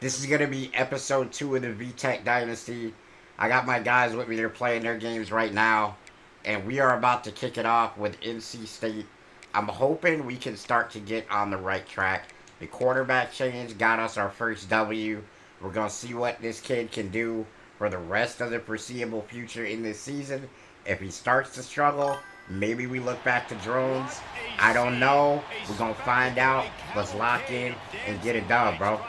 This is going to be episode 2 of the VTech Dynasty. I got my guys with me. They're playing their games right now. And we are about to kick it off with NC State. I'm hoping we can start to get on the right track. The quarterback change got us our first W. We're going to see what this kid can do for the rest of the foreseeable future in this season. If he starts to struggle, maybe we look back to drones. I don't know. We're going to find out. Let's lock in and get it done, bro.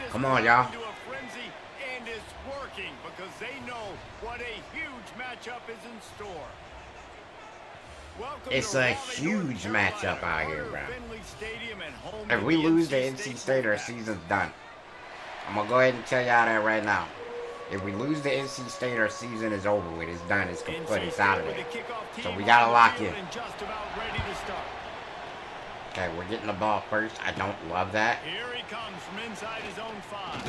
Come on, y'all. And it's working because they know what a huge matchup is in store. It's a huge matchup out here, bro. If we lose to NC State, our season's done. I'm going to go ahead and tell y'all that right now. If we lose to NC State, our season is over with. It's done. It's complete. It's out of there. So we got to lock in. Okay, we're getting the ball first. I don't love that. Here he comes from inside his own 5.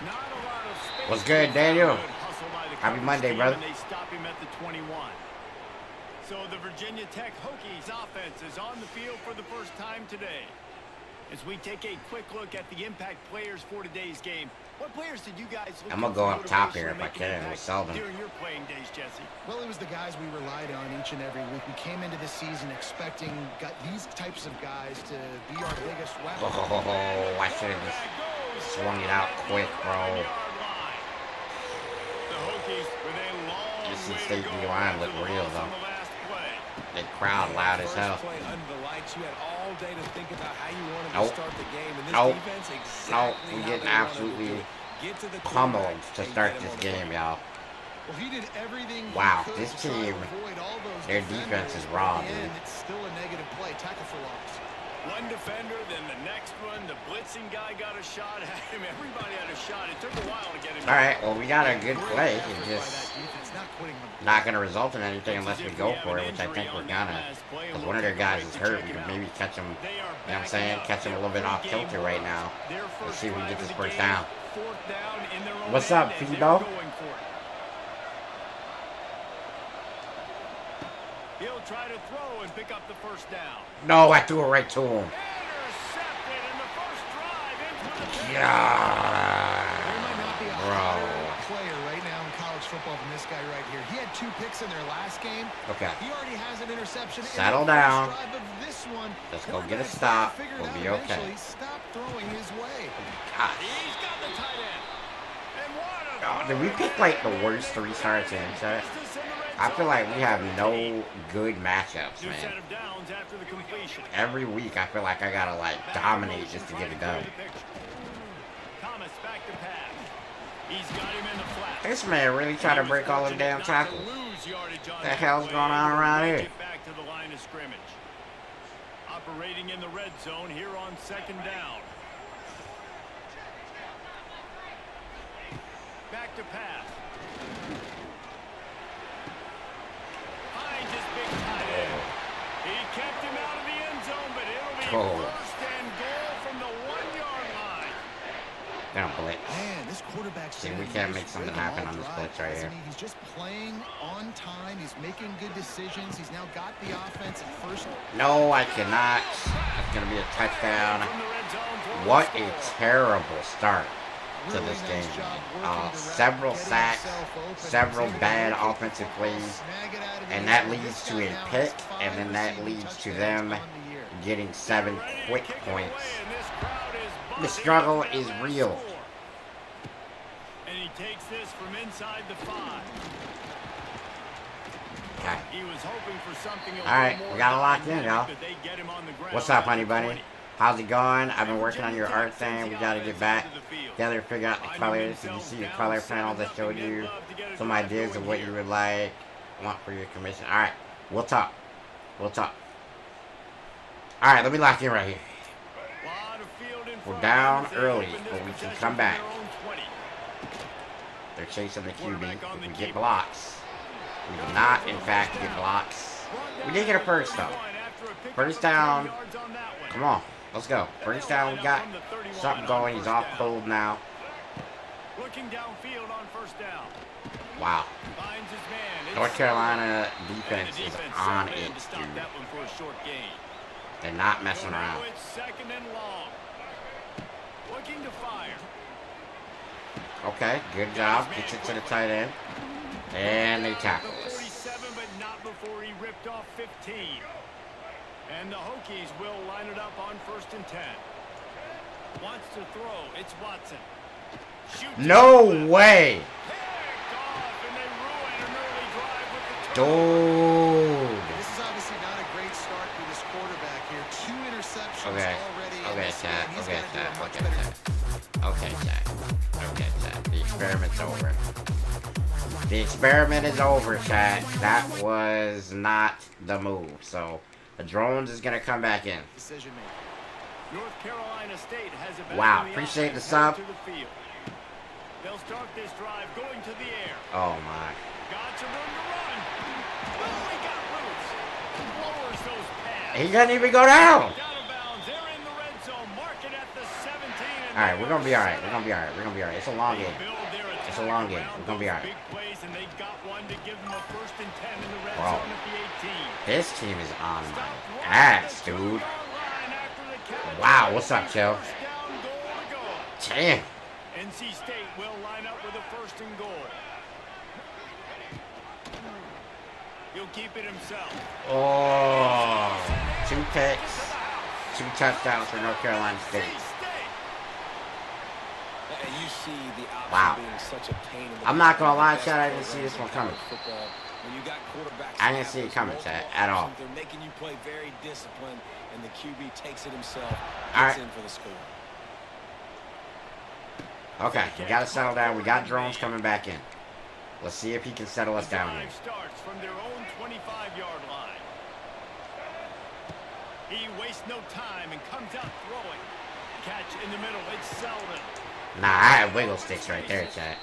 Not a lot of space. What's good, Daniel? Happy Monday, brother. They stop him at the 21. So the Virginia Tech Hokies offense is on the field for the first time today. As we take a quick look at the impact players for today's game, what players did you guys look I'm going to go up top here if I can with Selden. During your playing days, Jesse? Well, it was the guys we relied on each and every week. We came into the season expecting these types of guys to be our biggest weapon. Oh, I should have just swung it out quick, bro. This is State D-line look real, though. The crowd loud as hell. Nope. Nope. Nope. We're getting absolutely pummeled to start this game, y'all. Wow, this team, their defense is raw, dude. It's still a negative play. Tackle for loss. One defender, then the next one. The blitzing guy got a shot at him. Everybody had a shot. It took a while to get him. All right, well, we got a good play. It's just not going to result in anything unless we go for it, which I think we're going to. Because one of their guys is hurt. We can maybe catch him, you know what I'm saying? Catch him a little bit off kilter right now. Let's see if we can get this first down. What's up, Fido? He'll try to throw and pick up the first down. No, I threw it right to him. Yeah, bro. Player right now in college football from this guy right here. He had 2 picks in their last game. Okay. He already has an interception. Settle down. This one, let's go get a stop. We'll be okay. Stop throwing his way. Gosh. He's got the tight end. And what Oh, did we pick like the worst 3-star teams? I feel like we have no good matchups, man. Every week I feel like I gotta like dominate just to get it done. This man really trying to break all them damn tackles. What the hell's going on around here? Operating in the red zone here on 2nd down. Back to pass. Finds his big tight end. He kept him out of the end zone, but it'll be first and goal from the 1-yard line. Down blitz. Man, this quarterback's see, we can't make something happen on this blitz right here. He's just playing on time. He's making good decisions. He's now got the offense at first. No, I cannot. That's going to be a touchdown. What a terrible start to this game. Several sacks, several bad offensive plays, and that leads to a pick, and then that leads to them getting 7 quick points. The struggle is real. And he takes this from inside the 5. Okay. He was hoping for something. All right, we got to lock in, y'all. What's up, honey bunny? How's it going? I've been working on your art thing. We got to get back together to figure out the colors. Did you see the color panel that showed you some ideas of what you would want for your commission? All right, we'll talk. We'll talk. All right, let me lock in right here. We're down early, but we can come back. They're chasing the QB. We can get blocks. We did not, in fact, get blocks. We did get a first, though. First down. Come on. Let's go. First down, we got something going. He's off cold now. Looking downfield on first down. Wow. North Carolina defense is on it, dude. They're not messing around. Looking to fire. Okay, good job. Gets it to the tight end. And they tackle us. 47, but not before he ripped off 15. And the Hokies will line it up on 1st and 10. Wants to throw. It's Watson. No way. Dude. This is obviously not a great start for this quarterback here. 2 interceptions already. Okay, Chad. Okay, Chad. The experiment's over. The experiment is over, Chad. That was not the move. So the drones is gonna come back in. Decision making. North Carolina State has a wow, appreciate the sub. They'll start this drive going to the air. Oh my. Got some room to run. Oh, he got loose. Lowers those pads. He doesn't even go down. Down of bounds. They're in the red zone. Mark it at the 17. All right, we're gonna be all right. It's a long game. It's a long game. We're gonna be all right. Big plays, and they got one to give them a 1st and 10 in the red Bro, zone at the 18. this team is on my ass, dude. Wow, what's up, Joe? Damn. NC State will line up with a 1st and goal. He'll keep it himself. Oh, 2 picks, 2 touchdowns for North Carolina State. Wow. I'm not gonna lie, Chad, I didn't see this one coming. I didn't see it coming, Chad, at all. They're making you play very disciplined, and the QB takes it himself. All right. In for the score. Okay, we gotta settle down. We got drones coming back in. Let's see if he can settle us down here. Starts from their own 25-yard line. He wastes no time and comes out throwing. Catch in the middle. It's Selden. Nah, I had wiggle sticks right there, Chad.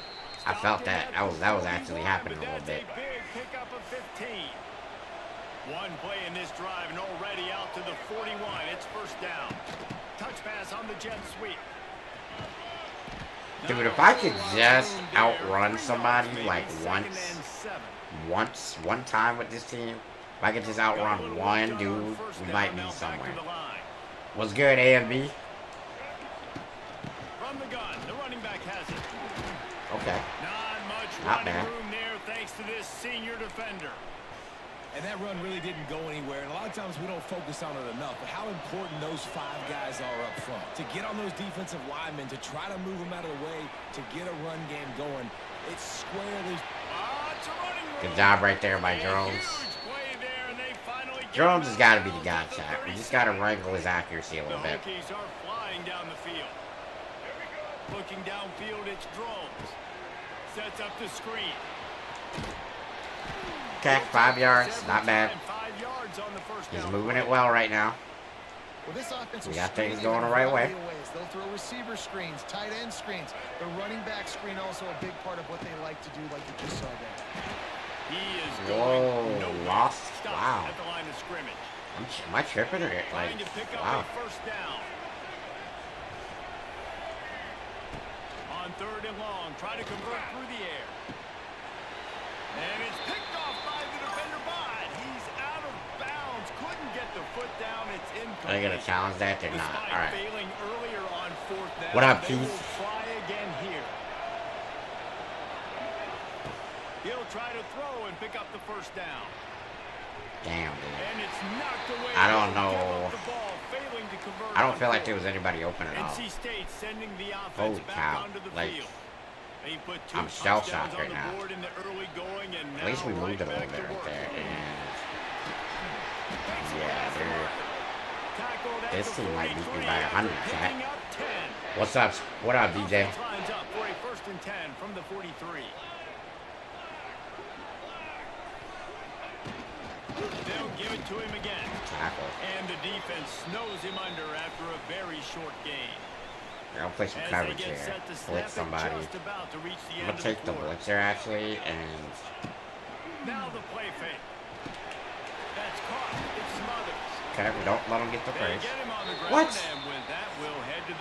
I felt that. That was actually happening a little bit. Big pickup of 15. One play in this drive and already out to the 41. It's 1st down. Touch pass on the jet sweep. Dude, if I could just outrun somebody like one time with this team, if I could just outrun one dude, we might be somewhere. What's good, A and B? From the gun, the running back has it. Okay. Not bad. Room there thanks to this senior defender. And that run really didn't go anywhere. And a lot of times we don't focus on it enough. But how important those 5 guys are up front. To get on those defensive linemen, to try to move them out of the way, to get a run game going. It's squarely. Good job right there by Drones. Drones has got to be the guy, Chad. We just got to wrangle his accuracy a little bit. The Hokies are flying down the field. Looking downfield, it's Drones. Sets up the screen. Okay, 5 yards, not bad. He's moving it well right now. Well, this offense we got things going the right way. They'll throw receiver screens, tight end screens. The running back screen also a big part of what they like to do, like you just saw there. He is going lost. Wow. At the line of scrimmage. Am I tripping or like? Wow. 1st down. On 3rd and long, try to convert through the air. And it's picked off by the defender, but he's out of bounds. Couldn't get the foot down. It's incomplete. Are they gonna challenge that? They're not. All right. Failing earlier on 4th down. What up, Keith? Try again here. He'll try to throw and pick up the 1st down. Damn, dude. And it's knocked away. I don't know. Ball, failing to convert. I don't feel like there was anybody open at all. NC State sending the offense Holy back cow! onto the Like, field. I'm shell shocked right now. Going, at least we moved it a little bit right there. And yeah, dude. This team might beat me by 100, Chad. What's up? What up, DJ? Lines up for a 1st and 10 from the 43. They'll give it to him again. Tackle. And the defense snows him under after a very short game. I'll play some coverage here. Blitz somebody. I'm gonna take the blitzer actually, and now the play fake. That's caught. It's Smothers. okay, we don't let them get the first. What?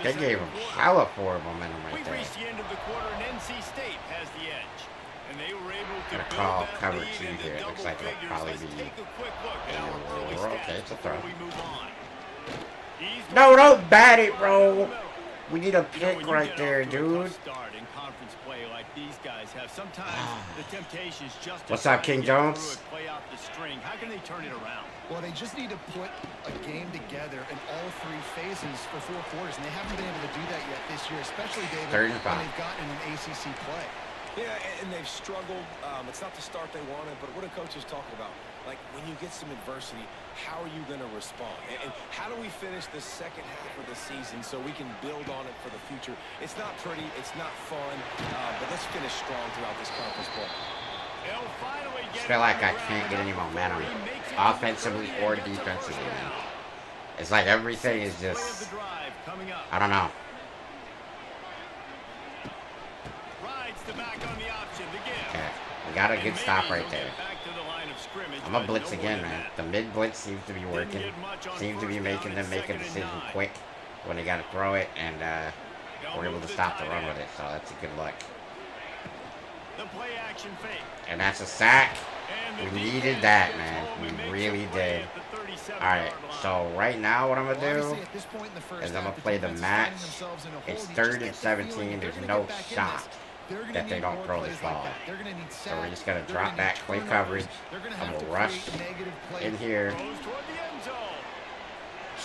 They gave him hella forward momentum right We've there. reached the end of the quarter, and NC State has the edge. And they were able to gonna call cover 2 here. It looks like it'll probably be. Okay, it's a throw. No, don't bat it, bro. We need a pick right there, dude. Start in conference play like these guys have. Sometimes the temptation is just to What's up, try to King get through Jones? it, play out the string. How can they turn it around? Well, they just need to put a game together in all three phases for 4 quarters, and they haven't been able to do that yet this year, especially, David, when they've gotten an ACC play. Yeah, and they've struggled. It's not the start they wanted, but what are coaches talking about? Like, when you get some adversity, how are you going to respond? And how do we finish the second half of the season so we can build on it for the future? It's not pretty, it's not fun, but let's finish strong throughout this conference play. I feel like I can't get any momentum, offensively or defensively. It's like everything is just, I don't know. Okay, we got a good stop right there. I'm gonna blitz again, man. The mid blitz seems to be working. Seems to be making them make a decision quick when they gotta throw it, and we're able to stop the run with it, so that's a good look. And that's a sack. We needed that, man. We really did. Alright, so right now what I'm going to do is I'm going to play the match. It's 3rd and 17. There's no shot that they don't throw this ball. So we're just going to drop back, play coverage. I'm going to rush in here.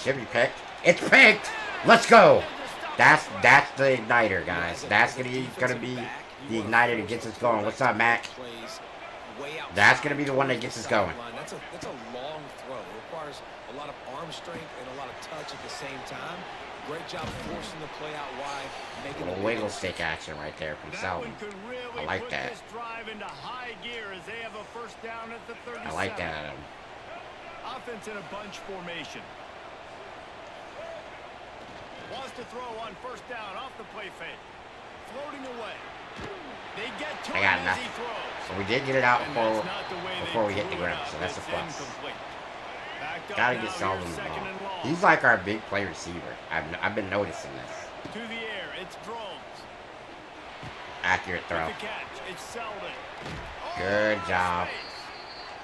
Should be picked. It's picked! Let's go! That's the igniter, guys. That's going to be the igniter that gets us going. What's up, Mac? That's going to be the one that gets us going. That's a long throw. It requires a lot of arm strength and a lot of touch at the same time. Great job forcing the play out wide. Making a little wiggle stick action right there from Selden. I like that. I like that. Offense in a bunch formation. Wants to throw on 1st down off the play fake. Floating away. They get to I got nothing. So we did get it out before we hit the ground, so that's a plus. Gotta get Selden the ball. He's like our big play receiver. I've been noticing this. To the air, it's drones. Accurate throw. It's Selden. Good job.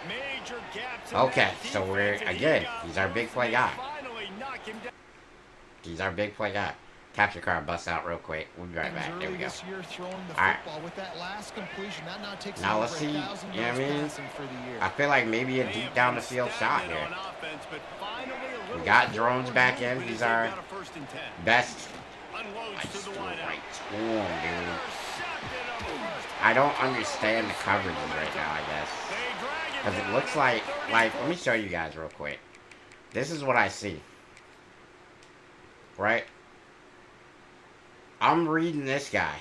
Major gaps. Okay, so we're again. He's our big play guy. He's our big play guy. Capture card busts out real quick. We'll be right back. There we go. Alright. Now let's see. You know what I mean? I feel like maybe a deep down the field shot here. We got drones back in. He's our best. I just threw right to him, dude. I don't understand the coverages right now, I guess. Because it looks like, let me show you guys real quick. This is what I see. Right? I'm reading this guy.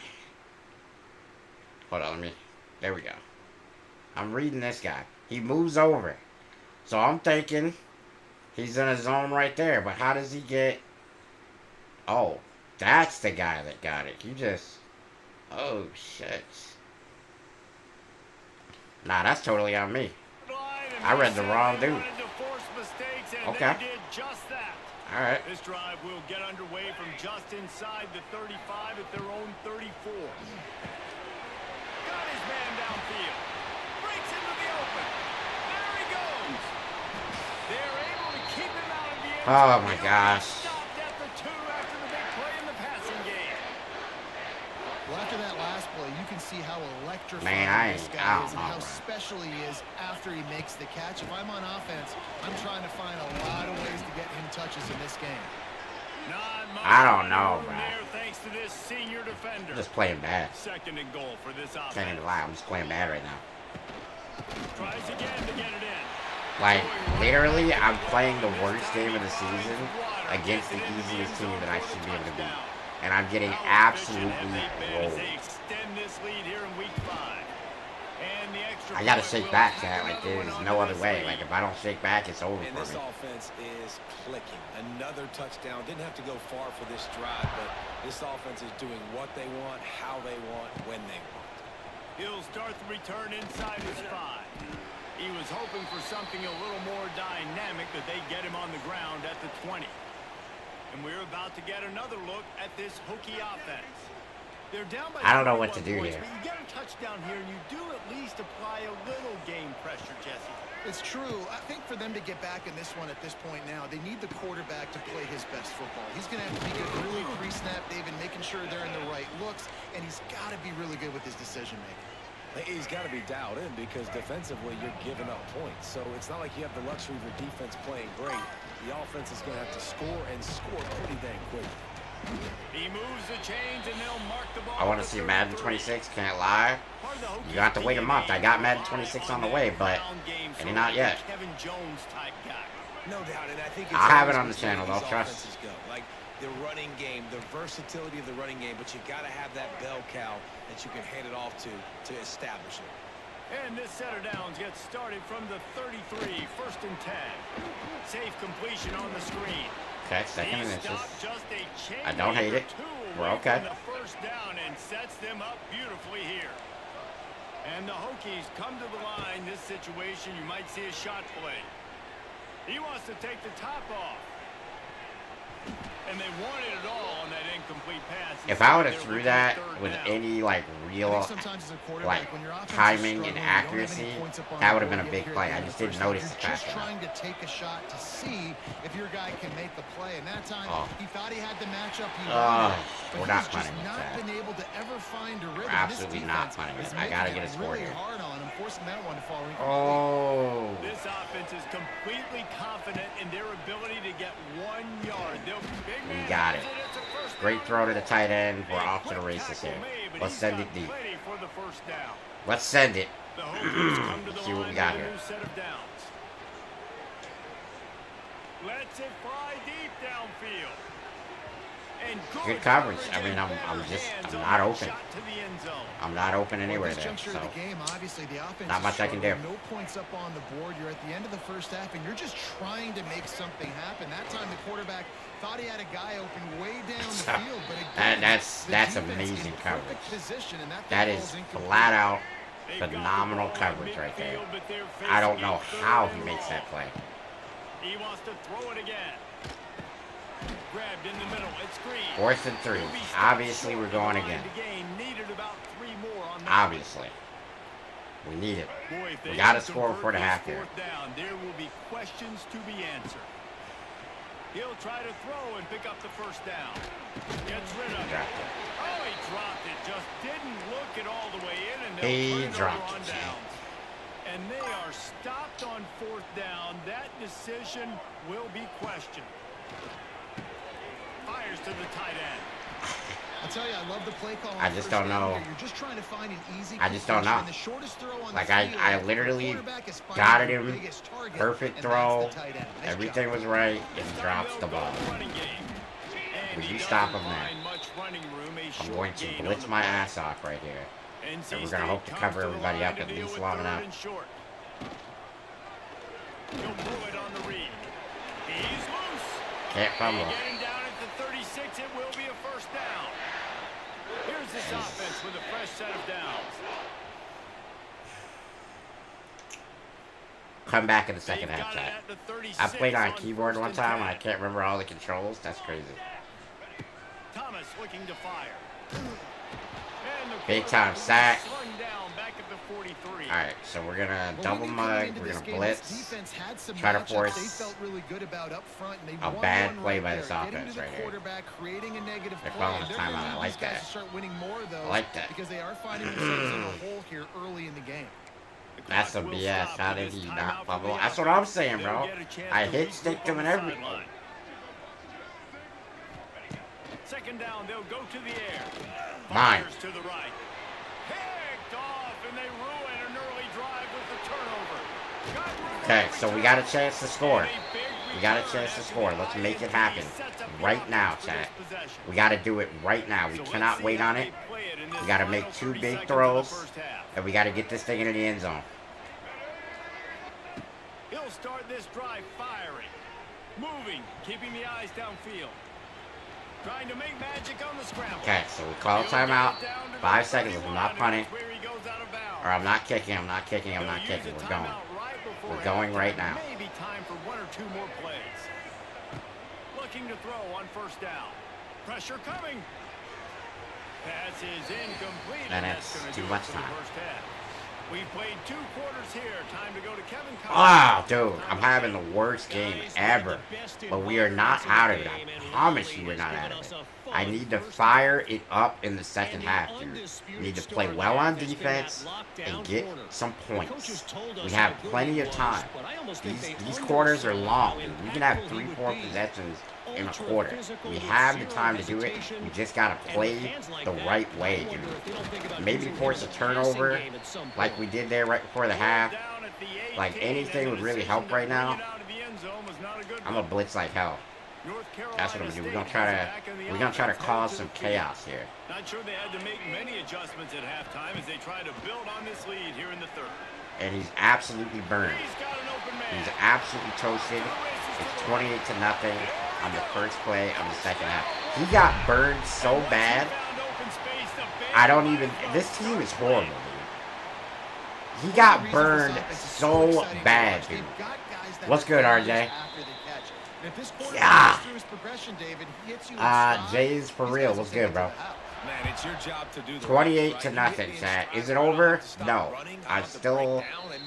Hold on, there we go. I'm reading this guy. He moves over. So I'm thinking he's in a zone right there. But how does he get... Oh, that's the guy that got it. He just... Oh, shit. Nah, that's totally on me. I read the wrong dude. Okay. Alright. This drive will get underway from just inside the 35 at their own 34. Got his man downfield. Breaks into the open. There he goes. They're able to keep him out of the end. Oh my gosh. Stopped at the 2 after the big play in the passing game. Well, after that last play, you can see how electrifying this I guy don't is and know, how special he is after he makes the catch. If I'm on offense, I'm trying to find a lot of ways to get him touches in this game. I don't know, bro. Thanks to this senior defender. I'm just playing bad. 2nd and goal for this offense. Can't even lie, I'm just playing bad right now. Tries again to get it in. Like, literally, I'm playing the worst game of the season against the easiest team that I should be able to beat. And I'm getting absolutely rolled. I gotta shake back, chat. Like, there's no other way. Like, if I don't shake back, it's over for me. This offense is clicking. Another touchdown. Didn't have to go far for this drive, but this offense is doing what they want, how they want, when they want. He'll start the return inside his 5. He was hoping for something a little more dynamic, that they get him on the ground at the 20. And we're about to get another look at this Hokie offense. They're down by I don't know what to 21 do points, here. but you get a touchdown here, and you do at least apply a little game pressure, Jesse. It's true. I think for them to get back in this one at this point now, they need the quarterback to play his best football. He's going to have to be good really pre-snap, David, making sure they're in the right looks, and he's got to be really good with his decision-making. He's got to be dialed in because defensively you're giving up points. So it's not like you have the luxury of your defense playing great. The offense is going to have to score and score pretty dang quick. He moves the chains and they'll mark the ball. I want to see Madden 26. Can't lie. You got to wait a month. I got Madden 26 on the way, but maybe not yet. Kevin Jones type guy. No doubt, and I think I'll have it on the channel. Don't trust. Like the running game, the versatility of the running game, but you got to have that bell cow that you can hand it off to establish it. And this set of downs gets started from the 33, 1st and 10. Safe completion on the screen. Okay, second and inches. I I don't hate it. We're okay. The first down and sets them up beautifully here. And the Hokies come to the line. This situation, you might see a shot play. He wants to take the top off. And they wanted it all on that incomplete pass. If I would have threw that with any like real like timing and accuracy, that would have been a big play. I just didn't notice it fast enough. Trying to take a shot to see if your guy can make the play, and that time he thought he had the matchup he wanted, but we're not he's just punting not that. been able to ever find a rhythm. We're absolutely not punting it. I gotta get a score really here. hard on him, forcing that one to fall incomplete. Oh. This offense is completely confident in their ability to get 1 yard. We got it. Great throw to the tight end. We're off to the races here. Let's send it deep. Let's send it. See what we got here. Let's it fly deep downfield. Good coverage. I mean, I'm not open. I'm not open anywhere there. Juncture So of the game, obviously the offense not much I can do. No points up on the board. You're at the end of the first half, and you're just trying to make something happen. That time, the quarterback thought he had a guy open way down the field, but again, that's amazing coverage. That is flat out phenomenal coverage right there. I don't know how he makes that play. He wants to throw it again. Grabbed in the middle. It's green. 4th and 3. Obviously, we're going again. Obviously. We need it. We got to score before the half here. There will be questions to be answered. He'll try to throw and pick up the first down. Gets rid of it. Oh, he dropped it. Just didn't look it all the way in. And he dropped it. And they are stopped on 4th down. That decision will be questioned. Fires to the tight end. I'll tell you, I love the play call. I just don't know. You're just trying to find an easy I just don't know. Like, I literally got it in. Perfect throw. Everything was right. And he drops the ball. Will you stop him there? I'm going to blitz my ass off right here. And we're going to hope to cover everybody up at least long enough. Can't fumble. It will be a first down. Here's this offense with a fresh set of downs. Come back in the second half, chat. I played on a keyboard one time and I can't remember all the controls. That's crazy. Thomas looking to fire. Big time sack. Alright, so we're gonna double mug, we're gonna blitz, try to force a bad play by this offense right here. They're calling a timeout. I like that. I like that. Because they are finding themselves in a hole here early in the game. That's some BS. How did he not fumble? That's what I'm saying, bro. I hit stick him and everything. Second down, they'll go to the air. Mine. To the right. Picked off, and they ruin an early drive with the turnover. Okay, so we got a chance to score. We got a chance to score. Let's make it happen right now, chat. We got to do it right now. We cannot wait on it. We got to make 2 big throws, and we got to get this thing into the end zone. He'll start this drive firing, moving, keeping the eyes downfield. Trying to make magic on the scramble. Okay, so we call a timeout. 5 seconds. I'm not punting. Or I'm not kicking. I'm not kicking. I'm not kicking. We're going. We're going right now. Maybe time for 1 or 2 more plays. Looking to throw on first down. Pressure coming. Pass is incomplete. And And that's gonna too do it much for the time. first half. We've played 2 quarters here. Time to go to Kevin. Oh, dude, I'm having the worst game ever. But we are not out of it. I promise you we're not out of it. I need to fire it up in the second half, dude. We need to play well on defense and get some points. We have plenty of time. These quarters are long, dude. We can have 3-4 possessions in a quarter. We have the time to do it. We just gotta play the right way, dude. Maybe force a turnover like we did there right before the half. Like anything would really help right now. I'm gonna blitz like hell. That's what I'm gonna do. We're gonna try to cause some chaos here. Not sure they had to make many adjustments at halftime as they try to build on this lead here in the third. And he's absolutely burned. He's absolutely toasted. It's 28-0 on the first play of the second half. He got burned so bad. I don't even. This team is horrible, dude. He got burned so bad, dude. What's good, RJ? Yeah. Jay's for real. What's good, bro? 28-0, chat. Is it over? No. I still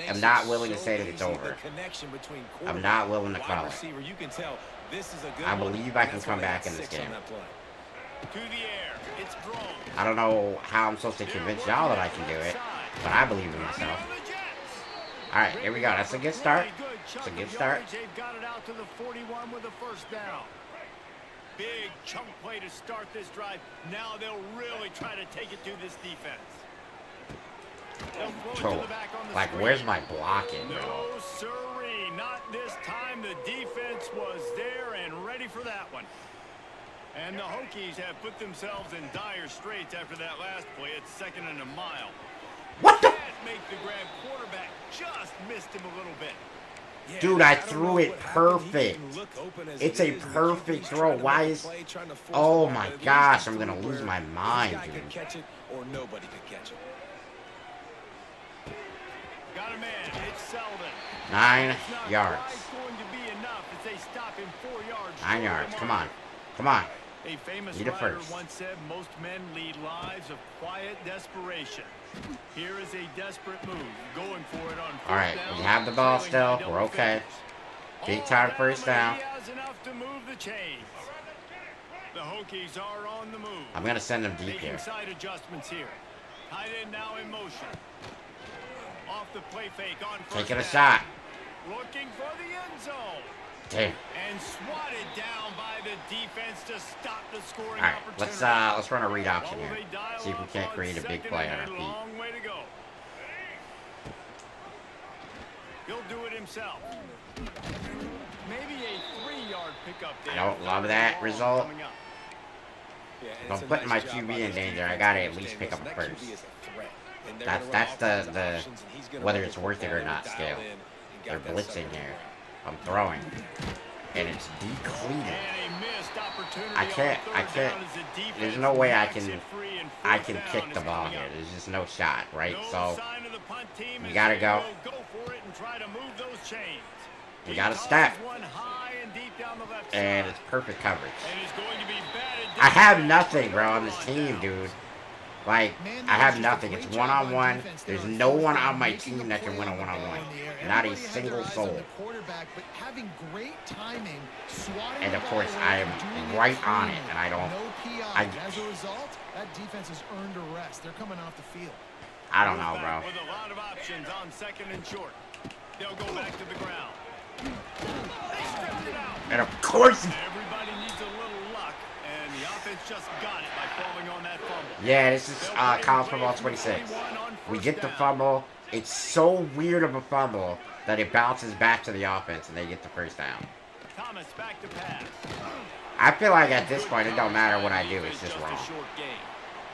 am not willing to say that it's over. I'm not willing to call it. I believe I can come back in this game. I don't know how I'm supposed to convince y'all that I can do it, but I believe in myself. Alright, here we go. That's a good start. It's a good start. They've got it out to the 41 with a first down. Big chunk play to start this drive. Now they'll really try to take it to this defense. Like, where's my blocking, bro? No, sirree. Not this time. The defense was there and ready for that one. And the Hokies have put themselves in dire straits after that last play. It's 2nd and a mile. What the? Make the grab. Quarterback just missed him a little bit. Dude, I threw it perfect. It's a perfect throw. Why is... Oh my gosh, I'm going to lose my mind, dude. Or nobody could catch it. Got a man. It's Selden. 9 yards. 9 yards. Come on. Come on. A famous Need a writer first. once said most men lead lives of quiet desperation. Here is a desperate move, going for it on first All right, down, we have the ball trailing still. by We're double okay. figures. Big All time down, first but down. he has enough to move the chains. The Hokies are on the move. I'm going to send him deep Making here. side adjustments here. Tight end now in motion. Off the play fake on first Taking a down. shot. Looking for the end zone. Damn. And swatted down by the defense to stop the scoring All right, opportunity. let's run a read option Well, here. they dial See if we up can't on create a big second play on and our a feet. long way to go. He'll do it himself. Maybe a 3-yard pickup there. I don't love that result. Coming up. If I'm putting my QB in danger, I got to at least pick up a first. That's the whether it's worth it or not scale. They're blitzing here. I'm throwing. And it's depleted. And a missed opportunity I on can't, third I down can't, as the defense there's no way I knocks can, it free and I fourth can down kick is the ball coming here. up. There's just no shot, right? No So, sign of the punt team we as gotta they go. will go for it and try to move those chains. We He gotta tosses step. one high and deep down the left And side. it's perfect coverage. And it's going to be batted I have down. nothing, bro, on this team, dude. Like, I have nothing. It's one-on-one. There's no one on my team that can win a one-on-one. Not a single soul. And of course, I am right on it, and I don't. As a result, that defense has earned a rest. They're coming off the field. I don't know, bro. With a lot of options on 2nd and short. They'll go back to the ground. They stripped it out. And of course, Everybody needs a little luck, and the offense just got it by falling on that fumble. yeah, this is college football 26. We get the fumble. It's so weird of a fumble that it bounces back to the offense, and they get the first down. Thomas back to pass. I feel like at this point, it don't matter what I do. It's just a wrong. short gain.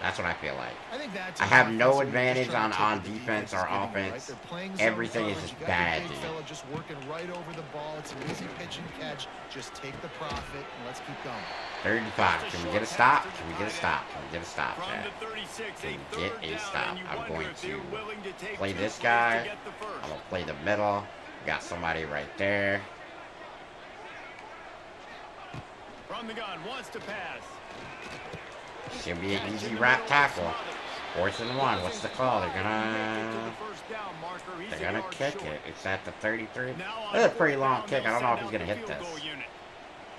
That's what I feel like. I think that's I have no advantage on defense or offense. Everything is just bad, dude. Just working right over the ball. It's an easy pitch and catch. Just take the profit and let's keep going. 35. Can we get a stop? Can we get a stop? Can we get a stop, From Chad? the 36, Can we a get third a down, stop? and you I'm wonder going if they're to willing to take play two this plays guy. to get the first. I'm going to play the middle. Got somebody right there. From the gun, wants to pass. Should be an easy wrap tackle. 4th and 1. What's the call? They're gonna kick it. It's at the 33. That's a pretty long kick. I don't know if he's gonna hit this.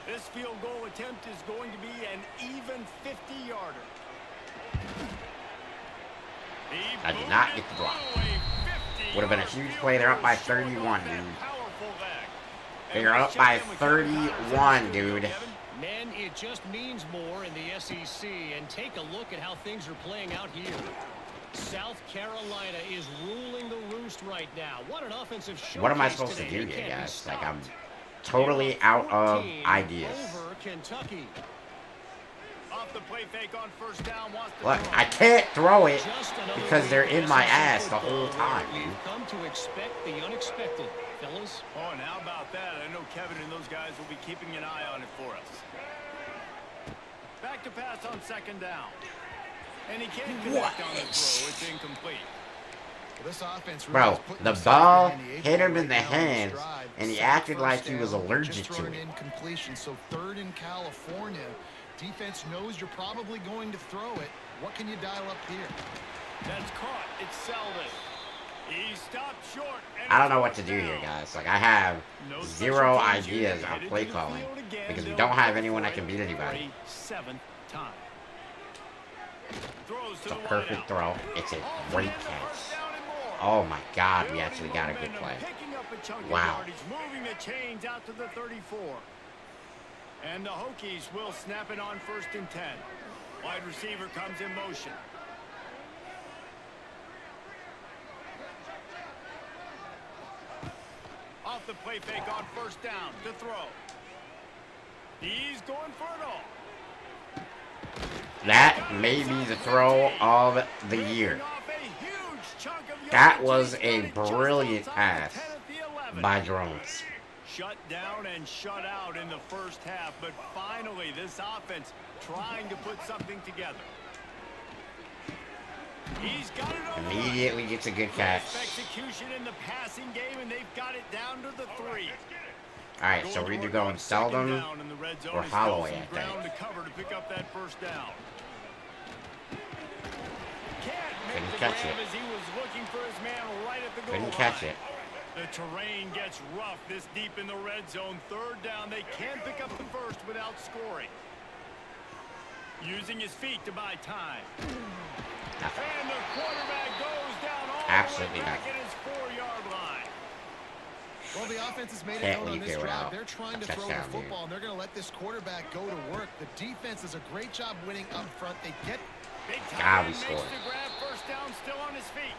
This field goal attempt is going to be an even 50-yarder. I did not get the block. Would have been a huge play. They're up by 31, dude. They're up by 31, dude. Men, it just means more in the SEC. And take a look at how things are playing out here. South Carolina is ruling the roost right now. What an offensive showcase. What am I supposed to do here, guys? Like, I'm totally out of ideas. Over Kentucky. Off the play fake on first down, Look, I can't throw it because they're in my ass the whole time, dude. We've come to expect the unexpected, fellas. Oh, and how about that? I know Kevin and those guys will be keeping an eye on it for us. Back to pass on 2nd down. And he can't connect on the throw. It's incomplete. Well, this offense really Bro, is putting the themselves ball behind the eight hit him ball in the right now on this hands, drive. and he Second acted like first he was down, allergic just to thrown it. incompletion. So 3rd in California. Defense knows you're probably going to throw it. What can you dial up here? That's caught. It's Selden. He stopped short. I don't know what to do here, guys. Like, I have zero ideas on play calling because we don't have anyone that can beat anybody. 7th time. It's a perfect throw. It's a great catch. Oh my God, we actually got a good play. Wow. Moving the chains out to the 34. And the Hokies will snap it on 1st and 10. Wide receiver comes in motion. Off the play fake on 1st down to throw. He's going for it all. That may be the throw of the year. That was a brilliant pass by Drones. Shut down and shut out in the first half, but finally this offense trying to put something together. He's got it on Immediately gets a good catch. Execution in the passing game, and they've got it down to the 3. All right, so we're either going Seldom or Holloway, I think. To cover to pick up that 1st down. Couldn't catch it. As he was looking for his man right at the goal Couldn't catch line. it. The terrain gets rough this deep in the red zone. 3rd down. They can't pick up the first without scoring. Using his feet to buy time. Nothing. And the quarterback goes down all Absolutely the way back nothing. at his 4-yard line. Well, the offense has made it Can't known on leave this here drive. without They're trying a to throw the touchdown, football, and they're going to let this quarterback go to work. The defense does a great job winning up front. They get Big God, time we makes scored. the grab. 1st down, still on his feet.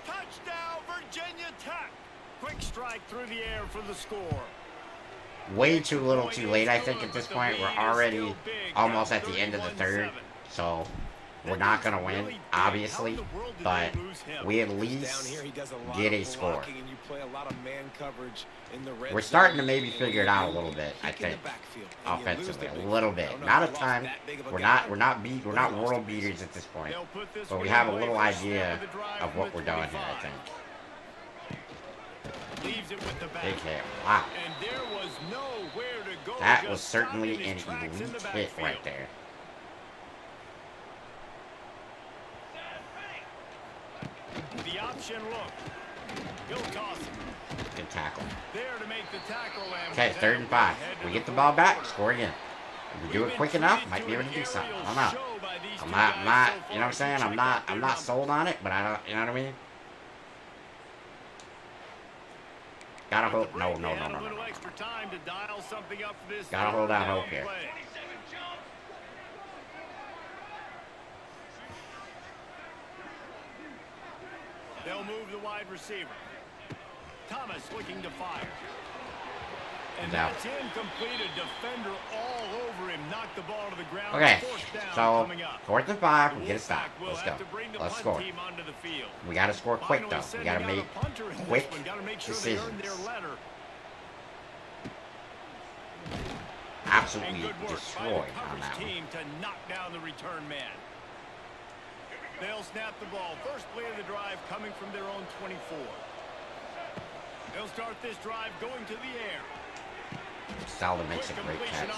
Touchdown, Virginia Tech. Quick strike through the air for the score. Way too little too late, I think, at this point. We're already almost at the end of the 3rd, so we're not going to win, obviously, but we at least get a score. We're starting to maybe figure it out a little bit, I think, offensively, a little bit. Not a ton. We're not world beaters at this point, but we have a little idea of what we're doing here, I think. Big hit. Wow. That was certainly an elite hit right there. The option look. He'll toss it. Good tackle. There to make the tackle. Okay, 3rd and 5. We get the ball back, score again. If we do it quick enough, might be able to do something. I don't know. I'm not, you know what I'm saying? I'm not sold on it, but I don't, you know what I mean? Gotta hope. No. Gotta hold out hope here. They'll move the wide receiver. Thomas looking to fire. And that's incomplete. A defender all over him. Knocked the ball to the ground. Okay, so 4th and 5. We get a stop. Let's go. Let's score. We gotta score quick though. We gotta make quick decisions. Absolutely destroyed on that one. To knock down the return man. They'll snap the ball. First play of the drive coming from their own 24. They'll start this drive going to the air. Seldom makes a great catch.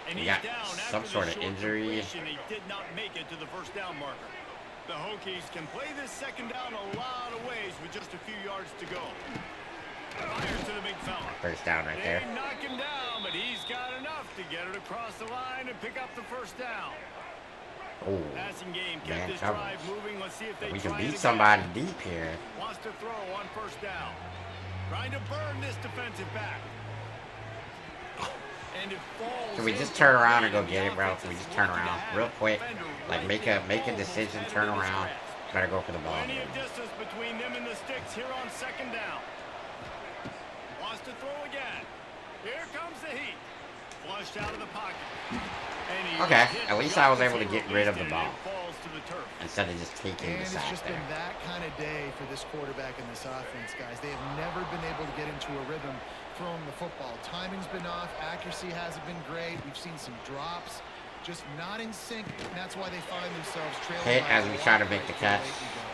And He he's got down some after sort the of short injury. completion. He did not make it to the first down marker. The Hokies can play this second down a lot of ways with just a few yards to go. Fires to the big fella. First down right there. They knock him down, but he's got enough to get it across the line and pick up the first down. Oh, Passing game kept man, this drive moving. Let's see if they we try can it beat again. somebody deep here. Wants to throw on first down. Trying to burn this defensive back. And it falls. Can we just turn around and go get it, bro? Can we just turn around real quick? Like make a decision, turn around. Better go for the ball. Plenty of distance between them and the sticks here on second down. Wants to throw again. Here comes the heat. Flushed out of the pocket. Okay, at least I was able to get rid of the ball Falls to the turf. instead of just taking And the it's sack just there. been that kind of day for this quarterback and this offense, guys. They have never been able to get into a rhythm throwing the football. Timing's been off. Accuracy hasn't been great. We've seen some drops. Just not in sync, and that's why they find themselves trailing. Hit by as a we lot try to right make the here catch. late in the game.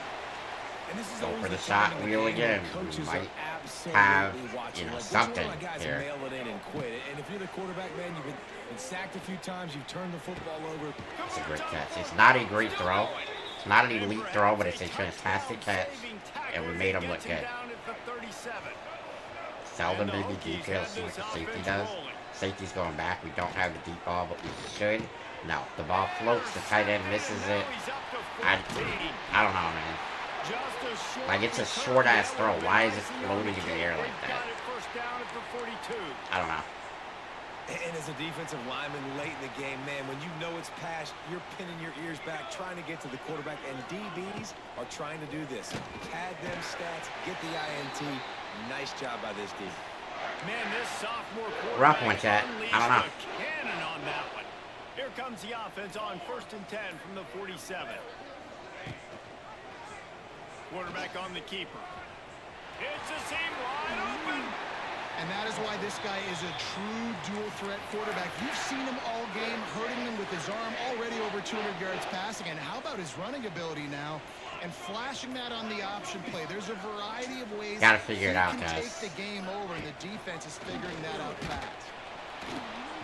And this is Go always for the time shot in the wheel game again. when coaches We might are absolutely have, watching. you know, Like, something which one of our guys here. mail it in and quit. And if you're the quarterback, man, you've been sacked a few times. You've turned the football over. It's a great catch. It's not a great throw. It's not an elite throw, but it's a fantastic catch. And we made him look good. Seldom did the details see what the safety does. Safety's going back. We don't have the deep ball, but we should. No, the ball floats. The tight end misses it. I don't know, man. Like, it's a short-ass throw. Why is it floating in the air like that? I don't know. And as a defensive lineman late in the game, man, when you know it's past, you're pinning your ears back, trying to get to the quarterback. And DBs are trying to do this. Pad them stats, get the INT. Nice job by this D. Man, this sophomore Rough one, chat. I don't know. Cannon on that one. Here comes the offense on 1st and 10 from the 47. Quarterback on the keeper. It's a seam wide open. And that is why this guy is a true dual-threat quarterback. You've seen him all game, hurting them with his arm, already over 200 yards passing. And how about his running ability now? And flashing that on the option play. There's a variety of ways Gotta figure it out, he guys. can take the game over, and the defense is figuring that out fast.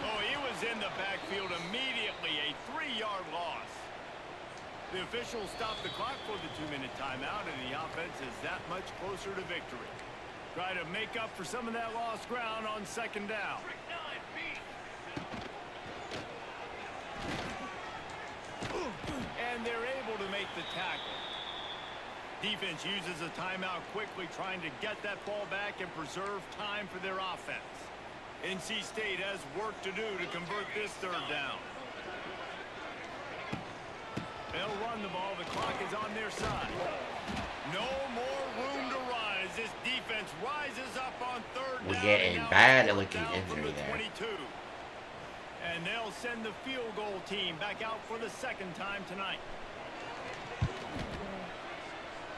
Oh, he was in the backfield immediately. A 3-yard loss. The officials stopped the clock for the 2-minute timeout, and the offense is that much closer to victory. Try to make up for some of that lost ground on second down. And they're able to make the tackle. Defense uses a timeout quickly, trying to get that ball back and preserve time for their offense. NC State has work to do to convert this third down. They'll run the ball. The clock is on their side. No more room to run as this defense rises up on third down. We get a bad-looking injury there. 22. And they'll send the field goal team back out for the second time tonight.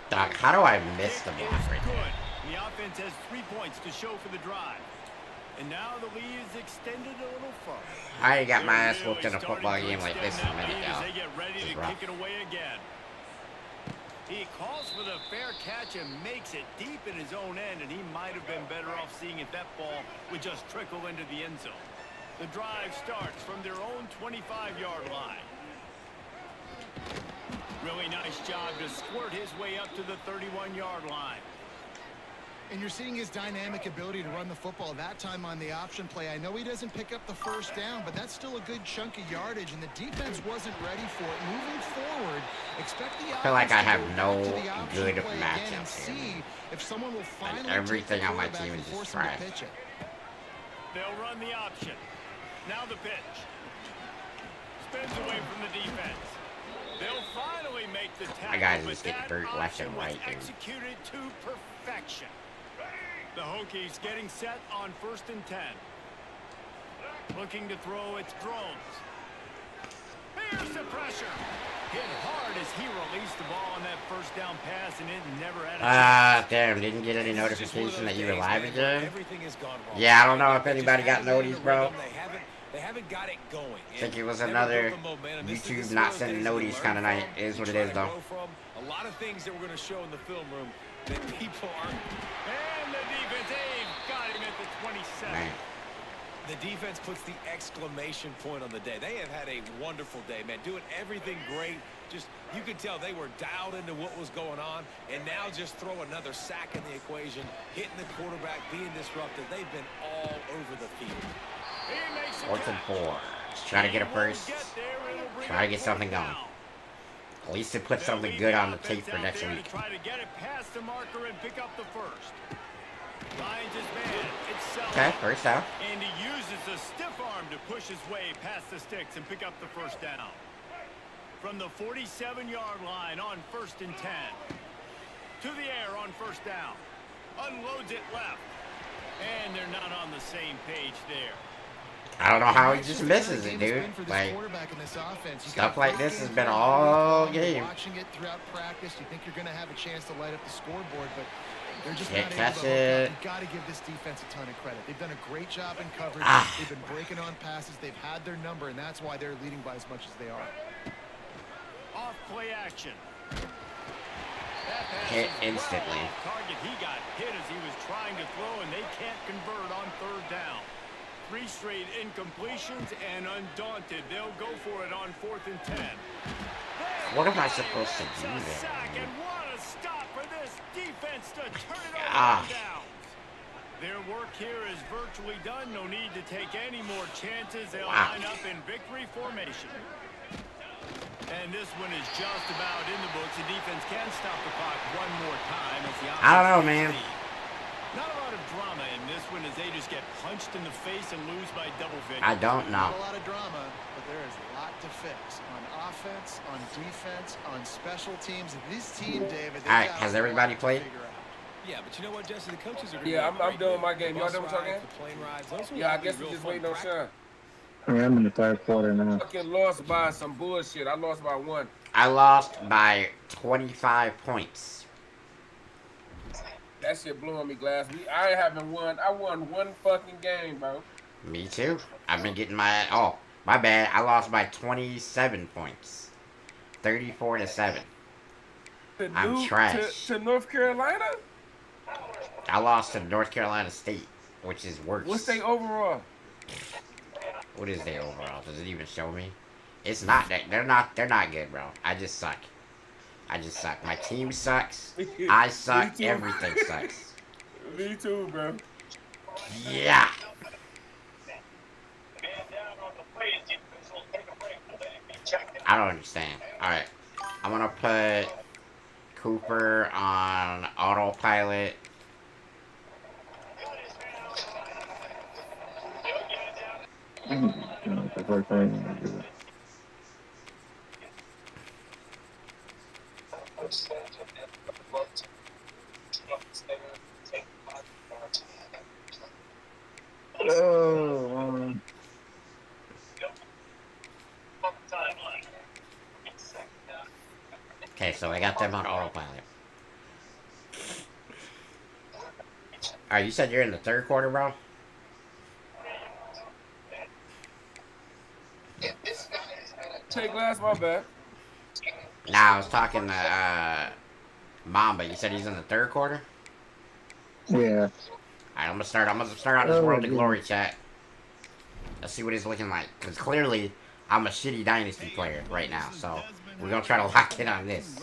Doc, how do I miss the Kick block is right there? good. The offense has 3 points to show for the drive. And now the lead is extended a little further. I ain't got my ass They're whooped in a really football starting to game like this extend a that minute lead as ago. they get ready This is to rough. kick it away again. He calls for the fair catch and makes it deep in his own end, and he might have been better off seeing if that ball would just trickle into the end zone. The drive starts from their own 25-yard line. Really nice job to squirt his way up to the 31-yard line. And you're seeing his dynamic ability to run the football, that time on the option play. I know he doesn't pick up the first down, but that's still a good chunk of yardage, and the defense wasn't ready for it. Moving forward, expect the I feel like I offense to have go no back to the option good play again and matchups here. see if someone will finally take everything the on my quarterback team and is just force him to trash. pitch it. They'll run the option. Now the pitch. Spins away from the defense. They'll finally make the tackle. My guys but just get that hurt left option and right, was dude. executed to perfection. The Hokies getting set on 1st and 10. Looking to throw its drones. Here's the pressure. Hit hard as he released the ball on that first down pass, and it never had a chance. Damn, didn't get any notification that you were live again? Everything has gone wrong. Yeah, I don't know if anybody got notice, bro. They haven't got it going. I think it was Never another built the momentum. This YouTube is not one of those sending days you notice learn kind of night. from, Is what you it is, try to though. grow from. A lot of things that we're going to show in the film room that people aren't. And the defense, they've got him at the 27. Man. The defense puts the exclamation point on the day. They have had a wonderful day, man. Doing everything great. Just, you could tell they were dialed into what was going on. And now just throw another sack in the equation. Hitting the quarterback, being disruptive. They've been all over the field. 4th and 4. Just trying to get a first. Try to get something going. At least it puts something good on the tape for next week. Try to get it past the marker and pick up the first. Finds his man. It's Okay, first down. And he uses a stiff arm to push his way past the sticks and pick up the first down. From the 47-yard line on 1st and 10. To the air on first down. Unloads it left. And they're not on the same page there. I don't know how he just misses it, dude. Like, stuff like this has been all game. Watching it throughout practice, you think you're going to have a chance to light up the scoreboard, but they're just Can't not catch able to it. hook up. You've got to give this defense a ton of credit. They've done a great job in coverage. They've been breaking on passes. They've had their number, and that's why they're leading by as much as they are. Off play action. Hit instantly. Target, he got hit as he was trying to throw, and they can't convert on 3rd down. 3 straight incompletions, and undaunted, they'll go for it on 4th and 10. What am I supposed to do there? Sack, and what a stop for this defense to turn it over on downs. Their work here is virtually done. No need to take any more chances. They'll line up in victory formation. And this one is just about in the books. The defense can stop the clock one more time. As the I don't know, man. Not a lot of drama in this one as they just get punched in the face and lose by double figures. I don't know. Not a lot of drama, but there is a lot to fix on offense, on defense, on special teams. This team, David. All right, has everybody played? Yeah, but you know what, Jesse? The coaches are. Yeah, I'm doing my game. Y'all done with y'all game? Yeah, I guess we just waiting on Sean. Yeah, I'm in the 3rd quarter now. Fucking lost by some bullshit. I lost by 1. I lost by 25 points. That shit blew on me, Glass. I haven't won. I won 1 fucking game, bro. Me too. I've been getting my... Oh, my bad. I lost by 27 points. 34-7. I'm trash. To North Carolina? I lost to North Carolina State, which is worse. What's their overall? What is their overall? Does it even show me? It's not that. They're not good, bro. I just suck. My team sucks. I suck. Everything sucks. Me too, bro. Yeah. I don't understand. Alright. I'm gonna put Cooper on autopilot. The first thing I do. Oh, Okay, so I got them on autopilot. Alright, you said you're in the 3rd quarter, bro? Take Glass, my bad. Nah, I was talking to Mamba. You said he's in the 3rd quarter? yeah. Alright, I'm gonna start on this World of Glory chat. Let's see what he's looking like. Because clearly, I'm a shitty Dynasty player right now. So, we're gonna try to lock in on this.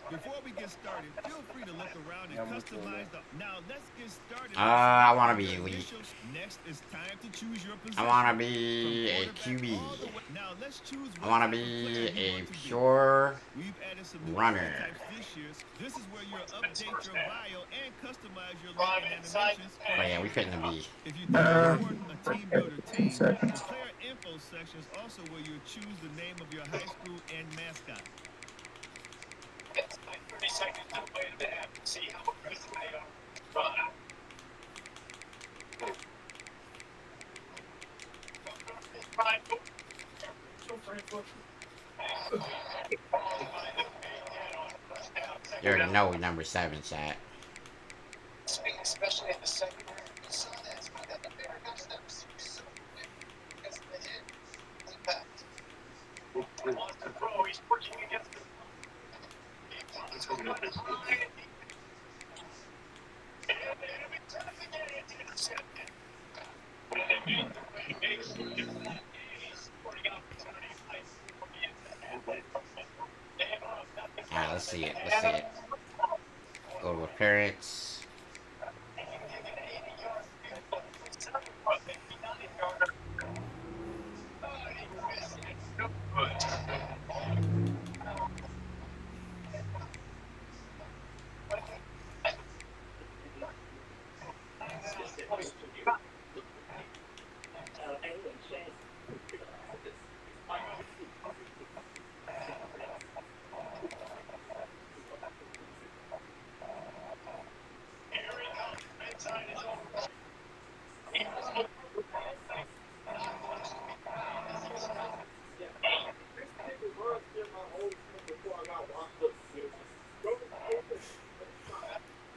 Before we get started, feel free to look around and customize the... Now, let's get started. I want to be elite. Next, it's time to choose your position. I want to be a QB. Now, let's choose I want to be a pure runner. This is where you'll update your bio and customize your logo and animations. Oh yeah, we couldn't be. If you do a team builder team, the seconds. player info section is also where you choose the name of your high school and mascot. It's like 30 seconds to wait a minute and see how aggressive they are. You already know we number 7, chat. Especially in the secondary, we saw that. It's not that the bear got steps. Because they hit impact. He wants to throw, he's working against the Let's see it. Let's see it. Go to appearance.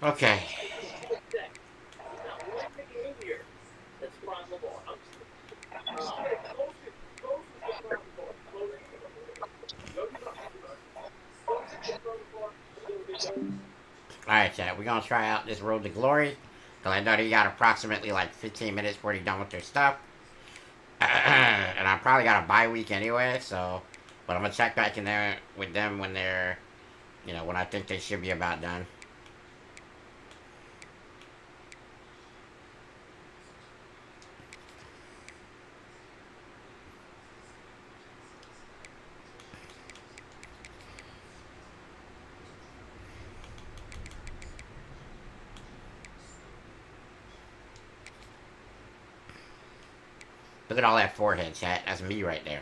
Okay. Alright, chat. We're gonna try out this Road to Glory. Because I know they got approximately like 15 minutes before they're done with their stuff. And I probably got a bye week anyway, so. But I'm gonna check back in there with them when they're, when I think they should be about done. Look at all that forehead, chat. That's me right there.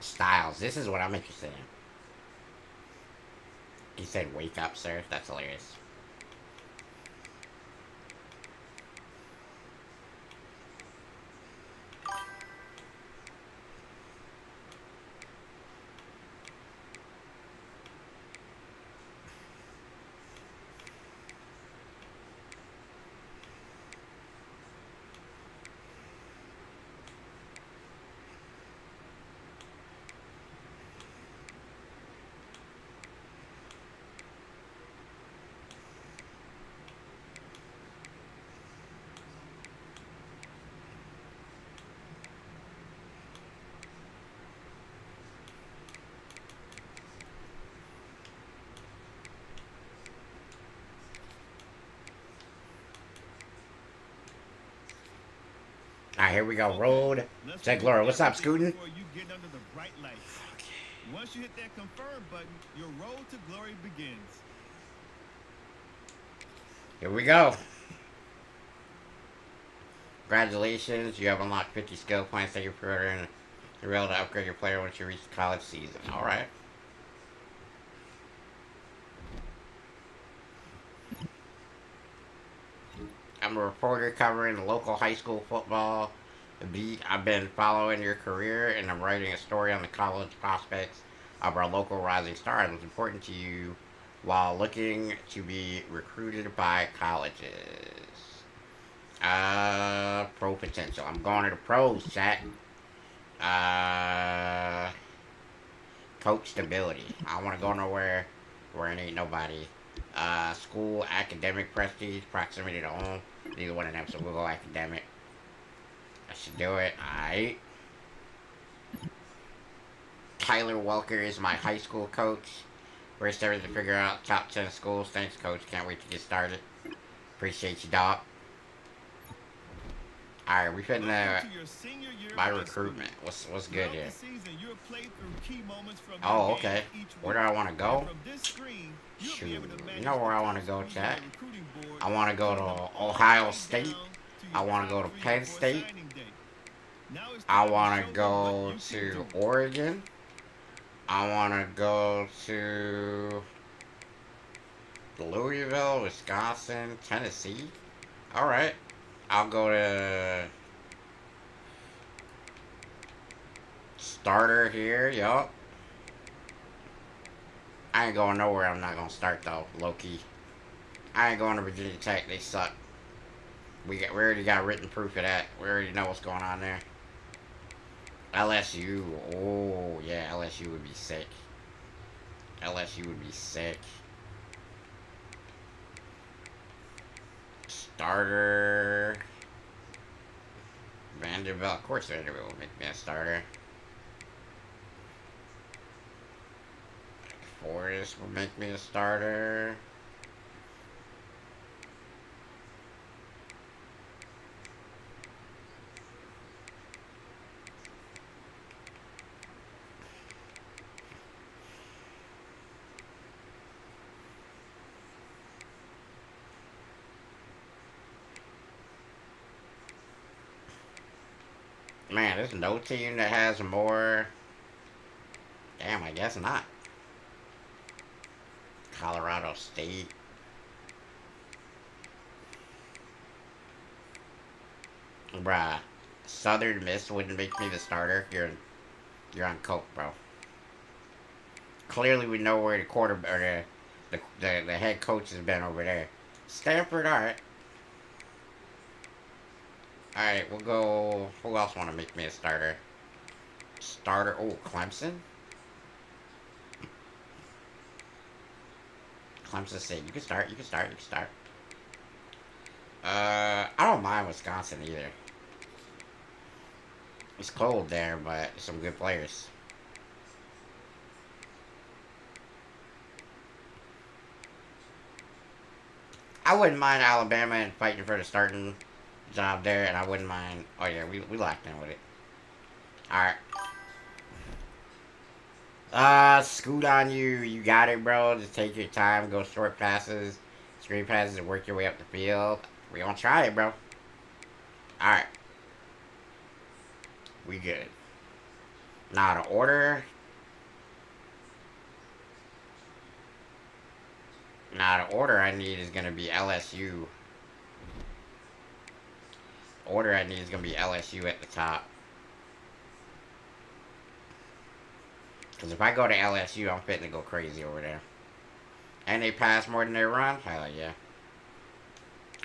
Styles. This is what I'm interested in. He said, "Wake up, sir." That's hilarious. Alright, here we go. Road to Glory. What's up, Scootin'? Once you hit that confirm button, your road to glory begins. Here we go. Congratulations, you have unlocked 50 skill points that you're preordering. You're able to upgrade your player once you reach the college season. Alright. I'm a reporter covering the local high school football beat. I've been following your career, and I'm writing a story on the college prospects of our local rising stars. What's important to you while looking to be recruited by colleges? Pro potential. I'm going to the pros, chat. Coach stability. I don't want to go nowhere where it ain't nobody. School academic prestige, proximity to home. Neither one of them, so we'll go academic. I should do it. Alright. Tyler Welker is my high school coach. First ever to figure out top 10 schools. Thanks, coach. Can't wait to get started. Appreciate you, dog. Alright, we finna my recruitment. What's good here? Oh, okay. Where do I want to go? Shoot, you know where I want to go, chat? I want to go to Ohio State. I want to go to Penn State. I want to go to Oregon. I want to go to Louisville, Wisconsin, Tennessee. Alright. I'll go to starter here, yup. I ain't going nowhere I'm not gonna start though, low key. I ain't going to Virginia Tech, they suck. We already got written proof of that. We already know what's going on there. LSU, oh yeah, LSU would be sick. LSU would be sick. Starter. Vanderbilt. Of course Vanderbilt will make me a starter. Forest will make me a starter. Man, there's no team that has more. Damn, I guess not. Colorado State. Bruh, Southern Miss wouldn't make me the starter. You're on coke, bro. Clearly, we know where the quarterback or the head coach has been over there. Stanford, all right. Alright, we'll go. Who else want to make me a starter? Starter. Oh, Clemson? Clemson State. You can start. You can start. You can start. I don't mind Wisconsin either. It's cold there, but some good players. I wouldn't mind Alabama and fighting for the starting job there, and I wouldn't mind. Oh yeah, we locked in with it. Alright. Scoot on you. You got it, bro. Just take your time. Go short passes, screen passes, and work your way up the field. We gonna try it, bro. Alright. We good. Now the order. Now the order I need is gonna be LSU. Order I need is gonna be LSU at the top. Because if I go to LSU, I'm fitting to go crazy over there. And they pass more than they run? Hell yeah.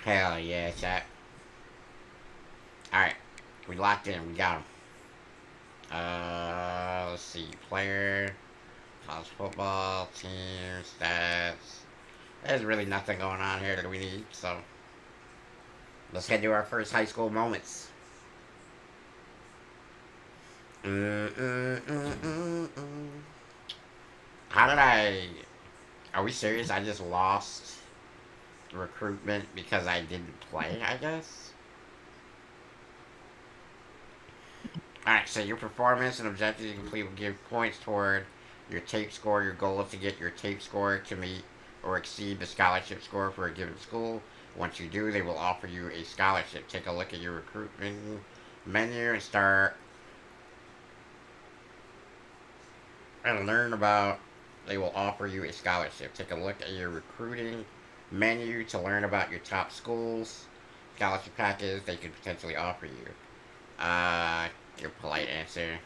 Hell yeah, chat. Alright. We locked in. We got them. Let's see. Player. College football. Team. Stats. There's really nothing going on here that we need, so let's head to our first high school moments. How did I... Are we serious? I just lost recruitment because I didn't play, I guess? Alright, so your performance and objectives you complete will give points toward your tape score. Your goal is to get your tape score to meet or exceed the scholarship score for a given school. Once you do, they will offer you a scholarship. Take a look at your recruitment menu and start and learn about. They will offer you a scholarship. Take a look at your recruiting menu to learn about your top schools, scholarship package they could potentially offer you. Your polite answer.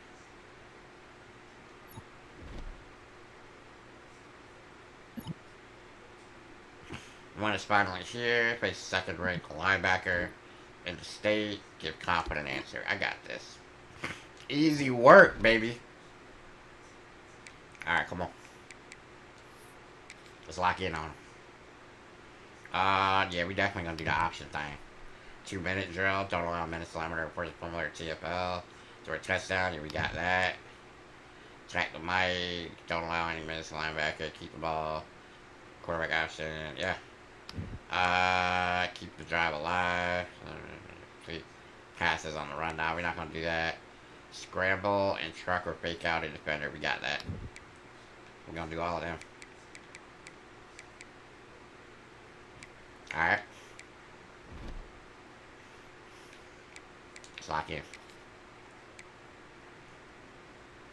Want a spot like here, face second ranked linebacker in the state, give confident answer. I got this. Easy work, baby. Alright, come on. Let's lock in on him. Yeah, we definitely gonna do the option thing. 2-minute drill, don't allow minutes limiter for the formula or TFL. Throw a touchdown, yeah, we got that. Track the mic. Don't allow any minutes. Linebacker. Keep the ball. Quarterback option. Yeah. Keep the drive alive. Passes on the run now. We're not going to do that. Scramble and truck or fake out a defender. We got that. We're going to do all of them. Alright. Let's lock in.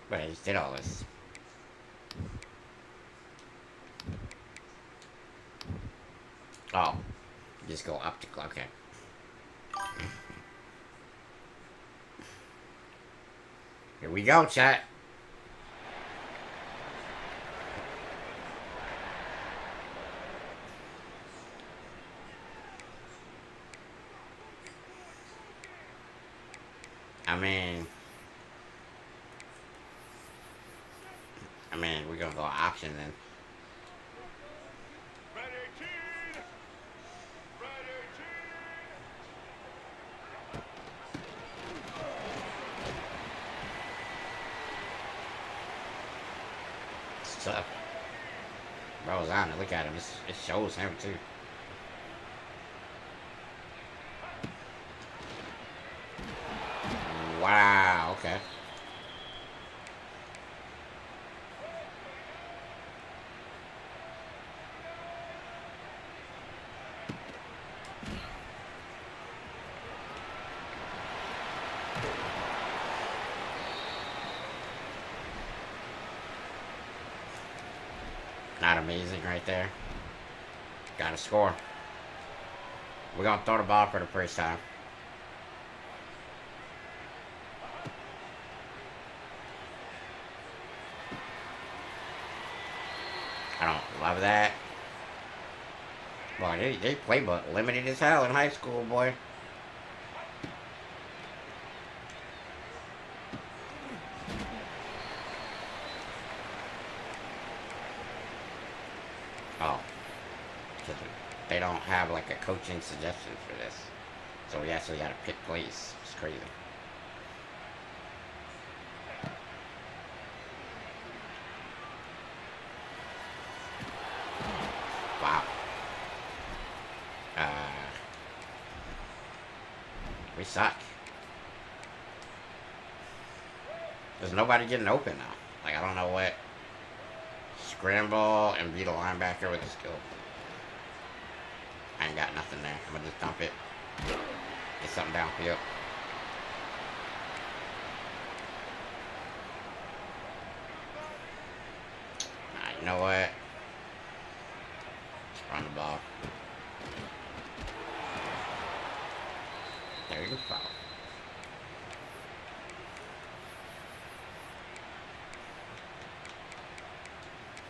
But I just did all this. Oh. Just go up to... Okay. Here we go, chat. I mean, we're gonna go option then. It's tough. Bro's on it. Look at him. It shows him too. Wow. Okay. Not amazing right there. Gotta score. We're gonna throw the ball for the first time. I don't love that. Boy, they play but limited as hell in high school, boy. Oh. They don't have like a coaching suggestion for this. So we actually gotta pick plays. It's crazy. Wow. We suck. There's nobody getting open now. Like, I don't know what. Scramble and beat a linebacker with a skill. I ain't got nothing there. I'm gonna just dump it. Get something downfield. You know what? Just run the ball. There you go, foul.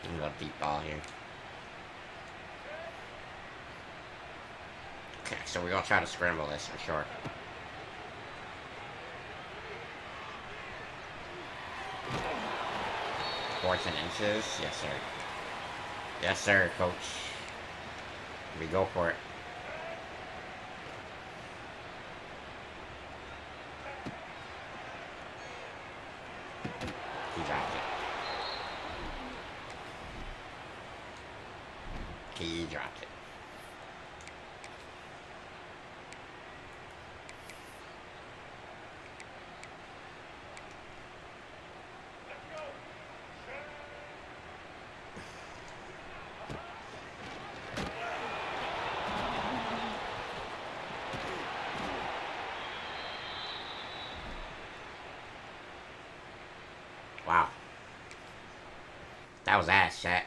I'm gonna go deep ball here. Okay, so we're gonna try to scramble this for sure. Fourth and inches. Yes, sir. Yes, sir, coach. We go for it. He dropped it. He dropped it. Wow. That was ass, chat.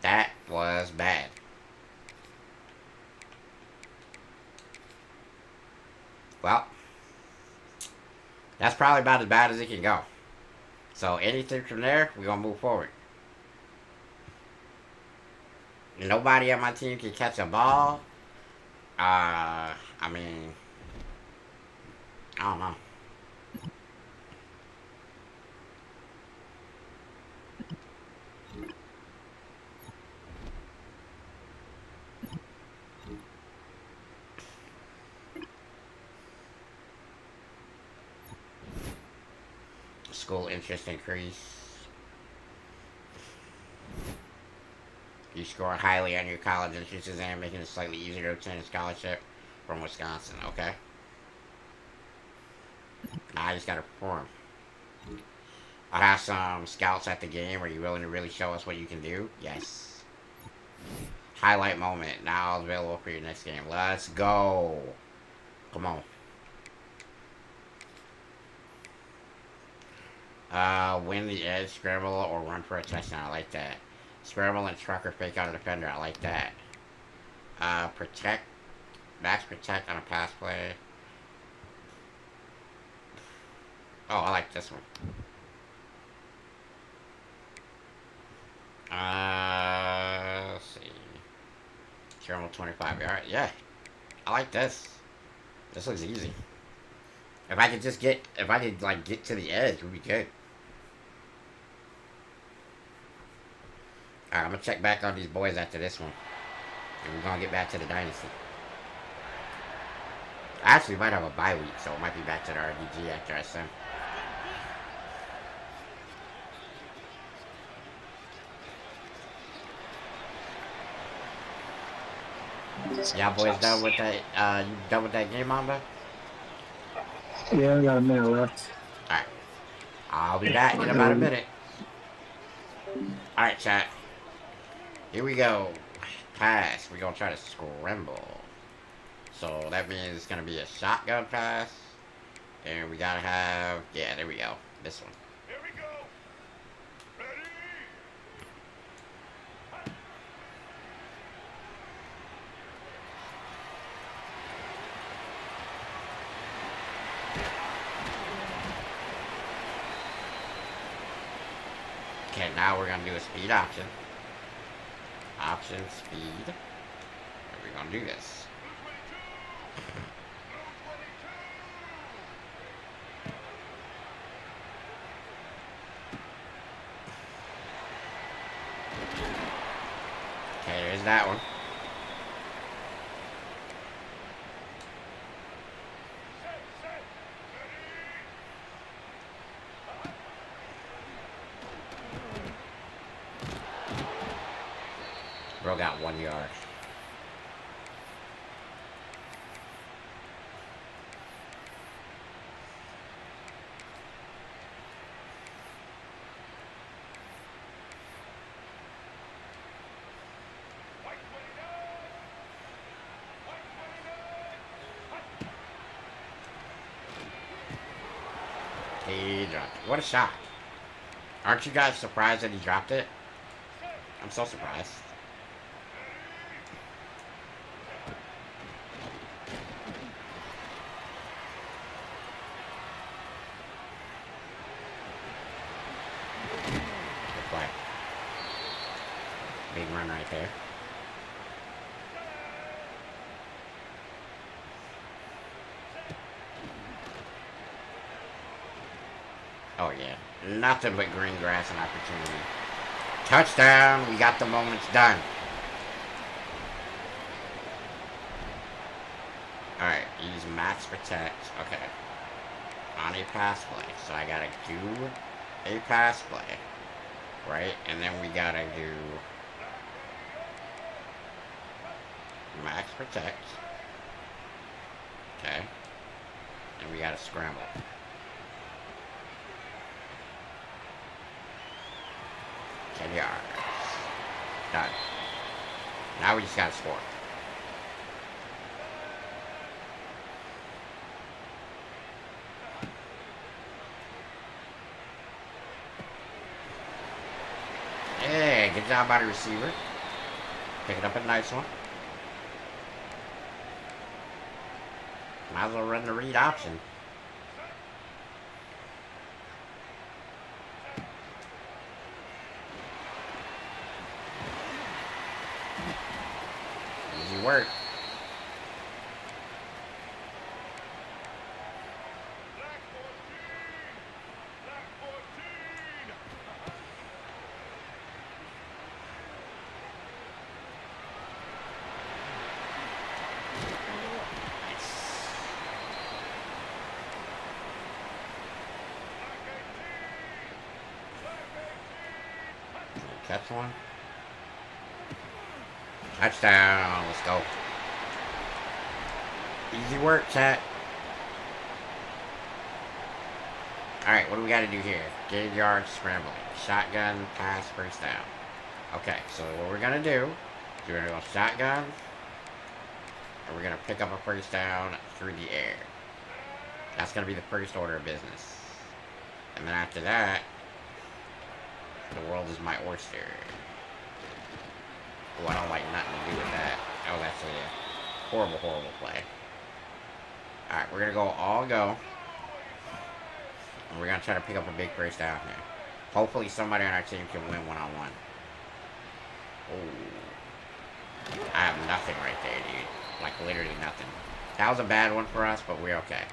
That was bad. Well, that's probably about as bad as it can go. So anything from there, we're going to move forward. Nobody on my team can catch a ball. I mean, I don't know. School interest increase. You score highly on your college entrance exam, making it slightly easier to obtain a scholarship from Wisconsin. Okay. Now I just gotta perform. I have some scouts at the game. Are you willing to really show us what you can do? Yes. Highlight moment. Now available for your next game. Let's go. Come on. Win the edge, scramble, or run for a touchdown. I like that. Scramble and truck or fake out a defender. I like that. Protect. Max protect on a pass play. Oh, I like this one. Let's see. Scramble 25 yard. Yeah. I like this. This looks easy. If I could like get to the edge, it would be good. Alright, I'm gonna check back on these boys after this one. And we're gonna get back to the Dynasty. Actually, we might have a bye week, so it might be back to the RDG after I send. Y'all boys done with that? You done with that game, Mamba? Yeah, I got a minute left. Alright. I'll be back in about a minute. Alright, chat. Here we go. Pass. We're gonna try to scramble. So that means it's gonna be a shotgun pass. And we gotta have, yeah, there we go. This one. Here we go. Ready? Okay, now we're gonna do a speed option. Option, speed. And we're gonna do this. Okay, there's that one. Bro got 1 yard. He dropped it. What a shot. Aren't you guys surprised that he dropped it? I'm so surprised. Good play. Big run right there. Oh yeah, nothing but green grass and opportunity. Touchdown, we got the moments done. Alright, use max protect, okay. On a pass play, so I gotta do a pass play, right? And then we gotta do max protect, okay. And we gotta scramble. 10 yards. Done. Now we just gotta score. Hey, good job by the receiver. Picking up a nice one. Might as well run the read option. Easy work. catch one. Touchdown. Let's go. Easy work, chat. Alright, what do we got to do here? Gain yards, scrambling. Shotgun, pass, first down. Okay, so what we're going to do is we're going to go shotgun. And we're going to pick up a first down through the air. That's going to be the first order of business. And then after that, the world is my oyster. Oh, I don't like nothing to do with that. Oh, that's a horrible, horrible play. Alright, we're going to go all go. And we're going to try to pick up a big first down here. Hopefully somebody on our team can win one-on-one. Oh. I have nothing right there, dude. Like, literally nothing. That was a bad one for us, but we're okay.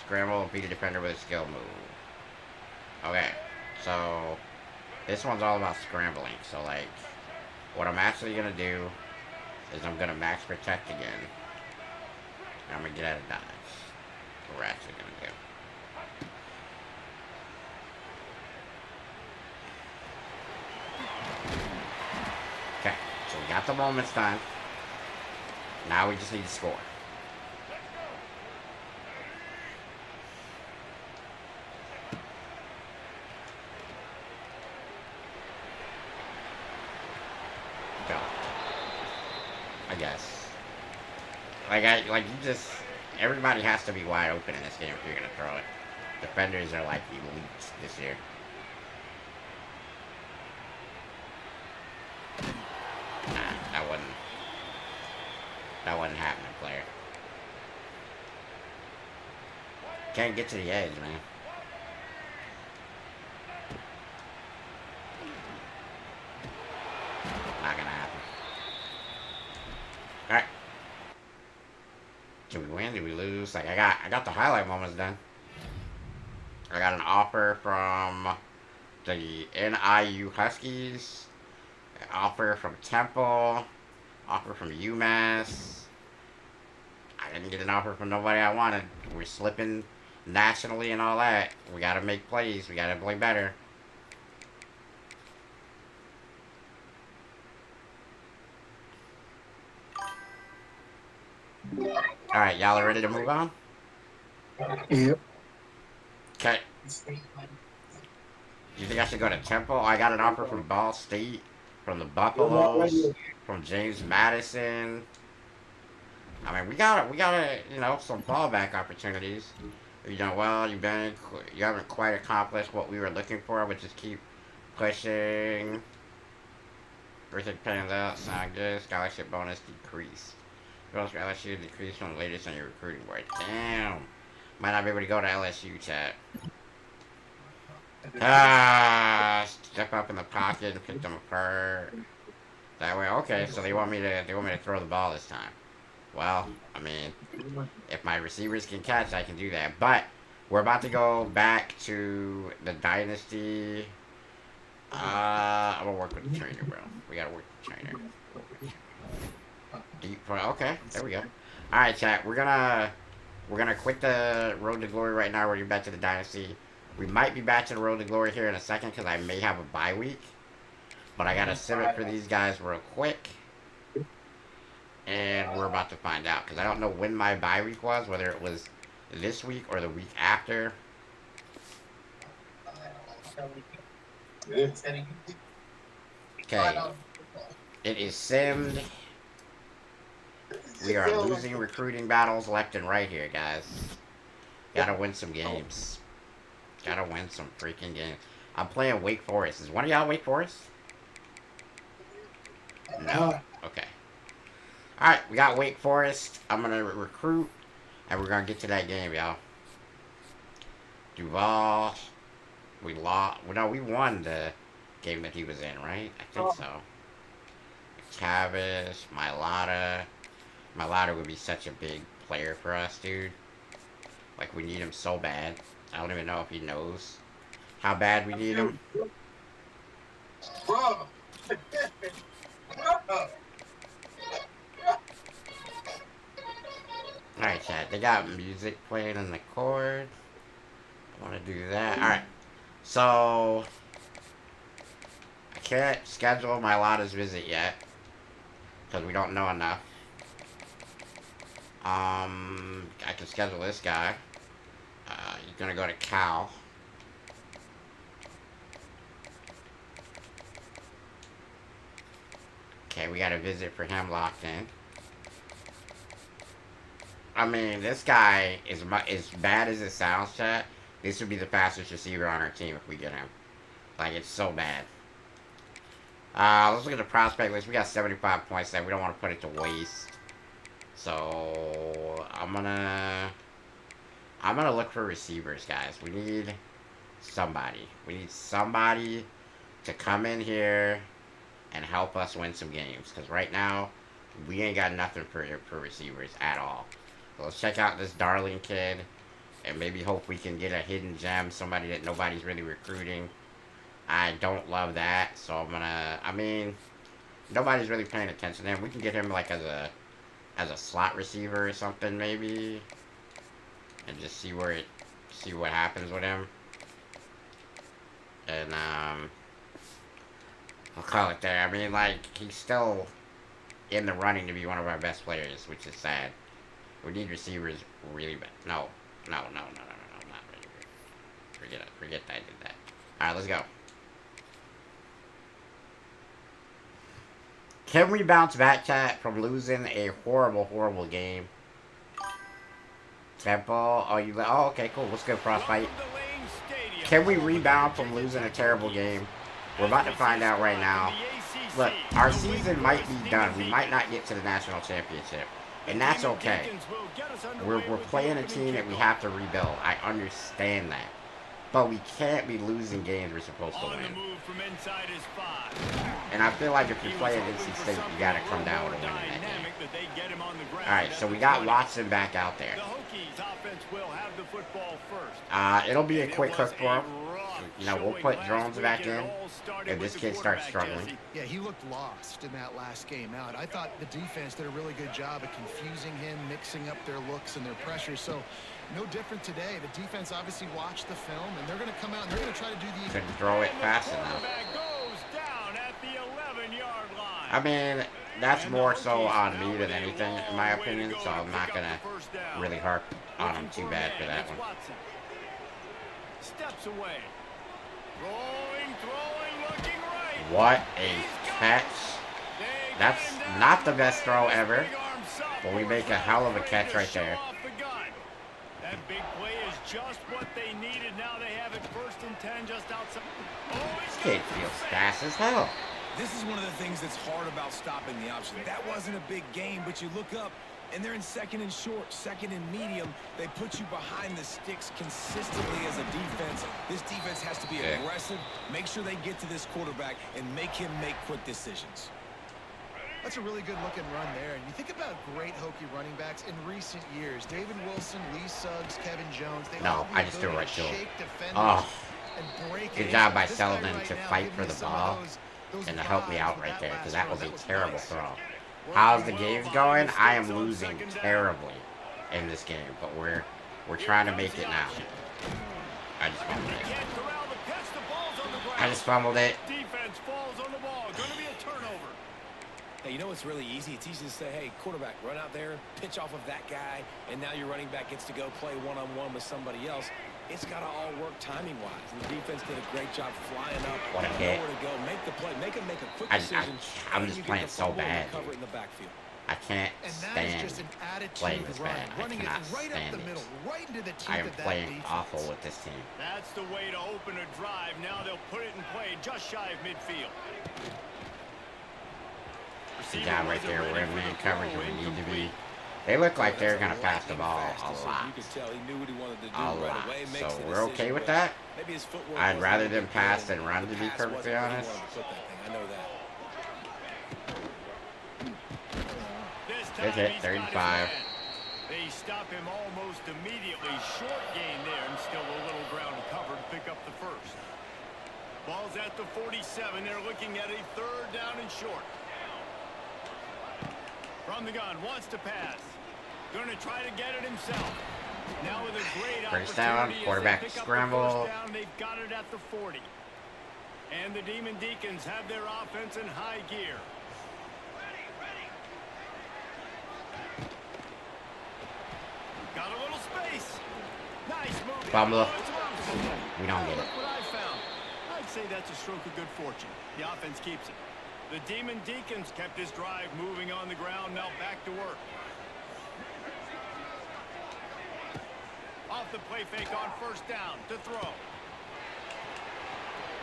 Scramble, beat a defender with a skill move. Okay, so this one's all about scrambling. So, like, what I'm actually going to do is I'm going to max protect again. And I'm going to get out of dodge. What we're actually going to do. Okay, so we got the moments done. Now we just need to score. Go. I guess. Like you just, everybody has to be wide open in this game if you're gonna throw it. Defenders are like elite this year. Nah, that wasn't happening, player. Can't get to the edge, man. Not gonna happen. Alright. Did we win? Did we lose? Like, I got the highlight moments done. I got an offer from the NIU Huskies. An offer from Temple. Offer from UMass. I didn't get an offer from nobody I wanted. We're slipping nationally and all that. We gotta make plays. We gotta play better. Alright, y'all are ready to move on? Yep. Okay. Do you think I should go to Temple? I got an offer from Ball State, from the Buffaloes, from James Madison. I mean, we got you know, some fallback opportunities. You know, well, you haven't quite accomplished what we were looking for, but just keep pushing. Everything pans out, sound good. Scholarship bonus decreased. Bonus for LSU decreased from the latest on your recruiting board. Damn. Might not be able to go to LSU, chat. Step up in the pocket and pick them apart. That way, okay. So they want me to throw the ball this time. Well, I mean, if my receivers can catch, I can do that. But we're about to go back to the Dynasty. I'm gonna work with the trainer, bro. We gotta work with the trainer. Okay, there we go. All right, chat. We're gonna quit the Road to Glory right now. We're getting back to the Dynasty. We might be back to the Road to Glory here in a second because I may have a bye week. But I gotta sim it for these guys real quick. And we're about to find out because I don't know when my bye week was, whether it was this week or the week after. Okay. It is simmed. We are losing recruiting battles left and right here, guys. Gotta win some games. Gotta win some freaking games. I'm playing Wake Forest. Is one of y'all Wake Forest? No. Okay. Alright, we got Wake Forest. I'm gonna recruit. And we're gonna get to that game, y'all. Duval. We lost. Well, no, we won the game that he was in, right? I think so. Cavish, Mylata. Mylata would be such a big player for us, dude. Like, we need him so bad. I don't even know if he knows how bad we need him. Bro. Alright, chat. They got music playing in the chord. I want to do that. Alright. So, can't schedule my Lotta's visit yet. Because we don't know enough. I can schedule this guy. He's gonna go to Cal. Okay, we got a visit for him locked in. I mean, this guy is as bad as it sounds, chat. This would be the fastest receiver on our team if we get him. Like, it's so bad. Let's look at the prospect list. We got 75 points there. We don't want to put it to waste. So, I'm gonna look for receivers, guys. We need somebody. We need somebody to come in here and help us win some games. Because right now, we ain't got nothing for receivers at all. So let's check out this Darling kid. And maybe hope we can get a hidden gem. Somebody that nobody's really recruiting. I don't love that. So I'm gonna... I mean, nobody's really paying attention to him. We can get him like as a slot receiver or something maybe. And just see what happens with him. And I'll call it there. I mean, like, he's still in the running to be one of our best players, which is sad. We need receivers really bad. No, not really. Forget it. Forget that I did that. Alright, let's go. Can we bounce back, chat, from losing a horrible game? Temple, oh, okay, cool. Let's go, Frostbite. Can we rebound from losing a terrible game? We're about to find out right now. Look, our season might be done. We might not get to the national championship. And that's okay. We're playing a team that we have to rebuild. I understand that. But we can't be losing games we're supposed to win. And I feel like if you play at NC State, you gotta come down with a win in that game. Alright, so we got Watson back out there. It'll be a quick hook for him. You know, we'll put Jones back in if this kid starts struggling. Yeah, he looked lost in that last game out. I thought the defense did a really good job of confusing him, mixing up their looks and their pressure. So, no different today. The defense obviously watched the film, and they're going to come out and they're going to try to do the... Couldn't throw it fast enough. I mean, that's more so on me than anything, in my opinion, so I'm not going to really harp on him too bad for that one. Steps away. Looking right. What a catch. That's not the best throw ever, but we make a hell of a catch right there. That big play is just what they needed. Now they have it 1st and 10 just outside. This kid feels fast as hell. This is one of the things that's hard about stopping the option. That wasn't a big game, but you look up, and they're in 2nd and short, 2nd and medium. They put you behind the sticks consistently as a defense. This defense has to be aggressive, make sure they get to this quarterback, and make him make quick decisions. That's a really good looking run there. And you think about great Hokie running backs in recent years. David Wilson, Lee Suggs, Kevin Jones. I just threw it right to him. Oh, good job by Sullivan to fight for the ball and to help me out right there, because that was a terrible throw. How's the game going? I am losing terribly in this game, but we're trying to make it now. I just fumbled it. Defense falls on the ball. Going to be a turnover. Hey, you know what's really easy? It's easy to say, hey, quarterback, run out there, pitch off of that guy, and now your running back gets to go play one-on-one with somebody else. It's got to all work timing-wise, and the defense did a great job flying up. What a hit. Nowhere to go. Make the play. Make him make a quick decision. I'm just playing so bad. Cover it in the backfield. I can't stand playing this bad. I cannot stand it. I am playing awful with this team. That's the way to open a drive. Now they'll put it in play just shy of midfield. Good job right there. We're in man coverage where we need to be. They look like they're going to pass the ball a lot. So we're okay with that. I'd rather them pass than run, to be perfectly honest. Good hit, 35. They stop him almost immediately. Short gain there, and still a little ground to cover to pick up the first. Ball's at the 47. They're looking at a 3rd down and short. From the gun, wants to pass. Going to try to get it himself. Now with a great First down, quarterback scramble. They've got it at the 40. And the Demon Deacons have their offense in high gear. Got a little space. Nice move. Fumble. We don't get it. Look what I found. I'd say that's a stroke of good fortune. The offense keeps it. The Demon Deacons kept this drive moving on the ground. Now back to work. Off the play fake on first down to throw.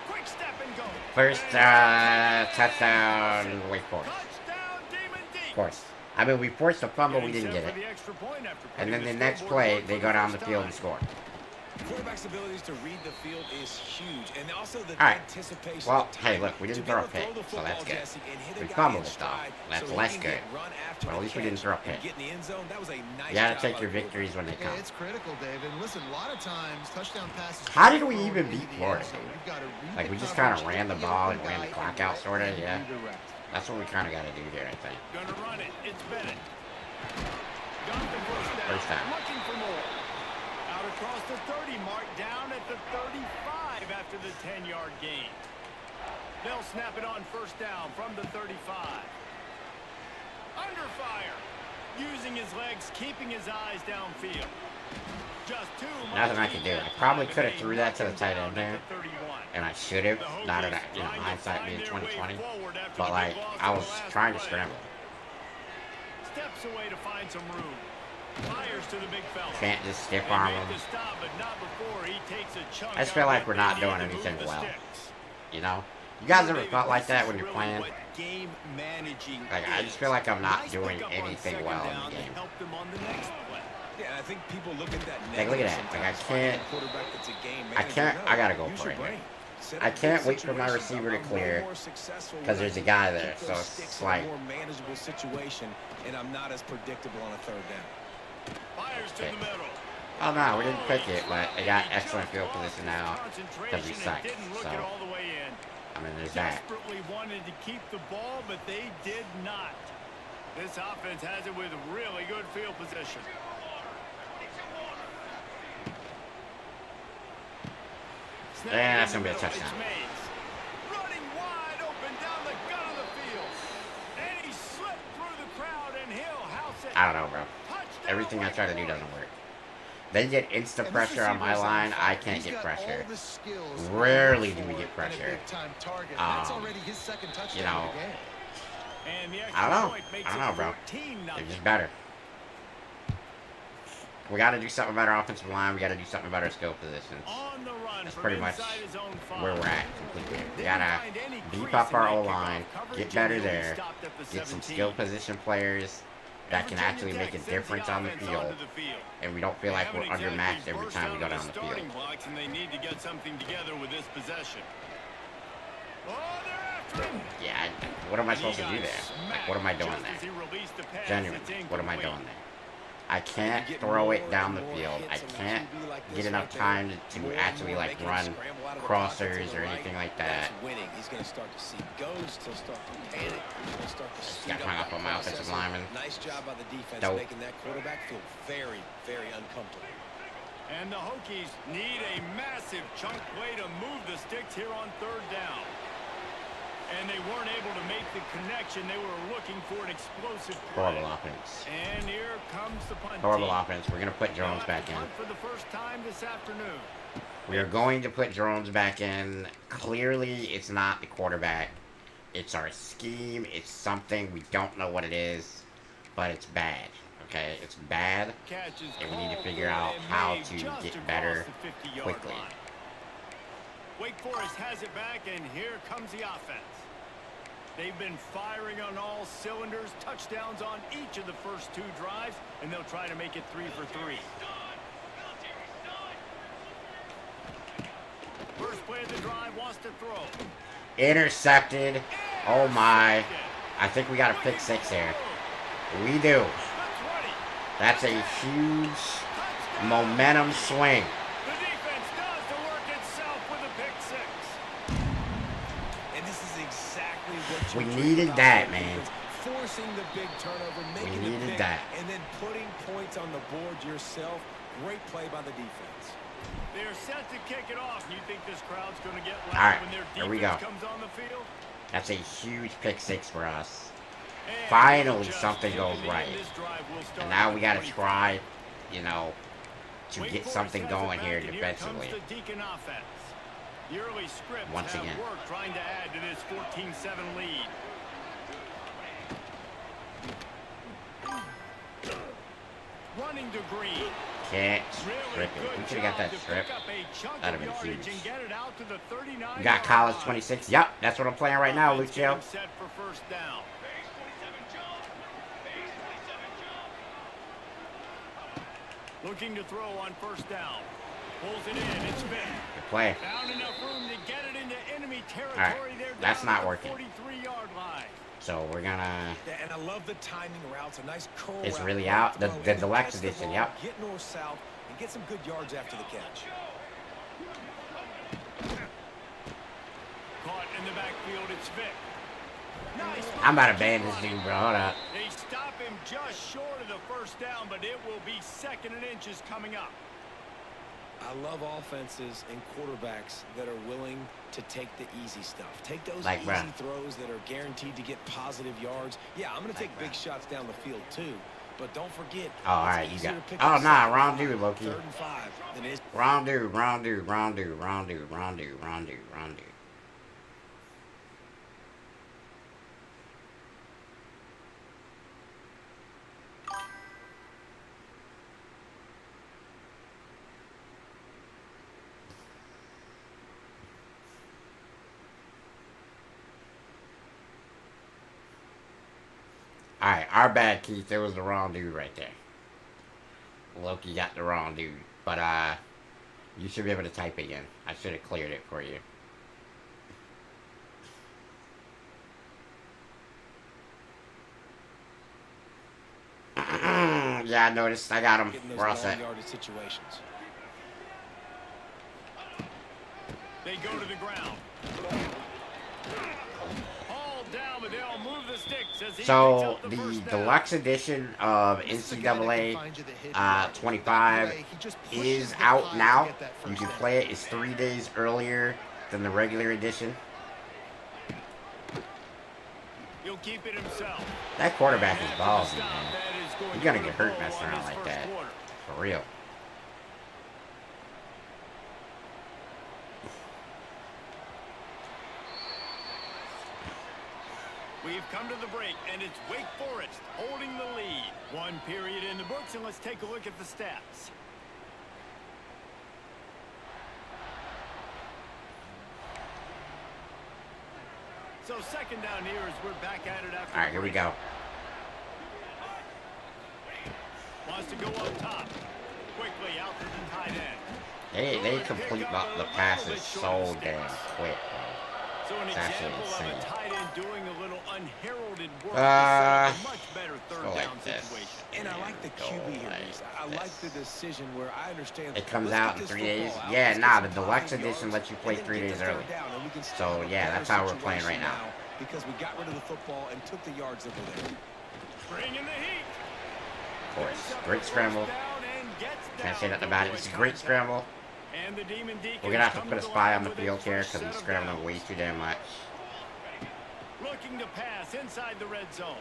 Quick step and go. First touchdown, Wake Forest. Touchdown, Demon Deacons. Of course. I mean, we forced a fumble, we didn't get it. And then the next play, they go down the field and score. Quarterback's abilities to read the field is huge, and also the anticipation. Well, hey, look, we didn't throw a pick, so that's good. We fumbled it, though. That's less good. But at least we didn't throw a pick. You gotta take your victories when they come. It's critical, David. Listen, a lot of times, touchdown passes. How did we even beat Florida? Like, we just kind of ran the ball and ran the clock out, sort of, yeah. That's what we kind of got to do here, I think. Gonna run it. It's Bennett. Got the First down. Looking for more. Out across the 30 mark, down at the 35 after the 10-yard gain. They'll snap it on first down from the 35. Under fire. Using his legs, keeping his eyes downfield. Just too much. Nothing I could do. I probably could have threw that to the tight end there. And I should have. Not at, hindsight being 2020. But, like, I was trying to scramble. Steps away to find some room. Fires to the big fella. Can't just stiff arm him. I just feel like we're not doing anything well. You know? You guys ever felt like that when you're playing? Like, I just feel like I'm not doing anything well in the game. Yeah, I think people look at that. Like, look at that. Like, I can't, I gotta go for it here. I can't wait for my receiver to clear because there's a guy there, so it's like. More manageable situation, and I'm not as predictable on a third down. Fires to the middle. Oh no, we didn't pick it, but they got excellent field position now because we suck. So, I mean, there's that. Desperately wanted to keep the ball, but they did not. This offense has it with really good field position. Yeah, that's gonna be a touchdown. Running wide open down the gut of the field. And he slipped through the crowd and he'll house it. I don't know, bro. Everything I try to do doesn't work. They get instant pressure on my line. I can't get pressure. Rarely do we get pressure. You know, I don't know, bro. They're just better. We got to do something about our offensive line. We got to do something about our skill positions. That's pretty much where we're at completely. We got to beef up our O-line, get better there, get some skill position players that can actually make a difference on the field, and we don't feel like we're undermatched every time we go down the field. Yeah, what am I supposed to do there? Like, what am I doing there? Genuinely, what am I doing there? I can't throw it down the field. I can't get enough time to actually, like, run crossers or anything like that. He's going to start to see ghosts. He'll start to panic. He'll start to just got hung up on my offensive lineman. Nice job by the defense making that quarterback feel very, very uncomfortable. And the Hokies need a massive chunk play to move the sticks here on third down. And they weren't able to make the connection. They were looking for an explosive play. Horrible offense. And here comes the punt. Horrible offense. We're going to put Jones back in. For the first time this afternoon. We are going to put Jones back in. Clearly, it's not the quarterback. It's our scheme. It's something. We don't know what it is, but it's bad. Okay? It's bad, and we need to figure out how to get better quickly. Wake Forest has it back, and here comes the offense. They've been firing on all cylinders, touchdowns on each of the first two drives, and they'll try to make it 3 for 3. First play of the drive, wants to throw. Intercepted. Oh my. I think we got a pick 6 here. We do. That's a huge momentum swing. We needed that, man. Forcing the big turnover, making we needed pick, that. And then putting points on the board yourself. Great play by the defense. They're set to kick it off. You think this crowd's going to get All right, loud when their here we defense go. comes on the field? That's a huge pick six for us. And Finally, just something goes in the end, right. this drive will start And now at we the got to 25. try, you know, to Wake get Forest something has it going back, here and defensively. Here comes the Deacon offense. The early scripts Once have again. worked trying to add to this 14-7 lead. Running to Green. Can't Really strip it. good We should have got that job to strip. pick up a chunk That'd of have been yardage huge. and get it out to the 39 We got yard college line. 26. Yep, that's what I'm playing right now, Offense Lucio. getting set for first down. Looking to throw on first down. Pulls it in. It's Vick. Good play. Found enough room to get it into enemy territory. Alright, They're that's down not at the working. 43-yard line. So we're gonna. Yeah, and I love the timing routes. A nice curl It's route, really right out. throw, The and deluxe catch the edition, ball, yep. Get north-south and get some good yards after the catch. Caught in the backfield. It's Vick. Nice. I'm about to ban this dude, bro. Hold up. They stop him just short of the first down, but it will be 2nd and inches coming up. I love offenses and quarterbacks that are willing to take the easy stuff. Take those Like, easy bruh. throws that are guaranteed to get positive yards. Yeah, I'm going to take big shots down the field too. But don't forget, Oh, all it's right, you easier got. to pick Oh, up nah, 2nd wrong and dude, 5, Loki. 3rd and 5 than it is. Wrong dude, wrong dude, wrong dude, wrong dude, wrong dude, wrong dude, wrong dude. Alright, our bad, Keith. It was the wrong dude right there. Loki got the wrong dude. But, you should be able to type again. I should have cleared it for you. Yeah, I noticed. I got him. Getting those We're all long set. yardage situations. They go to the ground. Hauled down, but they'll move the sticks as he So, picks up the first down. deluxe edition of This is a guy that can NCAA find you the hidden yardage. 25 That way, he just pushes is the out pile to now. get that You first can down. play it. It's 3 days earlier than the regular edition. He'll keep it himself. That quarterback is After the ballsy, stop, man. that is going You're to gonna put get a hurt bow messing on around this like first that. quarter. For real. We've come to the break, and it's Wake Forest holding the lead. 1 period in the books, and let's take a look at the stats. So 2nd down here as we're back at it after. All right, here we go. Wants to go up top. Quickly out to the tight end. They complete the passes so damn quick, bro. So an It's actually example of insane. a tight end doing a little unheralded work Uh, to set up a much better third go down like this. situation. And I like the Go QB here. like Reese. I like the decision where I understand. It comes let's out get in this 3 days. football out, Yeah, let's get nah, some the deluxe positive edition yards, lets you play and then 3 get days the third early. down, and we can stay So, in a yeah, better that's how we're playing situation right now. because we got rid of the football and took the yards that were there. Bringing the heat. Of course. Great scramble. Can't say nothing about it. It's a great scramble. And the Demon Deacons We're gonna have to come put a the spy line on the with a field here first because he's set of scrambling downs. way too damn much. Looking to pass inside the red zone.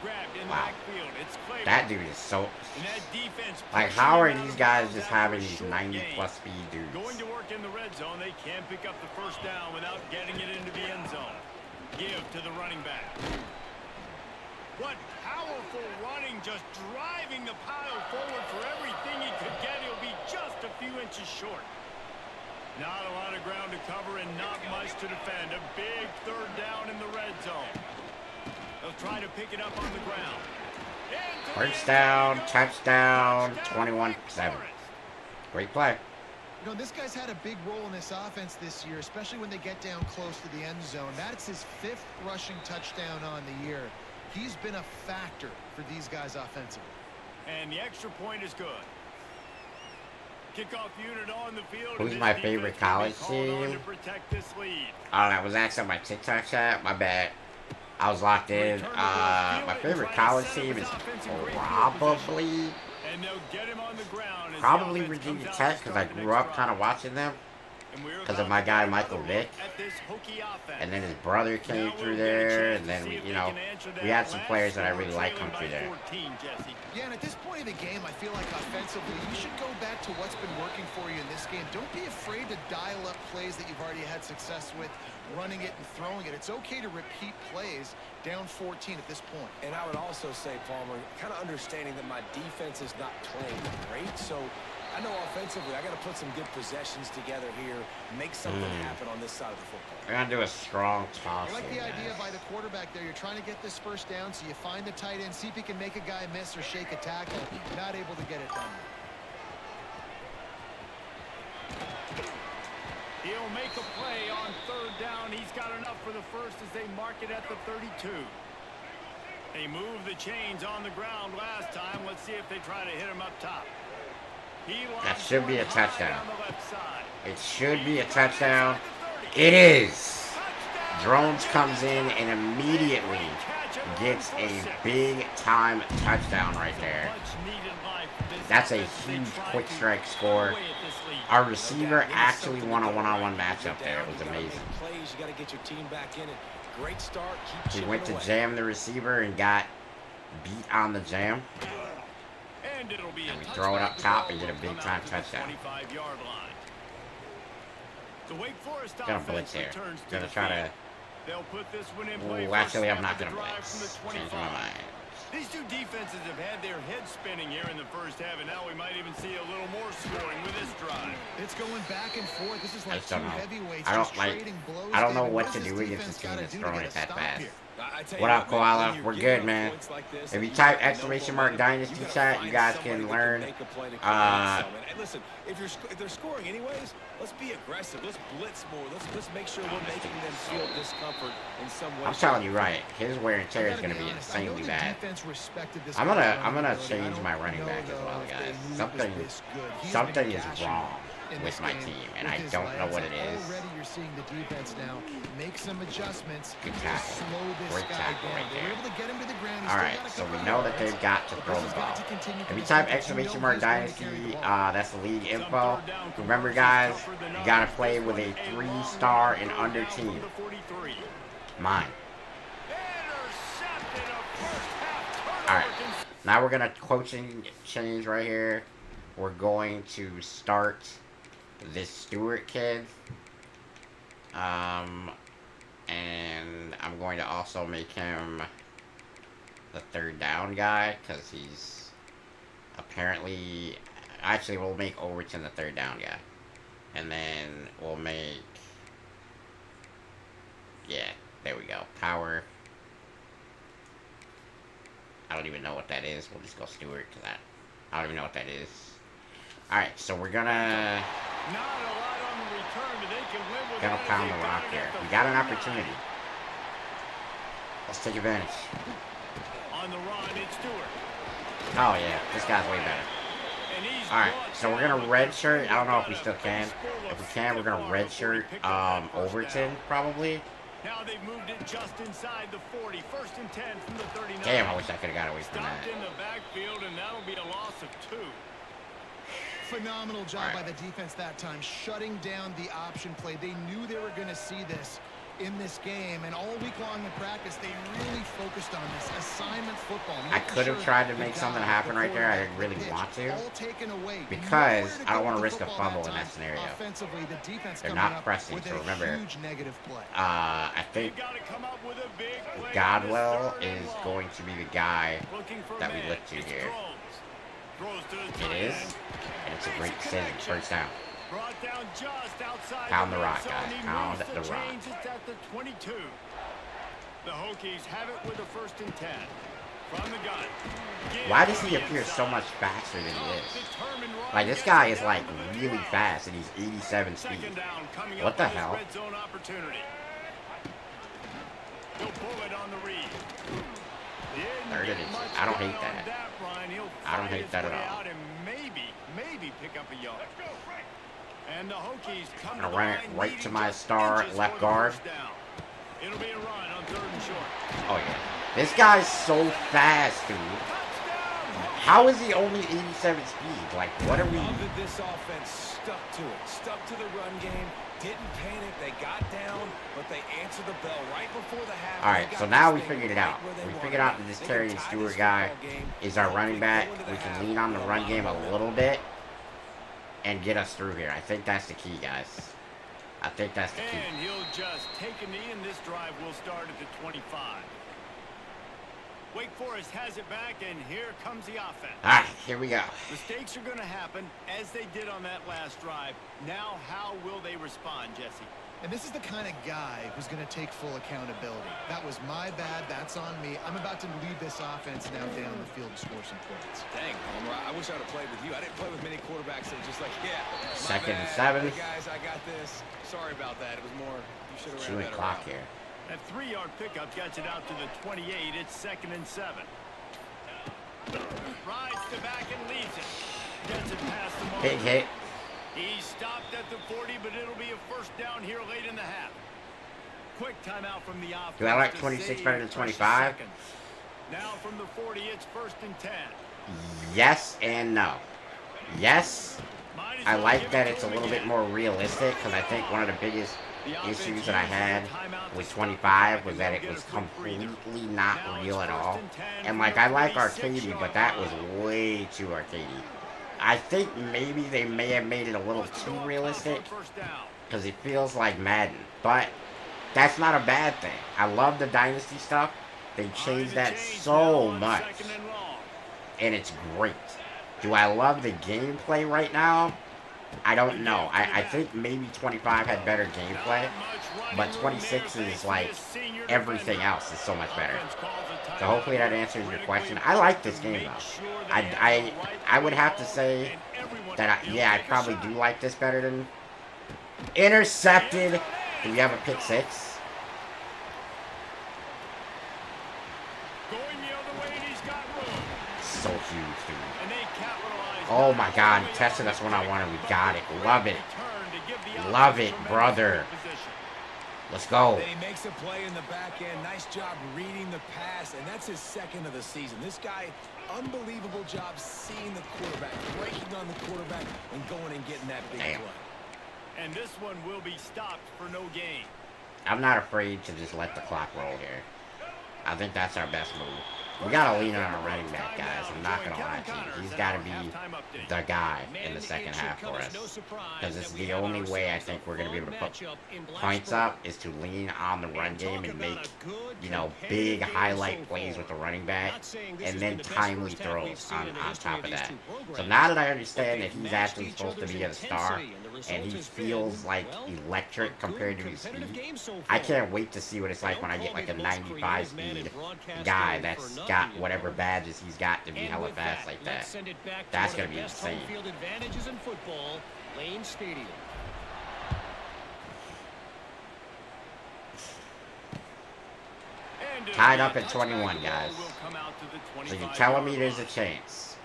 Grabbed in the Wow. backfield. It's Clay. That dude is so. And that defense Like, pushing how are him out these of guys bounds just after having a these short 90 gain. plus speed dudes? Going to work in the red zone. They can't pick up the first down without getting it into the end zone. Give to the running back. What powerful running, just driving the pile forward for everything he could get. He'll be just a few inches short. Not a lot of ground to cover and not much to defend. A big third down in the red zone. They'll try to pick it up on the ground. Into the First end down, zone. touchdown, Touchdown, 21-7. Wake Forest. Great play. You know, this guy's had a big role in this offense this year, especially when they get down close to the end zone. That's his 5th rushing touchdown on the year. He's been a factor for these guys offensively. And the extra point is good. Kickoff unit on the field. Who's and my this favorite defense college will be called on team? to protect this lead. Oh, that was actually on my TikTok chat. My bad. I was locked in. My favorite college team is probably And they'll get him on the ground. Probably Virginia Tech because I grew up kind of watching them because of my guy Michael Vick. And then his brother came through there, and then we had some players that I really like come through there. Yeah, and at this point in the game, I feel like offensively, you should go back to what's been working for you in this game. Don't be afraid to dial up plays that you've already had success with, running it and throwing it. It's okay to repeat plays down 14 at this point. And I would also say, Palmer, kind of understanding that my defense is not playing great, so I know offensively I got to put some good possessions together here, make something happen on this side of the football. We're going to do a strong toss. I like the idea by the quarterback there. You're trying to get this first down, so you find the tight end, see if he can make a guy miss or shake a tackle. Not able to get it done. He'll make a play on third down. He's got enough for the first as they mark it at the 32. They moved the chains on the ground last time. Let's see if they try to hit him up top. That should be a touchdown. It should be a touchdown. It is. Drones comes in and immediately gets a big-time touchdown right there. That's a huge quick strike score. Our receiver actually won a one-on-one matchup there. It was amazing. He went to jam the receiver and got beat on the jam. And we throw it up top and get a big-time touchdown. Gonna blitz here. Gonna try to... Ooh, actually, I'm not gonna blitz. Change my mind. These two defenses have had their heads spinning here in the first half, and now we might even see a little more scoring with this drive. It's going back and forth. This is like two heavyweights. I don't know what to do against a team that's throwing it that fast. What up, Koala? We're good, man. If you type ! Dynasty chat, you guys can learn. Listen, if they're scoring anyways, let's be aggressive. Let's blitz more. Let's make sure we're making them feel discomfort in some way. I'm telling you right, his wear and tear is gonna be insanely bad. I'm gonna change my running back as well, guys. Something is wrong with my team, and I don't know what it is. Already you're seeing the defense now make some adjustments. Good tackle. Great tackle right there. Alright, so we know that they've got to throw the ball. If you type ! Dynasty, that's the league info. Remember, guys, you gotta play with a 3-star and under team. Mine. Alright, now we're gonna coaching change right here. We're going to start this Stewart kid. And I'm going to also make him the third down guy because he's apparently... Actually, we'll make Overton the third down guy. And then we'll make... Yeah, there we go. Power. I don't even know what that is. We'll just go Stewart because I don't even know what that is. Alright, so we're gonna... Gonna pound the rock here. We got an opportunity. Let's take advantage. On the run, it's Stewart. Oh yeah, this guy's way better. Alright, so we're gonna redshirt. I don't know if we still can. If we can, we're gonna redshirt Overton probably. Now they've moved it just inside the 40. First and 10 from the 39. Damn, I wish I could have got away from that. Stopped in the backfield, and that'll be a loss of 2. Phenomenal job by the defense that time, shutting down the option play. They knew they were going to see this in this game, and all week long in practice, they really focused on this assignment football. I could have tried to make something happen right there. I didn't really want to because I don't want to risk a fumble in that scenario. They're not pressing, so remember, I think Godwell is going to be the guy that we look to here. It is, and it's a great decision. First down. Pound the rock, guys. Pound the rock. The Hokies have it with a first and 10. From the gun. Why does he appear so much faster than he is? Like, this guy is, like, really fast, and he's 87 speed. What the hell? Third and 2. I don't hate that. I don't hate that at all. Maybe pick up a yard. And the Hokies come I'm gonna run it right to my star left guard. It'll be a run on 3rd and short. Oh yeah. This guy's so fast, dude. How is he only 87 speed? Like, what are we... Love that this offense stuck to it. Stuck to the run game. Didn't panic. They got down, but they answered the bell right before the half. Alright, so now we figured it out. We figured out that this Terry and Stewart guy is our running back. We can lean on the run game a little bit and get us through here. I think that's the key, guys. I think that's the key. And he'll just take a knee, and this drive will start at the 25. Wake Forest has it back, and here comes the offense. All right, here we go. Mistakes are going to happen, as they did on that last drive. Now, how will they respond, Jesse? And this is the kind of guy who's going to take full accountability. That was my bad. That's on me. I'm about to lead this offense now down the field and score some points. Dang, Palmer, I wish I would have played with you. I didn't play with many quarterbacks that were just like, yeah, my Second and bad. 7. Hey guys, I got this. Sorry about that. It was more, you should have ran Chewing better clock route. here. That 3-yard pickup gets it out to the 28. It's 2nd and 7. Rides the back and leads it. Gets it past the mark. Big hit. He stopped at the 40, but it'll be a first down here late in the half. Quick timeout from the offense. Do I like 26 better than 25? Now from the 40, it's 1st and 10. Yes and no. Yes, I like that it's a little bit more realistic, because I think one of the biggest issues that I had with 25 was that it was completely not real at all. And like, I like arcadey, but that was way too arcadey. I think maybe they may have made it a little too realistic, because it feels like Madden. But that's not a bad thing. I love the Dynasty stuff. They changed that so much, and it's great. Do I love the gameplay right now? I don't know. I think maybe 25 had better gameplay, but 26 is like everything else is so much better. So hopefully that answers your question. I like this game though. I would have to say that I probably do like this better than intercepted. Do we have a pick 6? So huge, dude. Oh my God, he tested us when I wanted. We got it. Love it. Love it, brother. Let's go. Then he makes a play in the back end. Nice job reading the pass, and that's his 2nd of the season. This guy, unbelievable job seeing the quarterback, breaking on the quarterback, and going and getting that big play. And this one will be stopped for no gain. I'm not afraid to just let the clock roll here. I think that's our best move. We gotta lean on our running back, guys. I'm not gonna lie to you. He's gotta be the guy in the second half for us. Because it's the only way I think we're gonna be able to put points up is to lean on the run game and make, you know, big highlight plays with the running back, and then timely throws on top of that. So now that I understand that he's actually supposed to be a star, and he feels like electric compared to his speed, I can't wait to see what it's like when I get like a 95 speed guy that's got whatever badges he's got to be hella fast like that. That's gonna be insane. Tied up at 21, guys. So you're telling me there's a chance?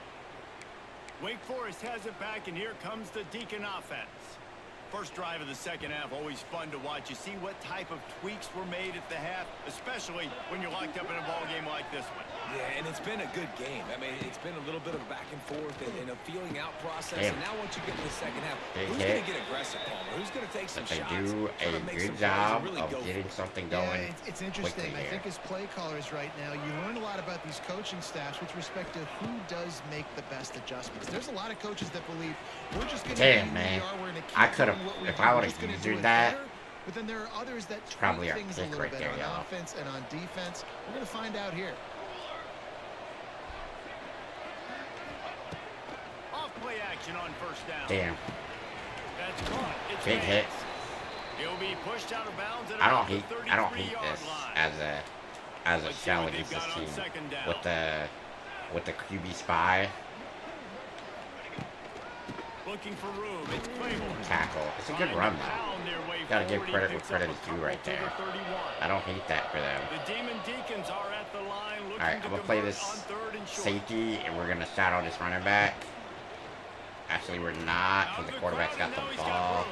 Wake Forest has it back, and here comes the Deacon offense. First drive of the second half, always fun to watch. You see what type of tweaks were made at the half, especially when you're locked up in a ball game like this one. Yeah, and it's been a good game. I mean, it's been a little bit of back and forth and a feeling out process. Damn. And now once you get to the second half, Big who's going to get aggressive, Palmer? Who's going to take some But they shots? do a good job of getting something going. Yeah, it's interesting. I here. think as play callers right now, you learn a lot about these coaching staffs with respect to who does make the best adjustments. There's a lot of coaches that believe we're just going to Damn, man. I could have, if I would have used that. But then there are others that probably tweak our things a pick little right bit there, on y'all. offense and on defense. We're going to find out here. Off play action on first down. Damn. That's caught. It's Big hit. He'll be pushed out of bounds at I don't about the hate 33-yard this line. as a shell against this team with the QB spy Looking for room. It's Claiborne. tackle. It's a good run though. Gotta give credit where credit is due right there. I don't hate that for them. The Demon Deacons are at the line looking Alright, I'm gonna play this safety, and we're gonna shadow this running back. Actually, we're not, because the quarterback's got the ball.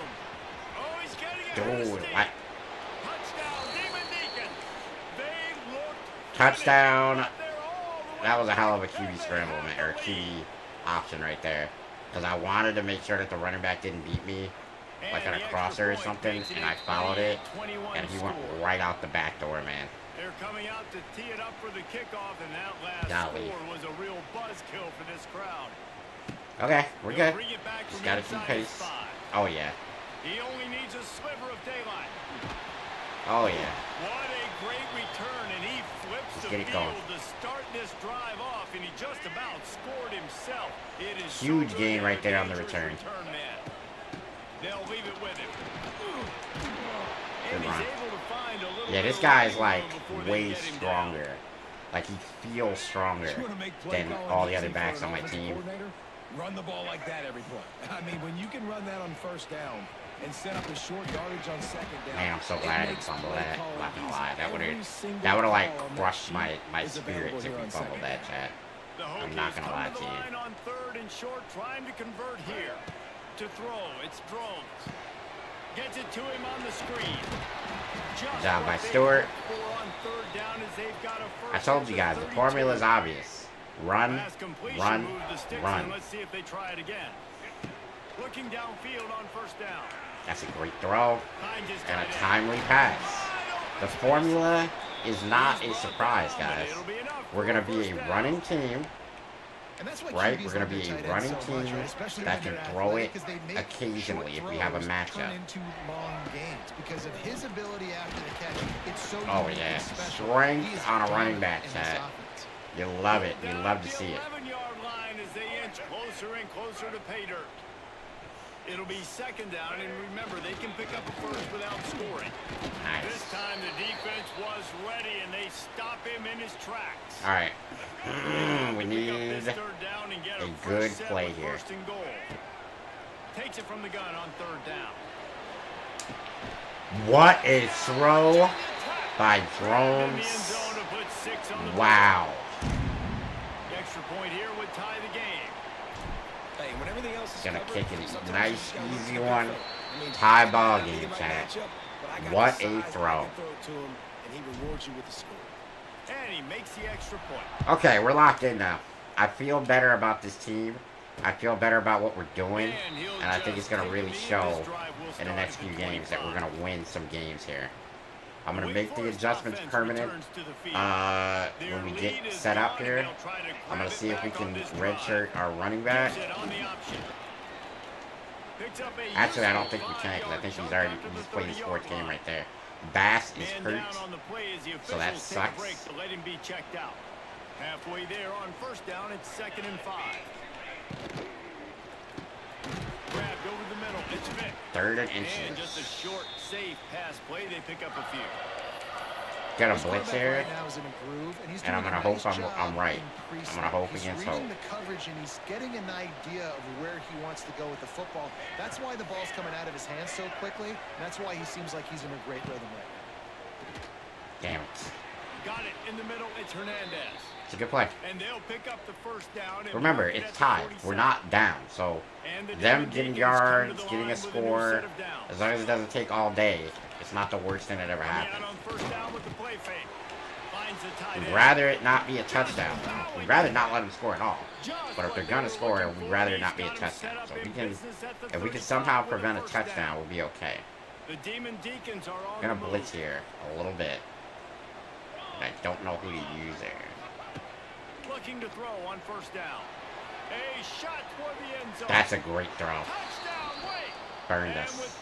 Dude, what? Touchdown. that was a hell of a QB scramble, man, or QB option right there. Because I wanted to make sure that the running back didn't beat me, like on a crosser or something, and I followed it, and he went right out the back door, man. They're coming out to tee it up for the kickoff, and that last score was a real buzzkill for this crowd. Okay, we're good. Just gotta keep pace. Oh, yeah. He only needs a sliver of daylight. Oh, yeah. What a great return, and he flips the field to start this drive off, and he just about scored himself. It is huge gain right there on the return. They'll leave it with him. Good run. Yeah, this guy's like way stronger. Like he feels stronger than all the other backs on my team. Run the ball like that every play. I mean, when you can run that on first down and set up a short yardage on second down. Man, I'm so glad I didn't fumble that. I'm not gonna lie. That would have like crushed my spirits if we fumbled that, chat. I'm not gonna lie to you. On third and short, trying to convert here. To throw, it's Drones. Gets it to him on the screen. Good job by Stewart. I told you guys, the formula is obvious. Run, run, run. Let's see if they try it again. Looking downfield on first down. That's a great throw and a timely pass. The formula is not a surprise, guys. We're gonna be a running team. Right, we're going to be a running team that can throw it occasionally if we have a matchup. Oh yeah, strength on a running back, chat. You love it. You love to see it. It'll be second down, and remember, they can pick up a first without scoring. Nice. This time the defense was ready, and they stop him in his tracks. All right. We need a good play here. Takes it from the gun on third down. What a throw by Drones. Wow. The extra point here would tie the game. Hey, when everything else is Gonna covered, kick it. sometimes Nice, you just easy gotta one. catch up. I mean, Tie ball you game, might chat. match up, but I got What the a size, throw. I can throw it to him, and he rewards you with the score. And he makes the extra point. Okay, we're locked in now. I feel better about this team. I feel better about what we're doing. And I think it's going to really show in the next few games that we're going to win some games here. I'm going to make the adjustments permanent when we get set up here. I'm going to see if we can redshirt our running back. Actually, I don't think we can because I think he's playing his fourth game right there. Bass is hurt, so that sucks. Halfway there on first down, it's 2nd and 5. Grabbed over the middle, it's Vic. 3rd and And inches. just a short, safe pass play, they pick up a few. Got a blitz here, and I'm gonna hope I'm right. I'm gonna hope against hope. The coverage, and he's getting an idea of where he wants to go with the football. That's why the ball's coming out of his hands so quickly. And that's why he seems like he's in a great rhythm right now. Damn it. Got it in the middle, it's Hernandez. It's a good play. And they'll pick up the first down. Remember, it's tied. We're not down, so them getting yards, getting a score, as long as it doesn't take all day, it's not the worst thing that ever happened. We'd rather it not be a touchdown. We'd rather not let them score at all. But if they're gonna score, we'd rather it not be a touchdown. So if we can somehow prevent a touchdown, we'll be okay. Gonna blitz here a little bit. I don't know who to use there. Looking to throw on first down. A shot toward the end zone. That's a great throw. Touchdown, Wade. Burned us.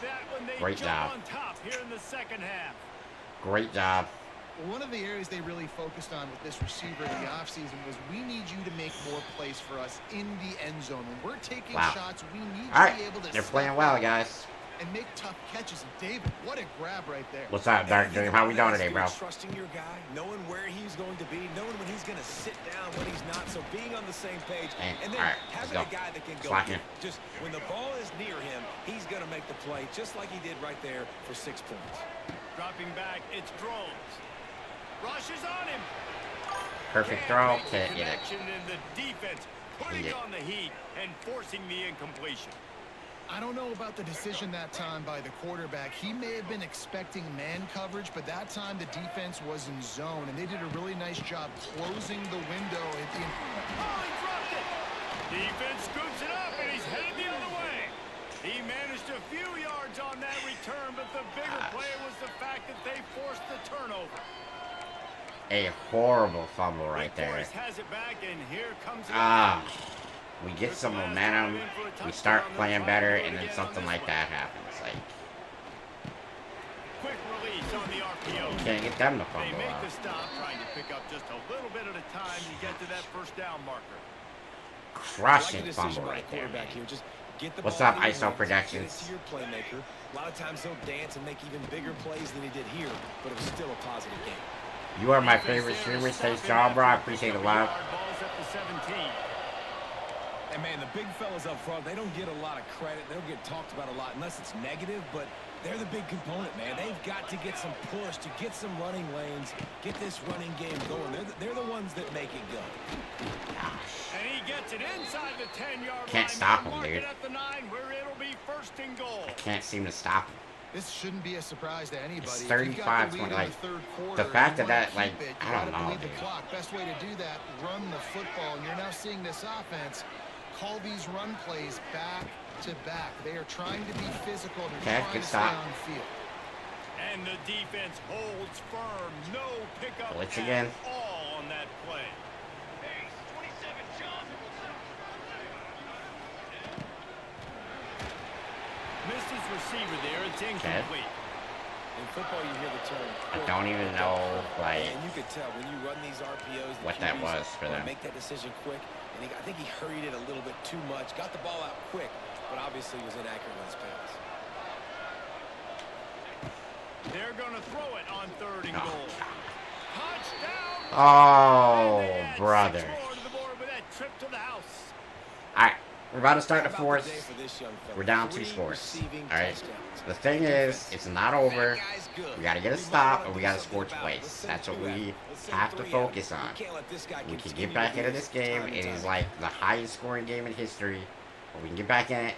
Great job. On top here in the second half. Great job. One of the areas they really focused on with this receiver in the offseason was we need you to make more plays for us in the end zone. When we're taking shots, we need you to be able to they're playing well, guys. And make tough catches. And David, what a grab right there. What's up, Dark Dream? How we doing today, bro? Trusting your guy, knowing where he's going to be, knowing when he's going to sit down, when he's not. So being on the same page, and then having a guy that can go just when the ball is near him, he's going to make the play just like he did right there for 6 points. Dropping back, it's Drones. Rushes on him. Perfect throw. Can't get it. In the defense, putting on the heat and forcing the incompletion. I don't know about the decision that time by the quarterback. He may have been expecting man coverage, but that time the defense was in zone, and they did a really nice job closing the window at the end. Oh, he dropped it. Defense scoops it up, and he's headed the other way. He managed a few yards on that return, but the bigger play was the fact that they forced the turnover. A horrible fumble right there. Has it back, and here comes we get some momentum, we start playing better, and then something like that happens. Like, quick release on the RPO. can't get them to They fumble make up. the stop, trying to pick up just a little bit at a time to get to that first down marker. Crushing fumble right there, man. What's up, ISO Productions? Your playmaker. A lot of times he'll dance and make even bigger plays than he did here, but it was still a positive game. You are my favorite streamer. Stay strong, bro. I appreciate the love. Ball's at the 17. And man, the big fellas up front, they don't get a lot of credit. They don't get talked about a lot unless it's negative, but they're the big component, man. They've got to get some push, to get some running lanes, get this running game going. They're the ones that make it go. And he gets it inside the 10-yard line. Can't stop him, dude. At the 9, where it'll be first and goal. I can't seem to stop him. This shouldn't be a surprise to anybody. It's If you've got the 35-20, lead in like, the third quarter, the fact you that wanna that, like, keep it, you I don't gotta know, bleed the dude. clock. Best way to do that, run the football. And you're now seeing this offense call these run plays back to back. They are trying to be physical and Okay, trying good to stay stop. on the field. And the defense holds firm. No pickup Blitz at again. all on that play. Missed his receiver there. It's incomplete. In football, you hear the term. I don't even know, like, And you could tell when you run these RPOs, the what that QBs was for them. Make that decision quick. And I think he hurried it a little bit too much. Got the ball out quick, but obviously was inaccurate with his pass. They're going to throw it on third and goal. Touchdown! Oh, And they add brother. 6 more to the board with that trip to the house. Alright, we're about to start the How about fourth. day for this young fella? We're down 2 3 scores. receiving Alright. touchdowns. The thing is, it's not over. We gotta get a stop, and we gotta score twice. That's what we have to focus on. We can get back into this game. It is like the highest scoring game in history. But we can get back in it.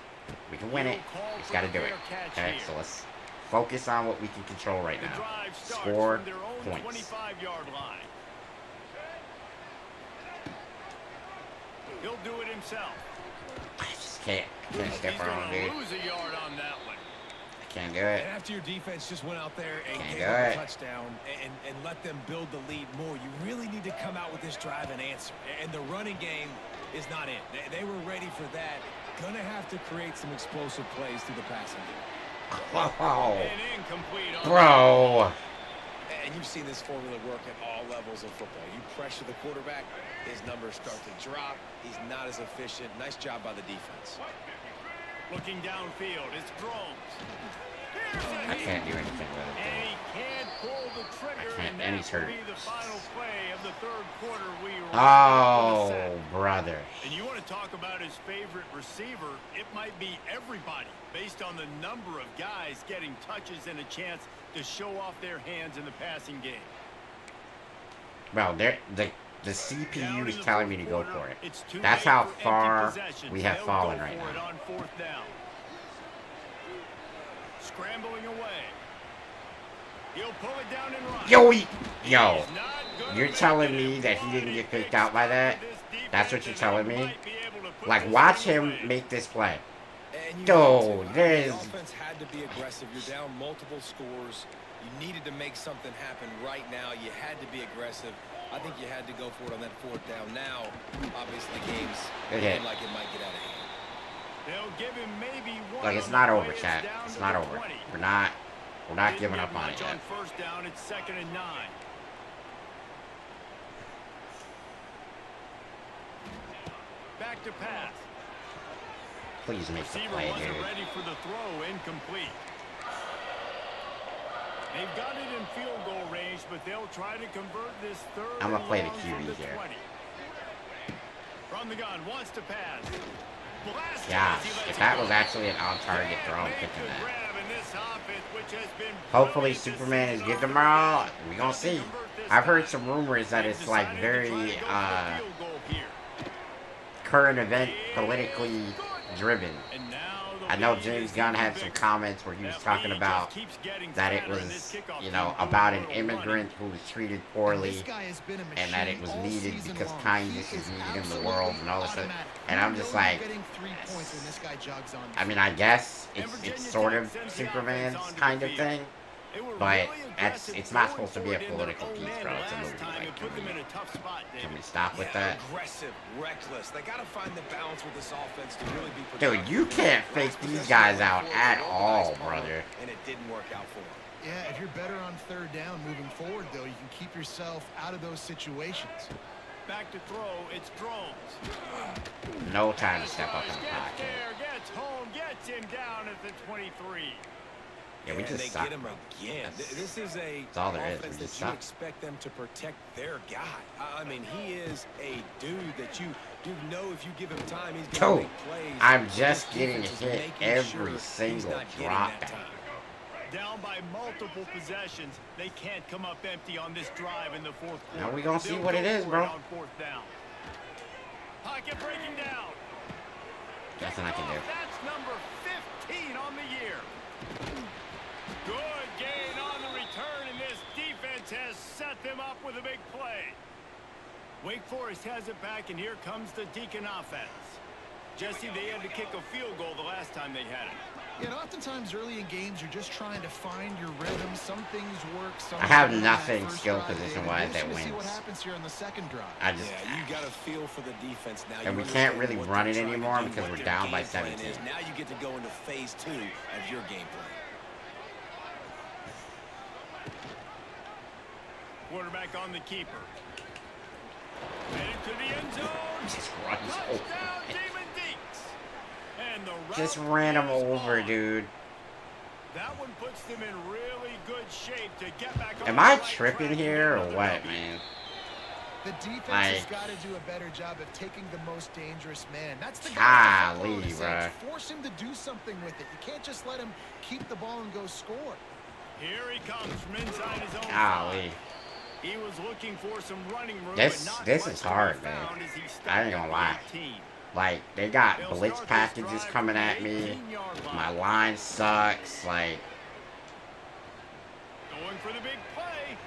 We can win it. We just gotta do it. Okay, so let's focus on what we can control right The now. drive starts Score from their own points. 25-yard line. He'll do it himself. I just can't step He's around, going dude. to lose a yard on that one. I can't do it. And after your defense just went out there and Can't gave do up a it. touchdown and let them build the lead more, you really need to come out with this drive and answer. And the running game is not it. They were ready for that. Gonna have to create some explosive plays through the passing game. Oh, And incomplete on bro. And you've seen this formula work at all levels of football. You pressure the quarterback, his numbers start to drop. He's not as efficient. Nice job by the defense. Looking downfield, it's Drones. I can't do anything with it, And dude. he can't pull the trigger, I can't, and and that he's will hurt. be the final play of the third quarter. We Oh, sack. brother. And you want to talk about his favorite receiver, it might be everybody, based on the number of guys getting touches and a chance to show off their hands in the passing game. Well, the CPU Down is in the telling fourth me to go quarter, for it. it's too That's late how for empty far possessions. we have They'll fallen go right for it now. on fourth down. Scrambling away. He'll pull it down and run. Yo, He's not gonna you're make telling it. me that he didn't get picked out by that? That's what you're telling me? Might be able to put Like, this watch thing him away. make this play. And you Yo, need to. there is- The offense had to be aggressive. You're down multiple scores. You needed to make something happen right now. You had to be aggressive. I think you had to go for it on that fourth down. Now, obviously, the game's Okay. looking like it might get out of hand. They'll give him maybe one Like, it's on not the over, play. chat. down It's to not the over. 20. We're not Didn't giving get up on it much yet. on first down. It's 2nd and 9. Back to pass. Please make the Receiver play, wasn't dude. ready for the throw. Incomplete. They've got it in field goal range, but they'll try to convert this third. I'ma and play the long QB from the here. 20. From the gun, wants to pass. Blast Yeah, as he lets if it that go. was actually an on-target Can't throw, I'm make picking the that. grab in this offense, which has been Hopefully brilliant to Superman see is good on tomorrow. the We gonna ground. see. Convert this I've heard time. some rumors that They've it's like decided to very try to go for the field goal here. current event politically driven. And now I know James Gunn had some comments where he was talking about that it was, you know, about an immigrant who was treated poorly and that it was needed because kindness is needed in the world and all this stuff. And I'm just like, I mean, I guess it's sort of Superman's kind of thing, but it's not supposed to be a political piece, bro. It's a movie. Like, can we stop with that? Aggressive, reckless. They got to find the balance with this offense to really be Dude, you can't fake these guys out at all, brother. And it didn't work out for them. Yeah, if you're better on third down moving forward, though, you can keep yourself out of those situations. Back to throw, it's Drones. No time to step up in the pocket. Gets home, gets him down at the 23. Yeah, we just they suck. get him again. This is a all there is. offense We just that you suck. expect them to protect their guy. I mean, he is a dude that you know if you give him time, he's going to make plays. I'm just getting Defense is hit making every sure single he's not getting drop that back. time. Down by multiple possessions. They can't come up empty on this drive in the fourth quarter. Now we gonna see They'll what go it is, for bro. on fourth down. Pocket breaking down. Nothing I can do. That's number 15 on the year. Good gain on the return, and this defense has set them up with a big play. Wake Forest has it back, and here comes the Deacon offense. Jesse, they had to kick a field goal the last time they had it. Yeah, and oftentimes early in games, you're just trying to find your rhythm. Some things work. Some I have don't. nothing That first skill drive, position-wise that we'll see what wins. happens here on the second drive. I just, Yeah, you got to feel for the defense now. and You we can't understand really what run they're it trying to anymore do, because what we're their down by game plan 17. is. Now you get to go into phase 2 of your game plan. Quarterback on the keeper. Headed to the end zone. Just runs over. Touchdown, Demon Deeks. And the route Just ran him is over, on. dude. That one puts them in really good shape to get back on Am the I right tripping track here or and get what, another man? The defense Like- has got to do a better job of taking the most dangerous man. That's the guy. Golly, bruh. Force him to do something with it. You can't just let him keep the ball and go score. Here he comes from inside his own Golly. 5. He was looking for some running room. This- but not this much is to be hard, man. found as he stepped I ain't gonna up lie. 18. Like, they got They'll blitz start this packages drive coming from at the me. 18-yard line. My line sucks. Like, Going for the big play.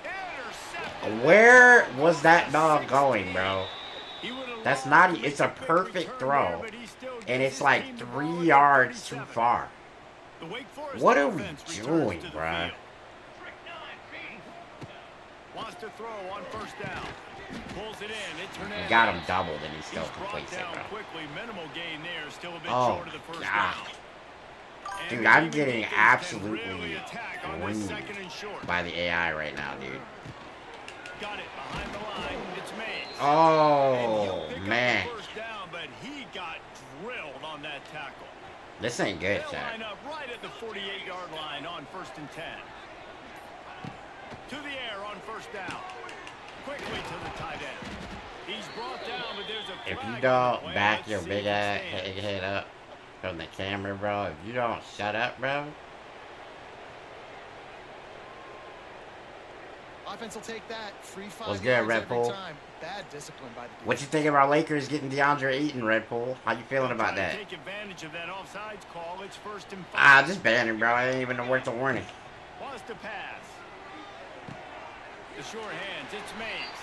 Intercepted. where was that dog going, bro? He would have That's loved not, to it's make a big perfect return throw. there, but he still And gets it's his like team the 3 ball at yards too 37. far. The Wake Forest What are we offense returns doing, to the bruh? field. Wants to throw on first down. Pulls it in. It's Hernandez. We got him doubled and he still He's brought completes it, down bro. quickly. Minimal gain there. Still a bit Oh, short of the first God. down. And Dude, the I'm Demon getting Deacons can absolutely really attack on this reamed second and short. by the AI right now, dude. Got it behind the line. It's Mays. And Oh, he'll pick up man. the first down, but he got drilled on that tackle. This ain't good, They'll Jack. line up right at the 48-yard line on 1st and 10. To the air on first down. Quickly to the tight end. He's brought down, but there's a If flag you on don't the play. back Let's your see big if it ass stands. head up from the camera, bro, if you don't shut up, bro, Offense will take that. Free 5 What's good, yards Red every Bull? time. Bad discipline by the defense. what you think about Lakers getting DeAndre Eaton, Red Bull? How you feeling about Trying that? to take advantage of that offsides call. It's 1st and 5. Ah, just ban him, bro. I ain't even worth the warning. Wants to pass. The short hands. It's Mays.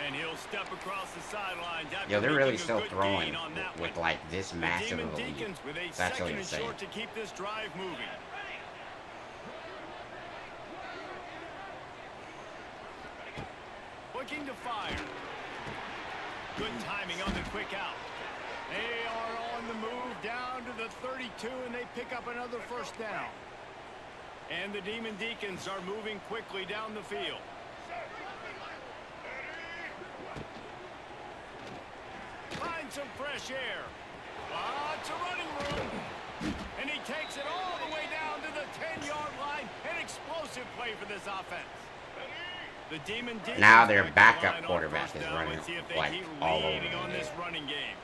And he'll step across the sidelines. after Yo, they're really making a still good throwing gain on that with one. like this The massive Demon of a lead. Deacons with a That's second really and insane. short to keep this drive moving. Looking to fire. Good timing on the quick out. They are on the move down to the 32, and they pick up another first down. And the Demon Deacons are moving quickly down the field. Find some fresh air. Lots of running room. And he takes it all the way down to the 10-yard line. An explosive play for this offense. The Demon Deacons Now their back to backup line on quarterback first is down. running, Let's see if they like, keep all over leaning them, on this dude. running game.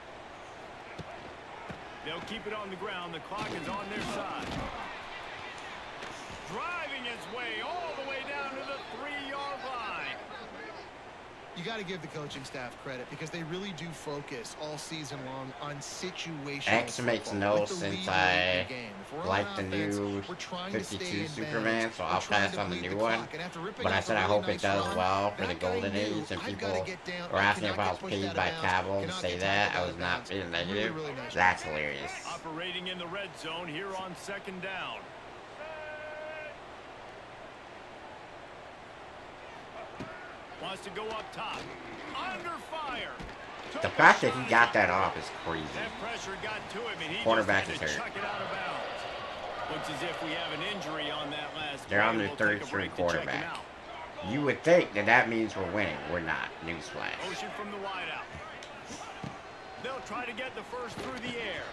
They'll keep it on the ground. The clock is on their side. Driving his way all the way down to the 3-yard line. You got to give the coaching staff credit because they really do focus all season long on situational X makes football, no with the sense. lead I in your game. If we're on like the offense, new we're trying to stay 52 in Superman, bounds. so We're I'll trying pass to on the bleed new the one. clock. And after ripping But I off said a I really hope it nice does run, well for the that guy Golden knew, Age, and I've got to people get down. were I asking if cannot I get was pushed paid out by of bounds. Cavill to Cannot say get that. tackled I out was of not bounds. being Really, negative. really nice. That's hilarious. Operating in the red zone here on 2nd down. Wants to go up top. Under fire. The fact that he got that off is crazy. That pressure got to him, and he Quarterback just is had to hurt. chuck it out of bounds. Looks as if we have an injury on that last They're on play. their We'll third take a string break to check him quarterback. out. You would think that that means we're winning. We're not. Newsflash. Motion from the wideout. They'll try to get the first through the air.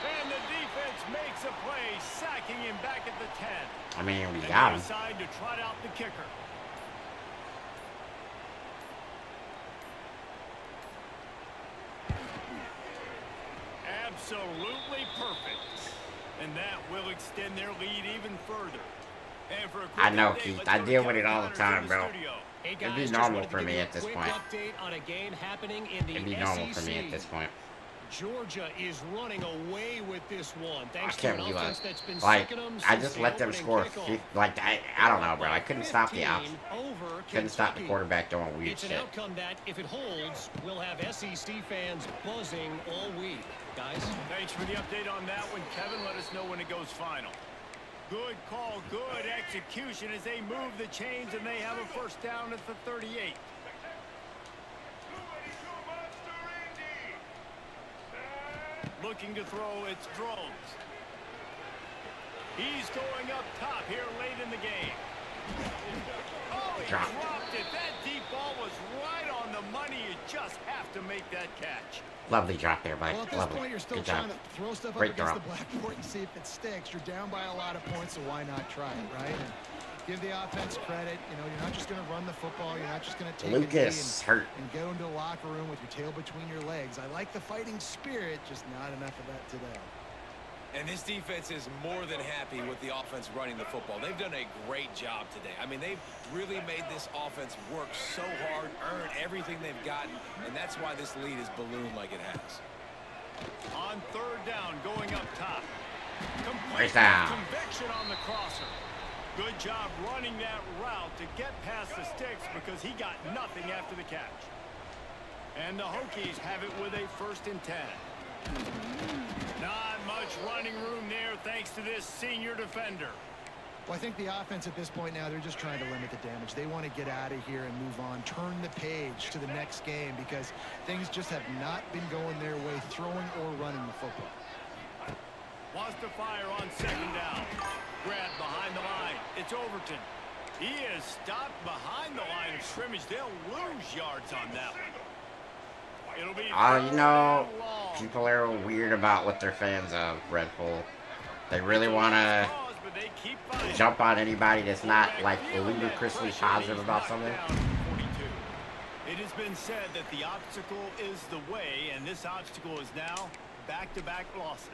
And the defense makes a play, sacking him back at the 10. I mean, we And got they him. decide to trot out the kicker. Absolutely perfect. And that will extend their lead even further. And for a quick I know, update, Keith. let's I go to deal with Kevin it all the Connors time, in bro. studio. Hey It'd guys, be just normal wanted to for give me you a at this quick point. update on a game happening in the It'd be normal for SEC. me at this point. Georgia is running away with this one. I Thanks to can't an believe offense that's been like, sicking them I since just the let them opening score. kickoff. Like, I don't know, bro. I couldn't stop the 15 option. over Couldn't stop the Kentucky. quarterback doing weird It's an shit. outcome that, if it holds, will have SEC fans buzzing all week. Guys? Thanks for the update on that one, Kevin. Let us know when it goes final. Good call, good execution as they move the chains and they have a first down at the 38. Looking to throw, it's Drones. He's going up top here late in the game. Oh, he Drop. dropped it. That deep ball was right on the money. You just have to make that catch. Lovely drop there, Mike. Well, at this Lovely. point, you're still Good trying job. to throw stuff Great up against throw. the blackboard and see if it sticks. You're down by a lot of points, so why not try it, right? And give the offense credit. You know, you're not just going to run the football. You're not just going to take Lucas a knee hurt. and go into the locker room with your tail between your legs. I like the fighting spirit, just not enough of that today. And this defense is more than happy with the offense running the football. They've done a great job today. I mean, they've really made this offense work so hard, earn everything they've gotten, and that's why this lead is ballooned like it has. On 3rd down, going up top. First down. Conviction on the crosser. Good job running that route to get past the sticks because he got nothing after the catch. And the Hokies have it with a 1st and 10. Not much running room there thanks to this senior defender. Well, I think the offense at this point now, they're just trying to limit the damage. They want to get out of here and move on, turn the page to the next game because things just have not been going their way, throwing or running the football. Wants to fire on 2nd down. Grabbed behind the line. It's Overton. He is stopped behind the line of scrimmage. They'll lose yards on that one. It'll be You know, third and long. people are weird about what they're fans of, Red Bull. They really want to But they keep fighting. jump on anybody that's not, like, ludicrously positive about something. It has been said that the obstacle is the way, and this obstacle is now back-to-back losses.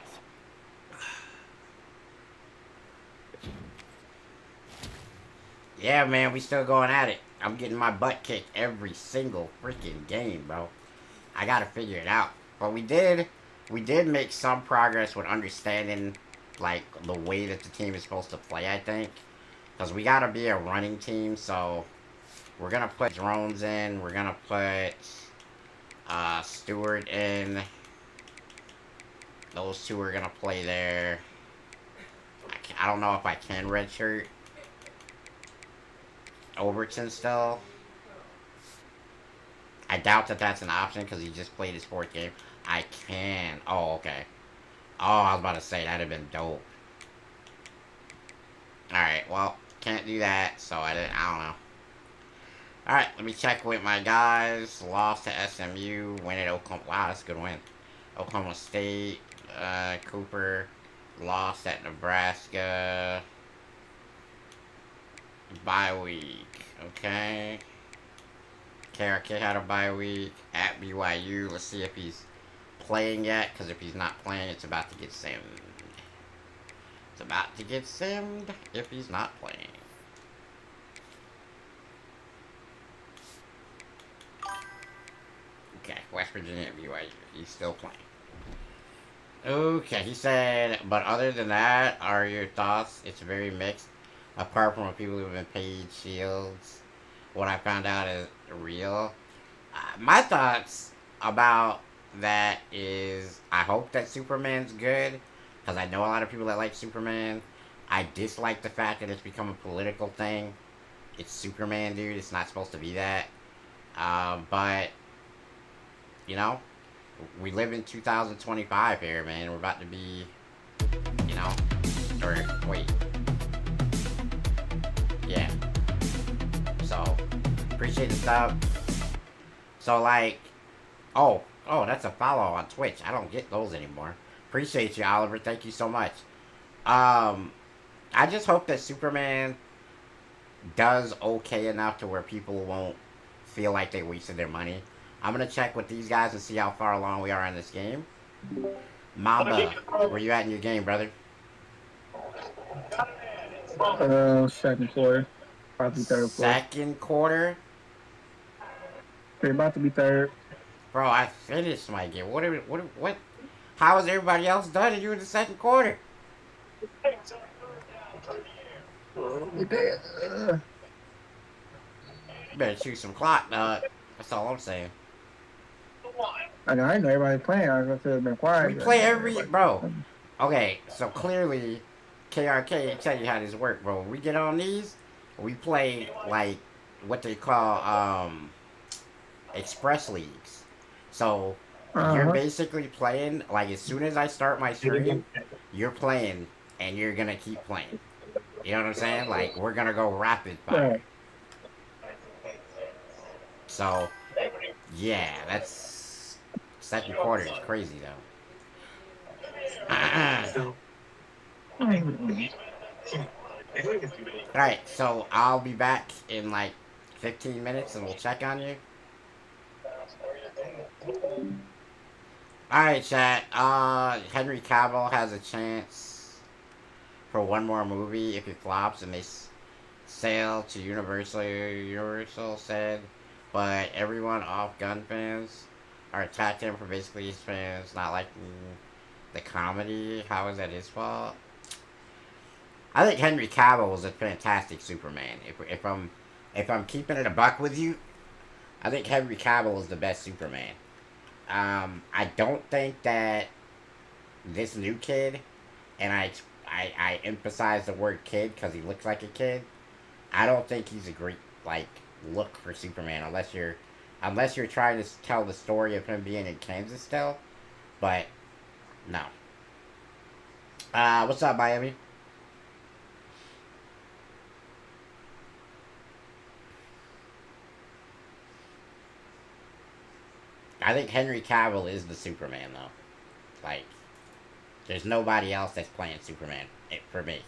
Yeah, man, we still going at it. I'm getting my butt kicked every single freaking game, bro. I gotta figure it out. But we did make some progress with understanding, like, the way that the team is supposed to play, I think. Because we gotta be a running team, so we're gonna put Drones in. We're gonna put Stewart in. Those two are gonna play there. I don't know if I can redshirt Overton still. I doubt that that's an option because he just played his 4th game. I can. Oh, okay. Oh, I was about to say, that'd have been dope. Alright, well, can't do that, so I don't know. Alright, let me check with my guys. Lost to SMU, win at Oklahoma. Wow, that's a good win. Oklahoma State, Cooper. Lost at Nebraska. Bye week. Okay. KRK had a bye week at BYU. Let's see if he's playing yet, because if he's not playing, it's about to get simmed. It's about to get simmed if he's not playing. West Virginia and BYU. He's still playing. Okay, he said, but other than that, are your thoughts? It's very mixed. Apart from the people who've been paid shields, what I found out is real. My thoughts about that is I hope that Superman's good because I know a lot of people that like Superman. I dislike the fact that it's become a political thing. It's Superman, dude. It's not supposed to be that. But you know, we live in 2025 here, man. We're about to be, you know, or wait, yeah. So appreciate the stuff. So like, oh, that's a follow on Twitch. I don't get those anymore. Appreciate you, Oliver. Thank you so much. I just hope that Superman does okay enough to where people won't feel like they wasted their money. I'm gonna check with these guys and see how far along we are in this game. Mamba, where you at in your game, brother? Second quarter. Probably third quarter. Second quarter? They're about to be third. Bro, I finished my game. What? How is everybody else done and you in the second quarter? You better shoot some clock, dog. That's all I'm saying. I know everybody playing. I was gonna say it's been quiet. We play every bro. Okay, so clearly KRK tell you how this work, bro. When we get on these, we play like what they call express leagues. So you're basically playing like as soon as I start my stream, you're playing and you're gonna keep playing. You know what I'm saying? Like we're gonna go rapid fire. So yeah, that's second quarter is crazy though. Alright, so I'll be back in like 15 minutes and we'll check on you. Alright, chat. Henry Cavill has a chance for one more movie if it flops and they sale to Universal said, but everyone off gun fans are attacking him for basically his fans not liking the comedy. How is that his fault? I think Henry Cavill was a fantastic Superman. If I'm keeping it a buck with you, I think Henry Cavill is the best Superman. I don't think that this new kid, and I emphasize the word kid because he looks like a kid. I don't think he's a great look for Superman unless you're trying to tell the story of him being in Kansas still. But no. What's up, Miami? I think Henry Cavill is the Superman, though. Like, there's nobody else that's playing Superman for me.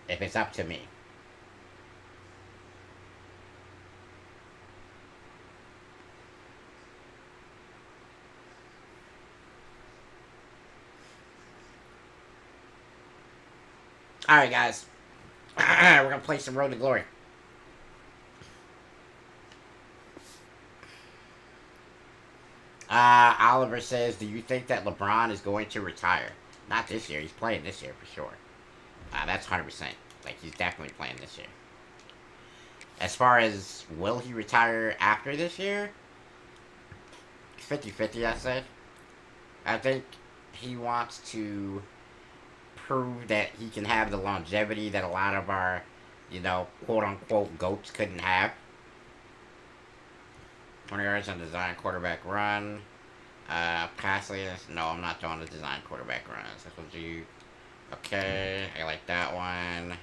If it's up to me. Alright, guys. We're gonna play some Road to Glory. Oliver says, do you think that LeBron is going to retire? Not this year. He's playing this year for sure. That's 100%. Like, he's definitely playing this year. As far as, will he retire after this year? 50-50, I say. I think he wants to prove that he can have the longevity that a lot of our, quote-unquote GOATs couldn't have. 20 yards on design quarterback run. Pass leaders. No, I'm not doing the design quarterback runs. That's what you... Okay, I like that one.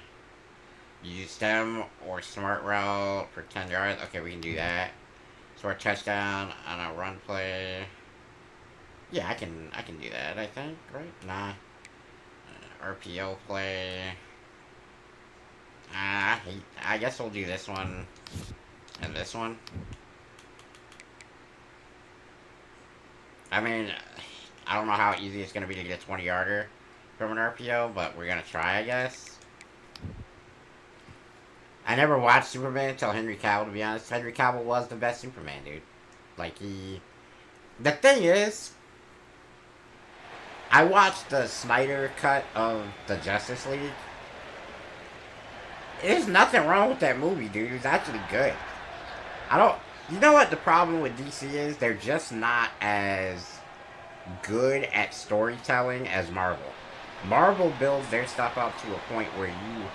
Use stem or smart route for 10 yards. Okay, we can do that. Score touchdown on a run play. Yeah, I can do that, I think, right? Nah. RPO play. I guess we'll do this one and this one. I mean, I don't know how easy it's going to be to get a 20-yarder from an RPO, but we're going to try, I guess. I never watched Superman until Henry Cavill, to be honest. Henry Cavill was the best Superman, dude. Like the thing is, I watched the Snyder cut of the Justice League. There's nothing wrong with that movie, dude. It's actually good. I don't. You know what the problem with DC is? They're just not as good at storytelling as Marvel. Marvel builds their stuff up to a point where you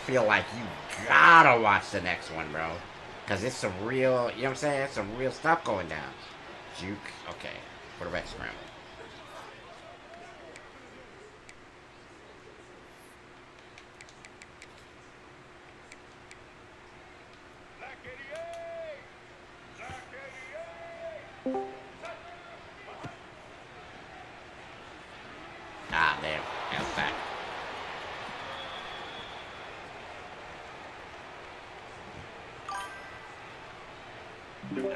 feel like you gotta watch the next one, bro. Because it's some real, you know what I'm saying? Some real stuff going down. Juke, okay. Quarterback scramble. Ah, damn. That's that.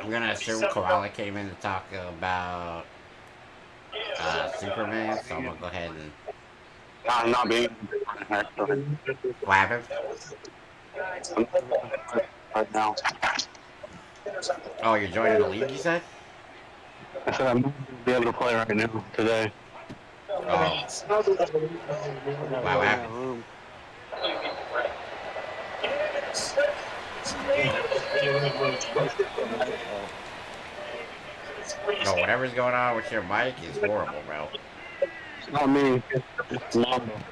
I'm gonna assume Koala came in to talk about Superman, so I'm gonna go ahead and. I'm not being What happened? right now. Oh, you're joining the league, you said? I said I'm not going to be able to play right now today. Oh. Wow, what happened? No, whatever's going on with your mic is horrible, bro. It's not me. It's Mamba.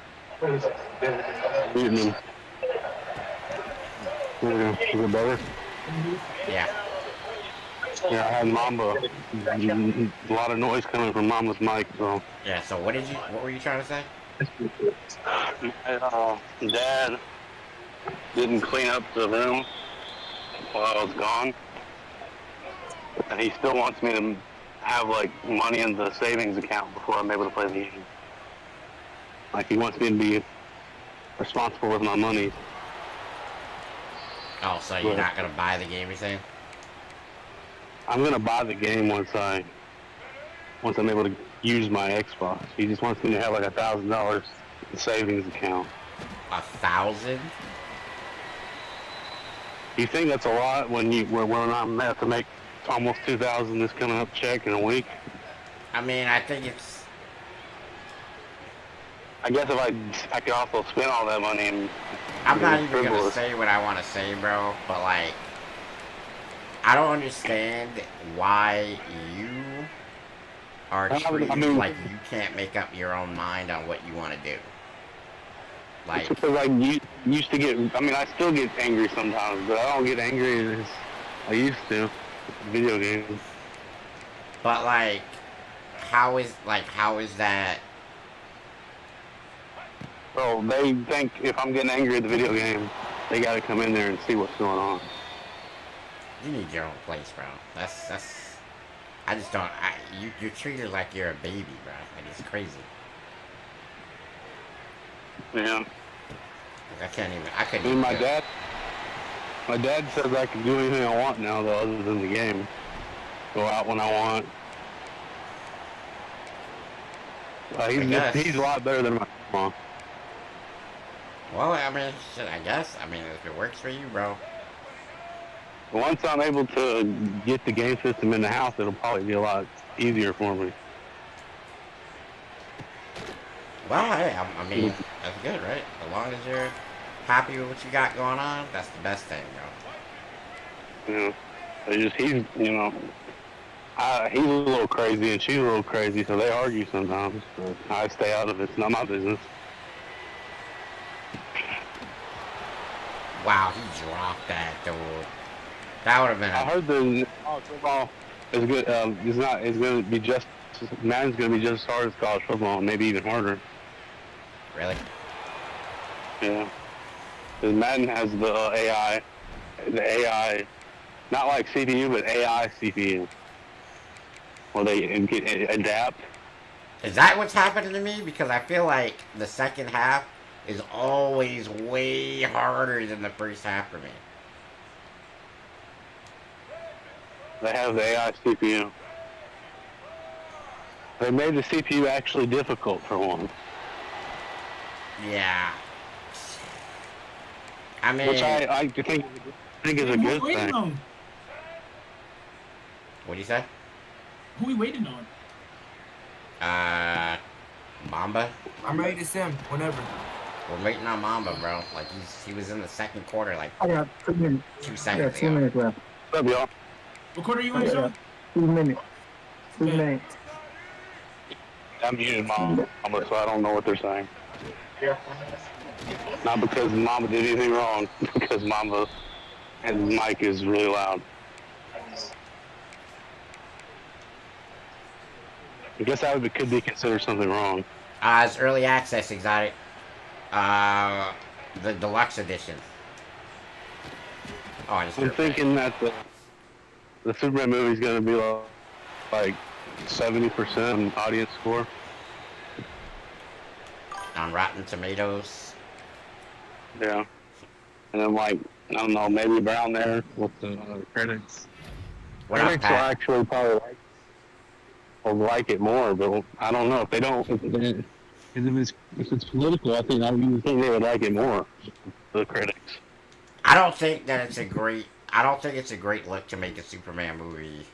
Muting him. Is it better? Yeah. Yeah, I had Mamba. A lot of noise coming from Mamba's mic, so. Yeah, so what were you trying to say? My dad didn't clean up the room while I was gone. And he still wants me to have, like, money in the savings account before I'm able to play the game. Like, he wants me to be responsible with my money. Oh, so you're not gonna buy the game, you're saying? I'm gonna buy the game once I'm able to use my Xbox. He just wants me to have like $1,000 savings account. 1,000? You think that's a lot when I'm have to make almost 2,000 this coming up check in a week? I mean, I think it's. I guess if I could also spend all that money and. I'm not even gonna say what I want to say, bro. But like, I don't understand why you are treated like you can't make up your own mind on what you want to do. Like, because I used to get. I mean, I still get angry sometimes, but I don't get angry as I used to. With video games. But like, how is that? So they think if I'm getting angry at the video game, they got to come in there and see what's going on. You need your own place, bro. That's. I just don't. You're treated like you're a baby, bro. Like, it's crazy. Yeah. I couldn't even. My do it. dad says I can do anything I want now, though, other than the game. Go out when I want. He's a lot better than my mom. Well, I mean, shit, I guess. I mean, if it works for you, bro. Once I'm able to get the game system in the house, it'll probably be a lot easier for me. Well, hey, I mean, that's good, right? As long as you're happy with what you got going on, that's the best thing, bro. Yeah. He's a little crazy and she's a little crazy, so they argue sometimes. But I stay out of it. It's not my business. Wow, he dropped that, dude. That would have been. I heard the football is good. It's going to be just. Madden's going to be just as hard as college football, maybe even harder. Really? Yeah. Because Madden has the AI, not like CPU, but AI CPU, where they adapt. Is that what's happening to me? Because I feel like the second half is always way harder than the first half for me. They have the AI CPU. They made the CPU actually difficult for one. Yeah. I mean, which I think is a good thing. What'd you say? Who we waiting on? Mamba. I'm ready to sim whenever. We're waiting on Mamba, bro. Like he was in the second quarter, like I got 2 minutes. 2 I seconds got 2 ago. minutes left. What's up, y'all? What quarter are you I in, got Sean? 2 minutes. 2 Okay. minutes. I'm muted, Mama, so I don't know what they're saying. Not because Mama did anything wrong, because Mama and Mike is really loud. I guess that could be considered something wrong. It's early access exotic. The deluxe edition. Oh, I just I'm thinking that the Superman movie is going to be like 70% audience score. On Rotten Tomatoes. Yeah. And then like, I don't know, maybe around there with the critics. What up, Critics will Pat? actually probably like it more, but I don't know if they don't. If it's political, I think they would like it more. The critics. I don't think it's a great look to make a Superman movie.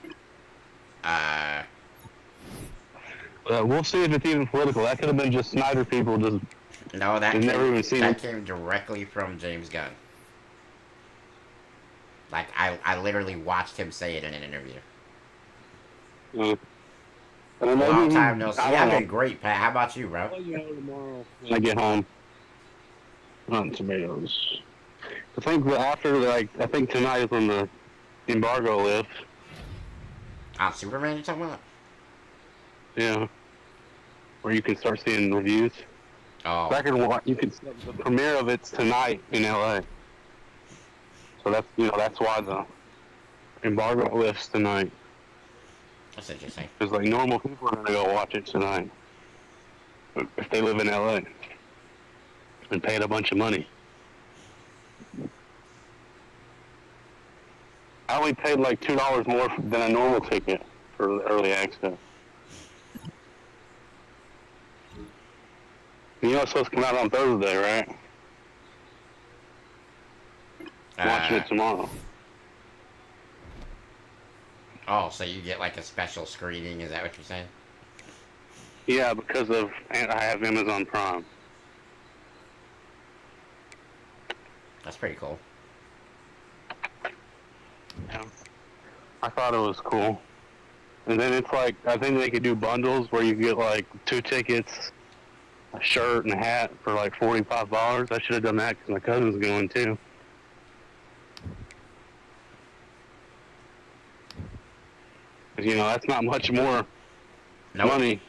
We'll see if it's even political. That could have been just Snyder people just. No, that never even seen that it. came directly from James Gunn. Like I literally watched him say it in an interview. And Long time no see. I've been great, Pat. How about you, bro? Tomorrow when I get home. Rotten Tomatoes. I think I think tonight is when the embargo lifts. On Superman, you talking about? Yeah. Where you can start seeing reviews. Oh. The premiere of it's tonight in LA. So that's why the embargo lifts tonight. That's interesting. Because like normal people are gonna go watch it tonight. If they live in LA and paid a bunch of money. I only paid like $2 more than a normal ticket for the early access. You know it's supposed to come out on Thursday, right? Watching it tomorrow. Oh, so you get like a special screening? Is that what you're saying? Yeah, because I have Amazon Prime. That's pretty cool. Yeah. I thought it was cool. And then it's like, I think they could do bundles where you get like 2 tickets, a shirt, and a hat for like $45. I should have done that because my cousin's going too. Because, that's not much more money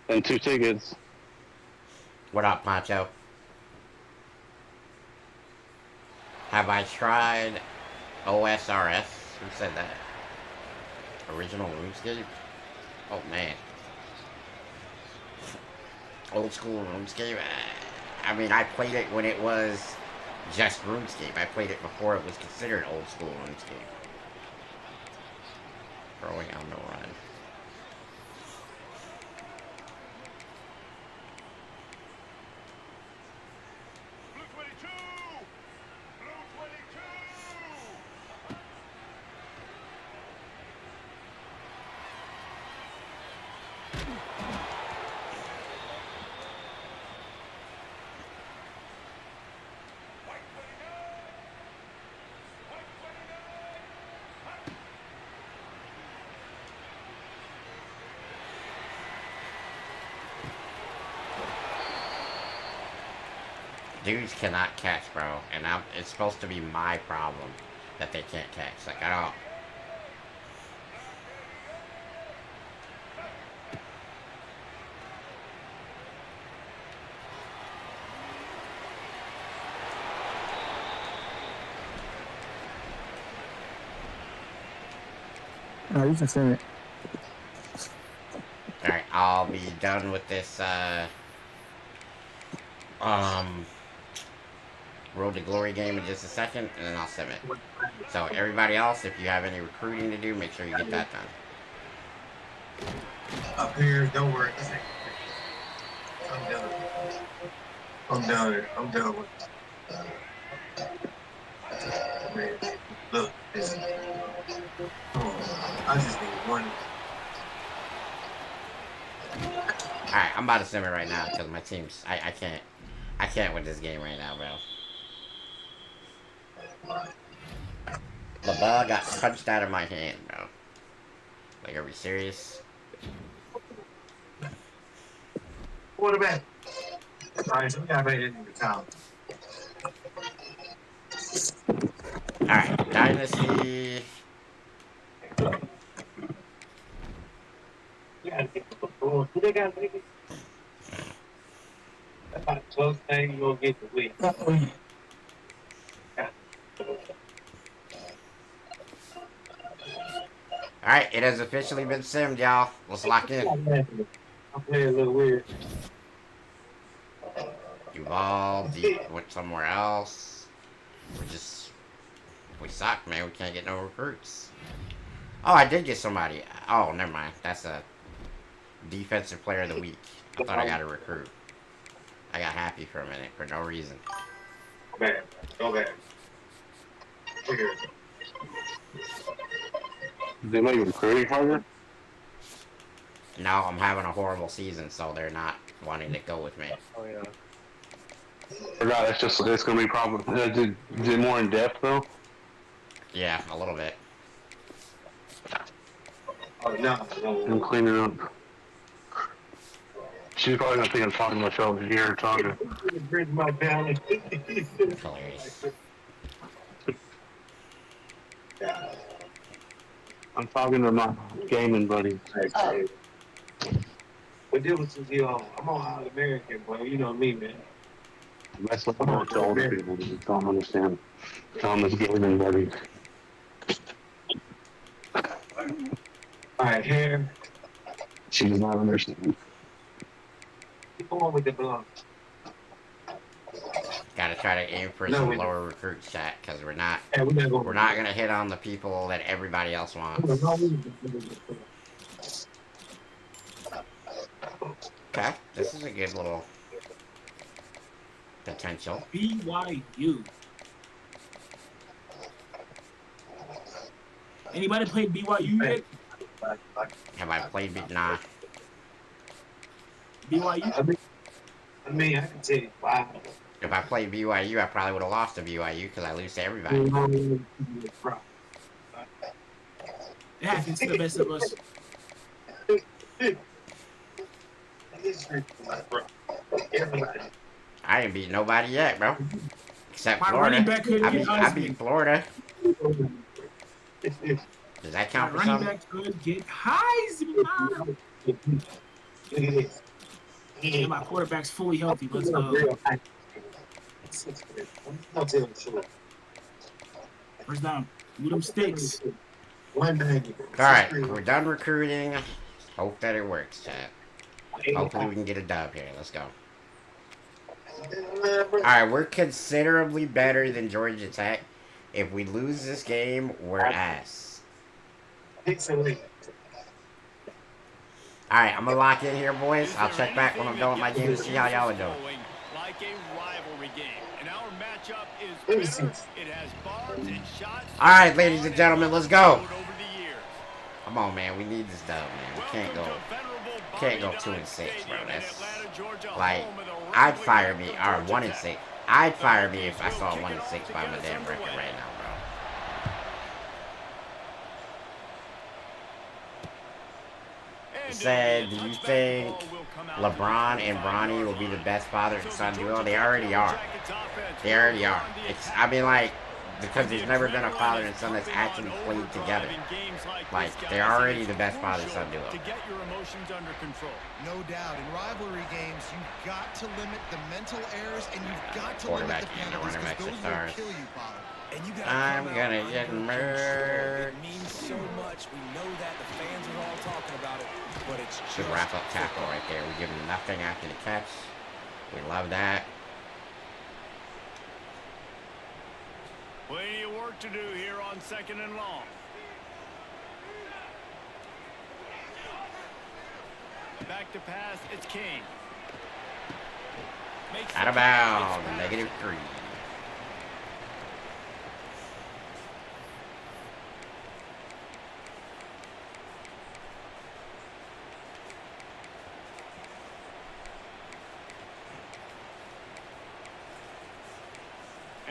than 2 tickets. What up, Poncho? Have I tried OSRS? Who said that? Original RuneScape? Oh, man. Old school RuneScape? I mean, I played it when it was just RuneScape. I played it before it was considered old school RuneScape. Throwing on no run. Dudes cannot catch, bro, and it's supposed to be my problem that they can't catch. Like, I don't. No, you can send it. Alright, I'll be done with this, Road to Glory game in just a second, and then I'll sim it. So, everybody else, if you have any recruiting to do, make sure you get that done. Up here, don't worry. I'm done. I'm done with it. Man, look, Oh, I just need one. Alright, I'm about to simmer right now because my team's... I can't win this game right now, bro. The ball got punched out of my hand, bro. Like, are we serious? Quarterback. Alright, so we got made it in the town. Alright, Dynasty. Yeah, they got maybe. That's not a close thing. You're gonna get the win. Alright, it has officially been simmed, y'all. Let's lock in. I'm playing a little weird. Duval, deep, went somewhere else. We suck, man. We can't get no recruits. Oh, I did get somebody. Oh, never mind. That's a defensive player of the week. I thought I got a recruit. I got happy for a minute for no reason. Go back. They make recruiting harder? No, I'm having a horrible season, so they're not wanting to go with me. Oh, yeah. Forgot, it's gonna be probably, did more in depth though? Yeah, a little bit. Oh, no. I'm cleaning up. She's probably gonna think I'm talking much over here talking. Bridge my family. Hilarious. I'm talking to my gaming buddy. What difference is he on? I'm on All American, bro. You know me, man. That's what I'm to older people. Don't understand. Tell them it's gaming buddy. Alright, here. She does not understand. Keep on with the block. Gotta try to aim for some lower recruit chat, because we're not gonna hit on the people that everybody else wants. Okay, this is a good little potential. BYU. Anybody played BYU yet? Have I played Nah. BYU? I mean, I can tell you why. If I played BYU, I probably would have lost to BYU because I lose to everybody. It happens to the best of us. I ain't beat nobody yet, bro. Except My Florida. running back couldn't get I Heisman. beat Florida. Does that count My for running something? back could get Heisman. And my quarterback's fully healthy. Let's go. First down. Do them sticks. Alright, we're done recruiting. Hope that it works, chat. Hopefully we can get a dub here. Let's go. Alright, we're considerably better than Georgia Tech. If we lose this game, we're ass. Alright, I'm gonna lock in here, boys. I'll check back when I'm done with my game to see how y'all are doing. Like a rivalry game. And our matchup is bitter. It has bars and shots. Alright, ladies and gentlemen, let's go. Come on, man. We need this dub, man. We can't go 2-6, bro. That's like, I'd fire me, or 1-6. I'd fire me if I saw 1-6 by my damn record right now, bro. Said, do you think LeBron and Bronny will be the best father and son duo? They already are. They already are. I mean, like, because there's never been a father and son that's actually played together. Like, they're already the best father and son duo. To get your emotions under control. No doubt. In rivalry games, you've got to limit the mental errors and you've got to limit the penalties because those will kill you, Bob. And you I'm gonna get murdered. It means so much. We know that. The fans are all talking about it. But it's Good just wrap-up tackle right there. We give him nothing after the catch. We love that. Plenty of work to do here on 2nd and long. Back to pass, it's King. Out of bounds, -3.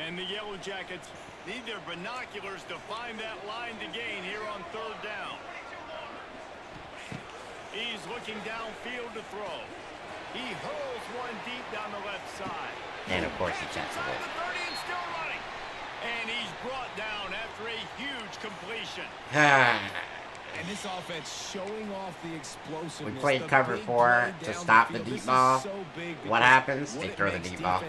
And the Yellow Jackets need their binoculars to find that line to gain here on third down. He's looking downfield to throw. He hurls one deep down the left side. And of course he checks it. The 30 and still running. And he's brought down after a huge completion. And this offense showing off the explosiveness. We played cover 4 to stop the deep ball. What happens? They throw the deep ball.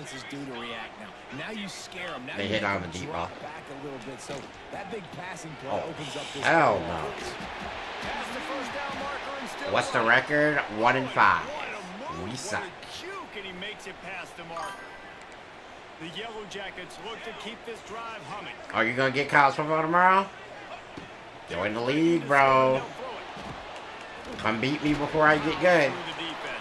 Now you scare them. Now they hit on the deep ball. Back a little bit, so that big passing play opens up this hell no. What's the record? 1-5. We suck. And he makes it past the marker. The Yellow Jackets look to keep this drive humming. Are you gonna get college football tomorrow? Join the league, bro. Come beat me before I get good.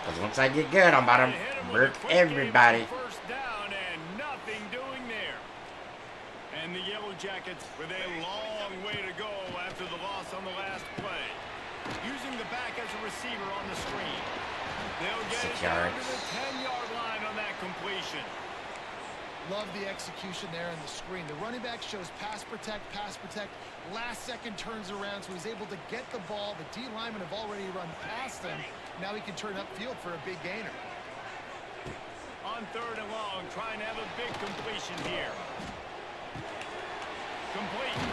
Because once I get good, I'm about to murk everybody. First down and nothing doing there. And the Yellow Jackets with a long way to go after the loss on the last play. Using the back as a receiver on the screen. They'll get it down to the 10-yard line on that completion. Love the execution there on the screen. The running back shows pass protect. Last second turns around, so he's able to get the ball. The D linemen have already run past him. Now he can turn upfield for a big gainer. On third and long, trying to have a big completion here. Complete.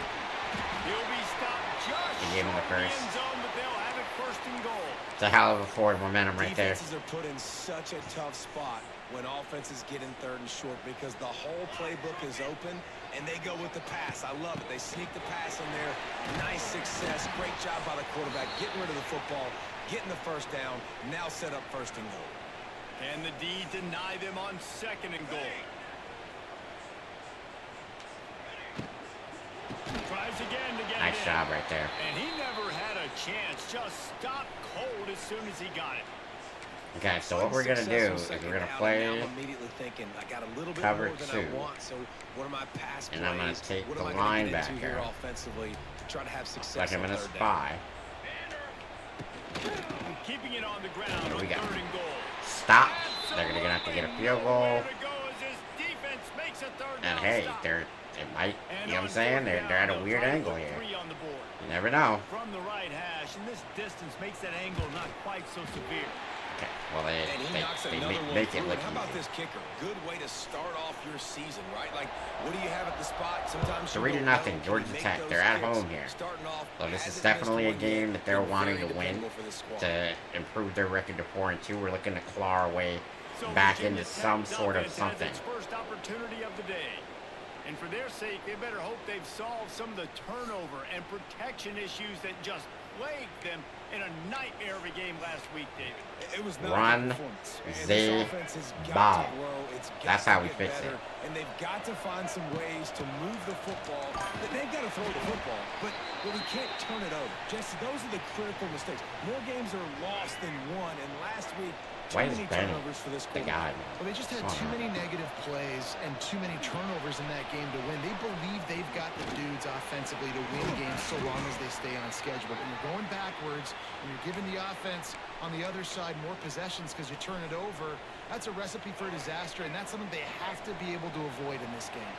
He'll be stopped just He gave him the first. end zone, but they'll have it first and goal. It's a hell of a forward momentum right there. Defenses are put in such a tough spot when offenses get in third and short because the whole playbook is open and they go with the pass. I love it. They sneak the pass in there. Nice success. Great job by the quarterback getting rid of the football, getting the first down, now set up first and goal. And the D deny them on second and goal. Tries again to get Nice job right there. And he never had a chance. Just stopped cold as soon as he got it. Okay, so what we're going to do is we're going to play cover 2. And I'm going to take the linebacker. Like I'm in a spy. Keeping it on the ground. What do we got? Third and goal. Stop. They're going to have to get a field goal. And hey, it might, you know what I'm saying? They're at a weird angle here. You never know. From the right hash, and this distance makes that angle not quite so severe. Okay, well, they make it look How about this kicker? Good way to start off your season, right? Like, what do you have at the spot? Sometimes 3-0, Georgia Tech. They're at home here. So this is definitely a game that they're wanting to win to improve their record to 4-2. We're looking to claw our way back into some sort of something. First opportunity of the day. And for their sake, they better hope they've solved some of the turnover and protection issues that just plagued them in a nightmare of a game last week, David. It was run the ball. That's how we fix it. And they've got to find some ways to move the football. They've got to throw the football, but we can't turn it over. Jesse, those are the critical mistakes. More games are lost than won, and last week, why is Ben the guy? Well, they just had too many negative plays and too many turnovers in that game to win. They believe they've got the dudes offensively to win games so long as they stay on schedule. But when you're going backwards and you're giving the offense on the other side more possessions because you turn it over, that's a recipe for disaster, and that's something they have to be able to avoid in this game.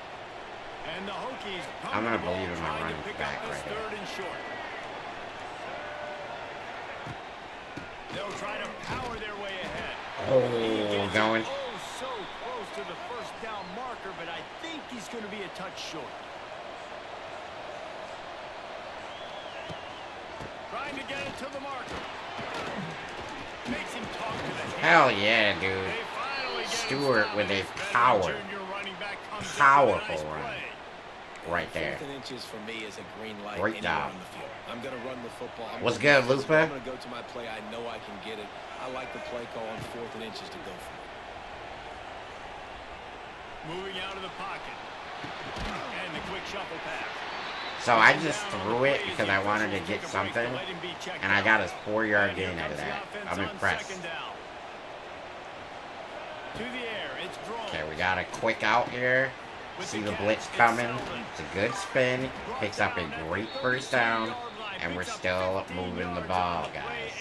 And the Hokies, I'm going to believe in my running back right here. Third and short. They'll try to power their way ahead. Oh, going. Oh, so close to the first down marker, but I think he's going to be a touch short. Trying to get it to the marker. Makes him talk to the hell yeah, dude. Stewart with a powerful run. Right there. Great job. I'm going to run the football. What's good, Lupa? I'm going to go to my play. I know I can get it. I like the play call on 4th and inches to go for it. Moving out of the pocket. And the quick shuffle pass. So I just threw it because I wanted to get something, and I got a 4-yard gain out of that. I'm impressed. Okay, we got a quick out here. See the blitz coming. It's a good spin. Picks up a great first down. And we're still moving the ball, guys.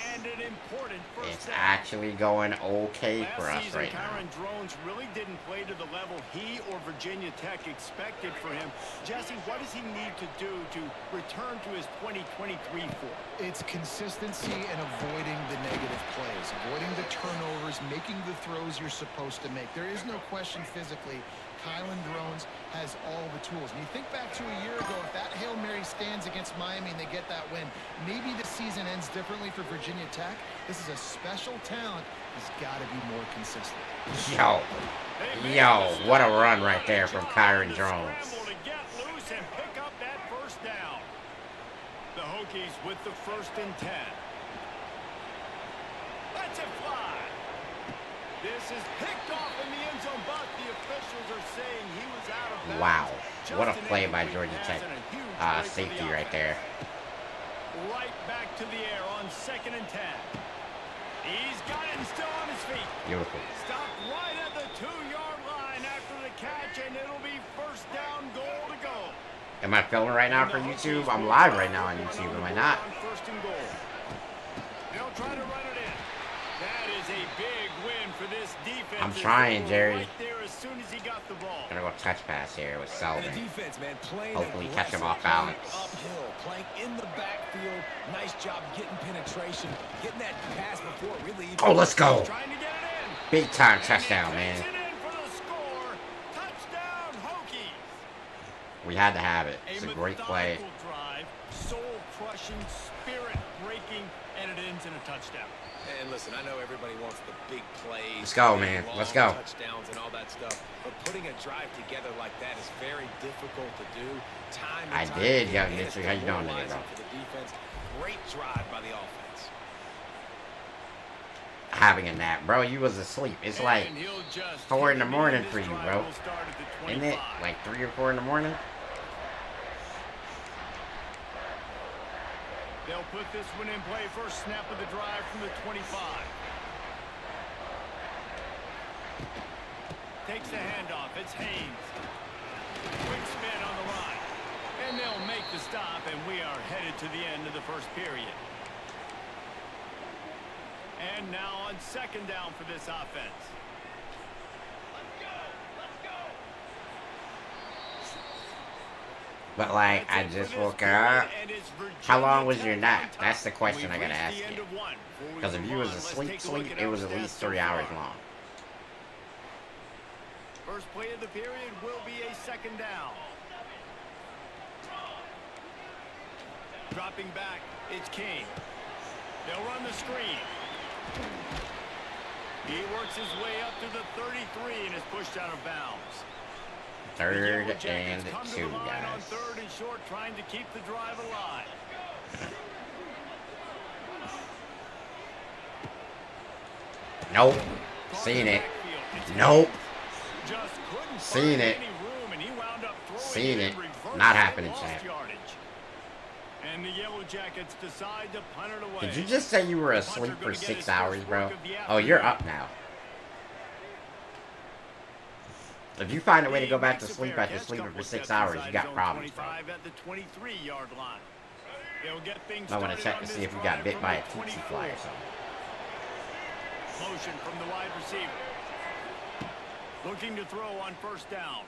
It's actually going okay for us right now. Kyron Drones really didn't play to the level he or Virginia Tech expected for him. Jesse, what does he need to do to return to his 2023 form? It's consistency and avoiding the negative plays, avoiding the turnovers, making the throws you're supposed to make. There is no question physically, Kyron Drones has all the tools. And you think back to a year ago, if that Hail Mary stands against Miami and they get that win, maybe the season ends differently for Virginia Tech. This is a special talent. He's got to be more consistent. Yo, what a run right there from Kyron Drones. The Hokies with the 1st and 10. Let's it fly. This is picked off in the end zone, but the officials are saying he was out of bounds. Wow, what a play by Georgia Tech. Safety right there. Right back to the air on 2nd and 10. He's got it and still on his feet. Beautiful. Stopped right at the 2-yard line after the catch, and it'll be 1st down, goal to go. Am I filming right now for YouTube? I'm live right now on YouTube, am I not? 1st and goal. They'll try to run it in. That is a big win for this defense. I'm trying, Jerry. Right there as soon as he got the ball. Gonna go touch pass here with Sullivan. Defense, man, Hopefully catch him off balance. Uphill, playing in the backfield. Nice job getting penetration, getting that pass before it really even. Oh, let's go. Trying to get it in. Big time touchdown, man. We had to have it. It's a great play. Drive, soul-crushing, spirit-breaking, and it ends in a touchdown. And listen, I know everybody wants the big plays. Let's go, man. Let's go. Touchdowns and all that stuff. But putting a drive together like that is very difficult to do. I did, young Mitchell. How you doing today, bro? For the defense. Great drive by the offense. Having a nap, bro. You was asleep. It's like 4 in the morning for you, bro. Isn't it? Like 3 or 4 in the morning? They'll put this one in play. First snap of the drive from the 25. Takes the handoff. It's Haynes. Quick spin on the line. And they'll make the stop, and we are headed to the end of the 1st period. And now on 2nd down for this offense. But like, I just woke up. How long was your nap? That's the question I gotta ask you. Because if you was asleep, it was at least 3 hours long. First play of the period will be a 2nd down. Dropping back, it's King. They'll run the screen. He works his way up to the 33 and is pushed out of bounds. 3rd and 2, guys. On 3rd and short, trying to keep the drive alive. Nope. Seen it. Nope. Seen it. Seen it. Not happening, champ. And the Yellow Jackets decide to punt it away. Did you just say you were asleep for 6 hours, bro? Oh, you're up now. If you find a way to go back to sleep after sleeping for 6 hours, you got problems, bro. I want to check to see if you got bit by a tsetse fly or something. Motion from the wide receiver. Looking to throw on 1st down.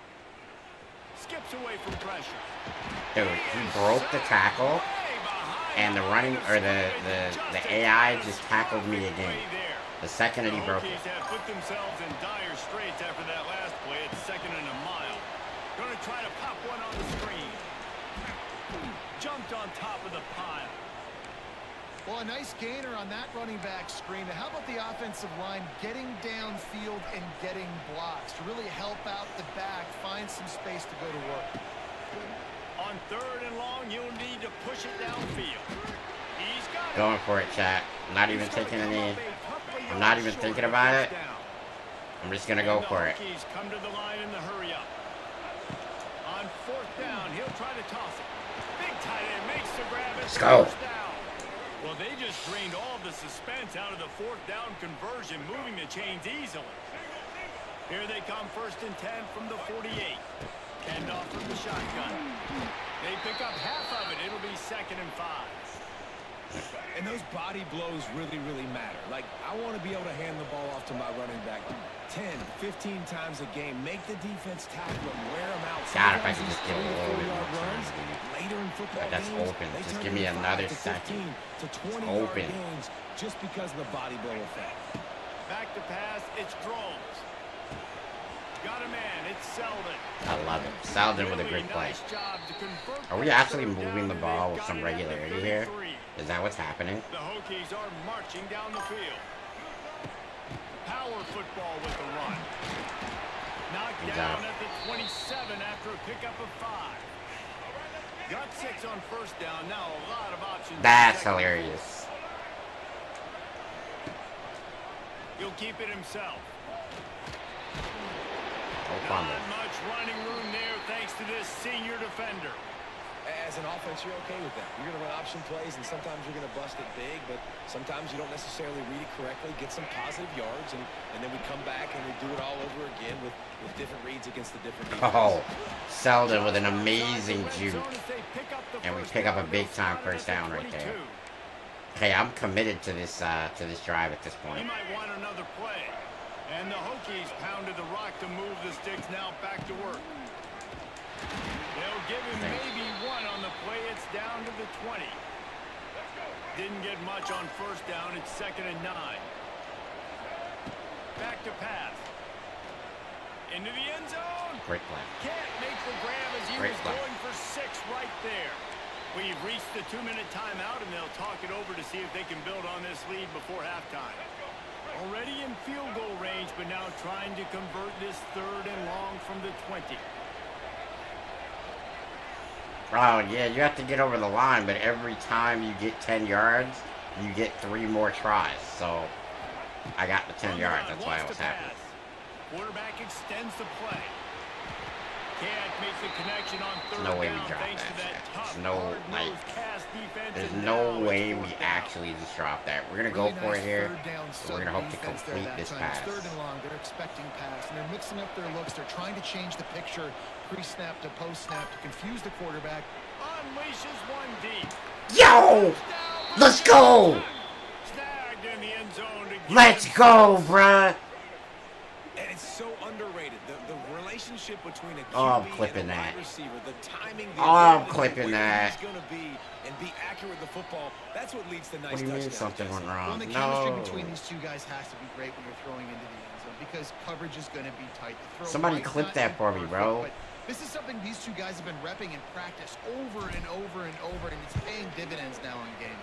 Skips away from pressure. Dude, he broke the tackle, and the running, or the AI just tackled me again. The second that he broke it. Have put themselves in dire straits after that last play. It's 2nd and a mile. Going to try to pop one on the screen. Jumped on top of the pile. Well, a nice gainer on that running back screen. How about the offensive line getting downfield and getting blocks to really help out the back, find some space to go to work. On 3rd and long, you'll need to push it downfield. He's got it. Going for it, chat. I'm not even taking any. I'm not even thinking about it. I'm just gonna go for it. Come to the line in the hurry up. On 4th down, he'll try to toss it. Big tight end makes the grab. Let's go. Well, they just drained all the suspense out of the 4th down conversion, moving the chains easily. Here they come, 1st and 10 from the 48. Hand off from the shotgun. They pick up half of it. It'll be 2nd and 5. And those body blows really, really matter. Like, I want to be able to hand the ball off to my running back 10, 15 times a game. Make the defense tackle him, wear him out. God, if I Sometimes could just these get a 3 to little 4 bit yard more runs, time, later in football that's games, open. they Just turn give me into 5 another to 15 second. to 20 It's yard open. gains just because of the body blow effect. Back to pass, it's Drones. Got a man, it's Selden. I love it. Selden with a Really great play. nice job to convert Are we that actually third moving down, the and ball they've with got some it at the regularity here? 33. Is that what's happening? The Hokies are marching down the field. Power football with the run. Knocked Good down job. at the 27 after a pickup of 5. Got 6 on first down. Now a lot of options. That's on second. hilarious. He'll keep it himself. No fumble. Not much running room there thanks to this senior defender. As an offense, you're okay with that. You're going to run option plays, and sometimes you're going to bust it big, but sometimes you don't necessarily read it correctly, get some positive yards, and then we come back and we do it all over again with different reads against the different defenses. Oh, Selden with an amazing juke. And we pick up a big-time first down right there. Okay, I'm committed to this drive at this He point. might want another play. And the Hokies pounded the rock to move the sticks. Now back to work. They'll give him maybe 1 on the play. It's down to the 20. Didn't get much on first down. It's 2nd and 9. Back to pass. Into the end zone. Great play. Can't make the grab as he Great was play. going for 6 right there. We've reached the 2-minute timeout, and they'll talk it over to see if they can build on this lead before halftime. Already in field goal range, but now trying to convert this 3rd and long from the 20. Oh, yeah, you have to get over the line, but every time you get 10 yards, you get 3 more tries. So, I got the 10 yards. That's why I was happy. Quarterback extends the play. Can't make the connection on 3rd No way we down drop thanks that to that shit. tough, There's no, hard-nosed like, pass defense, there's and no now way it's we 4th down. actually just drop that. We're going to go Really for it nice here. third down But we're going to hope to defense there complete that this time. pass. It's 3rd and long. They're expecting pass, and they're mixing up their looks. They're trying to change the picture pre-snap to post-snap to confuse the quarterback. Unleashes 1 deep. Yo! Let's go! Snagged in the end zone to give Let's him go, bruh! And it's so underrated. The relationship between a QB Oh, I'm clipping and a that. wide receiver, the timing, the Oh, I'm ability to clipping where that. he's going to be and be accurate with the football. That's what leads to nice What do you mean touchdowns, something Jesse. went Well, wrong? the chemistry No. between these 2 guys has to be great when you're throwing into the end zone because coverage is going to be tight. The throw Somebody might's clip not that for me, perfect, bro. but this is something these 2 guys have been repping in practice over and over and over, and it's paying dividends now in game.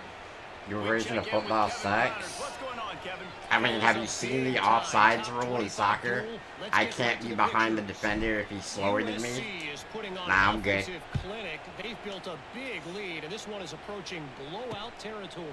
Your We version of check in with football Kevin sucks. Connors. What's going on, Kevin? I mean, have you seen the offsides rule in soccer? I can't be behind the defender if he's slower than me. USC is putting on Nah, an I'm good. offensive clinic. They've built a big lead, and this one is approaching blowout territory.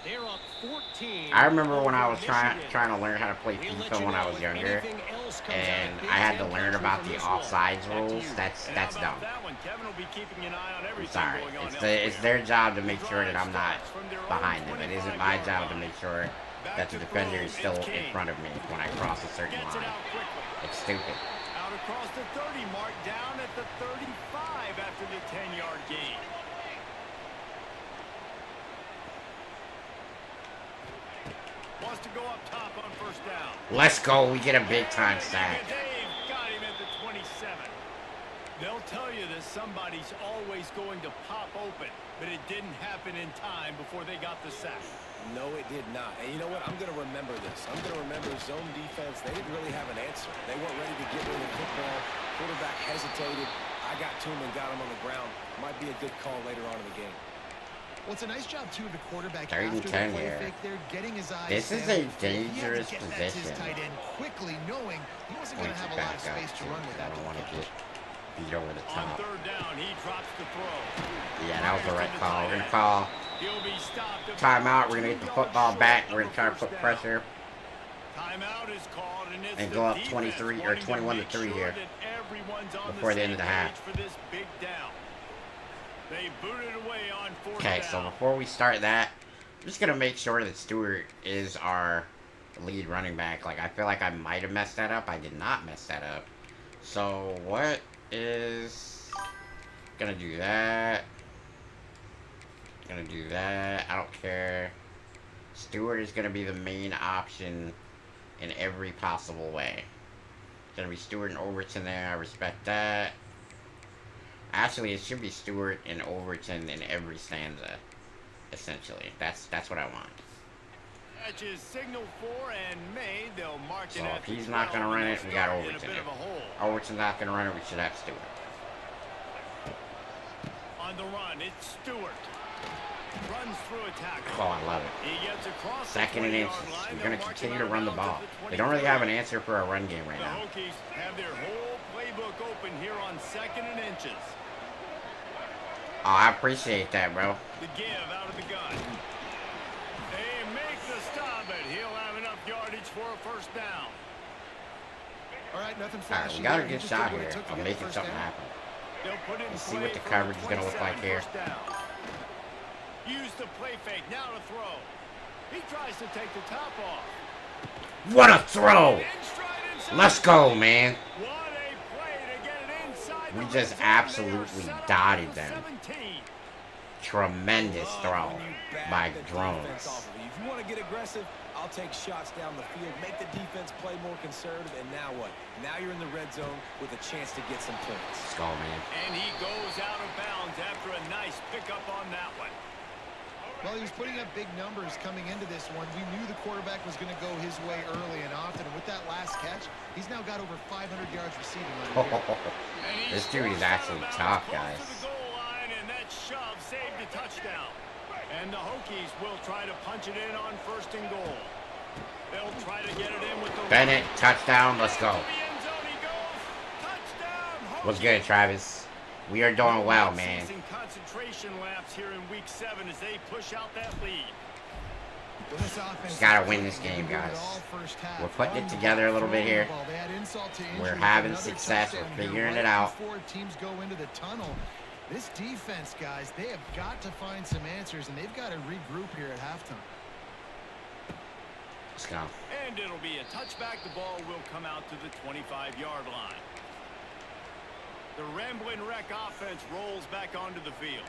They're up 14. I remember when I was over trying Michigan. to learn how to play We'll let FIFA you when I know was if younger, anything else comes and out of Big I had to Ten learn country about from the this one. offsides Back to rules. you. That's And how dumb. about that one? Kevin will be keeping an eye on I'm everything sorry. going on It's their job to make sure that I'm not behind them. It isn't my 25-yard job to line. make sure Back that the to defender throw, is still it's in King. front of me when I cross a certain Gets it line. out quickly. It's stupid. Out across the 30 mark, down at the 35 after the 10-yard gain. Wants to go up top on first down. Let's go. We get a big time sack. Dave got him at the 27. They'll tell you that somebody's always going to pop open, but it didn't happen in time before they got the sack. No, it did not. And you know what? I'm going to remember this. I'm going to remember zone defense. They didn't really have an answer. They weren't ready to get rid of the football. Quarterback hesitated. I got to him and got him on the ground. Might be a good call later on in the game. Well, it's a nice job, too, of the quarterback 3rd and after 10 the play here. fake there, getting his eyes This is down. a dangerous He had to get that to his position. tight end quickly, knowing he wasn't Point going to have it a lot back of up, space to too, run with 'cause I that. don't want to get beat over the On top. 3rd down, he drops the throw. Yeah, that was the right call. We're going to call He'll be stopped about timeout. We're going to get 2 the yards football short back. of We're going the to try to first put down. pressure Timeout is called, and it's and the go up defense 23 or wanting to 21 to make 3 sure here that everyone's on before the end same of the half. page for this big down. They booted away on 4th Okay, down. so before we start that, I'm just going to make sure that Stewart is our lead running back. Like, I feel like I might have messed that up. I did not mess that up. So, what is... Gonna do that. Gonna do that. I don't care. Stewart is gonna be the main option in every possible way. Gonna be Stewart and Overton there. I respect that. Actually, it should be Stewart and Overton in every stanza. Essentially, that's what I want. Catch is signaled for and made. They'll mark So it at if he's the not 12, gonna run and it, they'll we got start in a Overton. bit of a hole. Overton's not gonna run it. We should have Stewart. On the run, it's Stewart. Runs through a tackle. Oh, I love it. He gets across Second the and 20-yard inches. line. We're gonna They'll mark continue him to run the out around ball. to the They don't really have an 23. answer for our run game right The now. Hokies have their whole playbook open here on 2nd and inches. Oh, I appreciate that, bro. The give out of the gun. They make the stop, but he'll have enough yardage for a first down. All right, nothing All right, flashy. we got a there. He good just shot did what here. it took to I'm get the making first something down. happen. They'll put in Let's see play what the for coverage is gonna look 27 like here. first down. Use the play fake, now to throw. He tries to take the top off. What a throw! In stride inside. Let's go, man. What a play to get it inside We the just red zone. absolutely They are set up dotted for them. 17. Tremendous Love throw when you back by the drones. defense off of you. If you want to get aggressive, I'll take shots down the field, make the defense play more conservative, and now what? Now you're in the red zone with a chance to get some points. Let's go, man. And he goes out of bounds after a nice pickup on that one. Well, he was putting up big numbers coming into this one. We knew the quarterback was going to go his way early and often. And with that last catch, he's now got over 500 yards receiving. And This dude is actually tough, guys. To the goal line, and that shove saved a touchdown. And the Hokies will try to punch it in on 1st and goal. They'll try to get it in with the Bennett, touchdown. Let's go. To the end zone he goes. Touchdown, What's Hokies. good, Travis? We are doing well, man. Season concentration laps here in week 7 as they push out that lead. Well, this offense Just gotta is win this clicking. game, They did it guys. all first half. We're putting it Run the together a ball, little bit throwing here. the ball. They had insult to injury We're with having another success. We're touchdown here figuring right it out. Before teams go into the tunnel, this defense, guys, they have got to find some answers, and they've got to regroup here at halftime. Let's go. And it'll be a touchback. The ball will come out to the 25-yard line. The Ramblin' Wreck offense rolls back onto the field.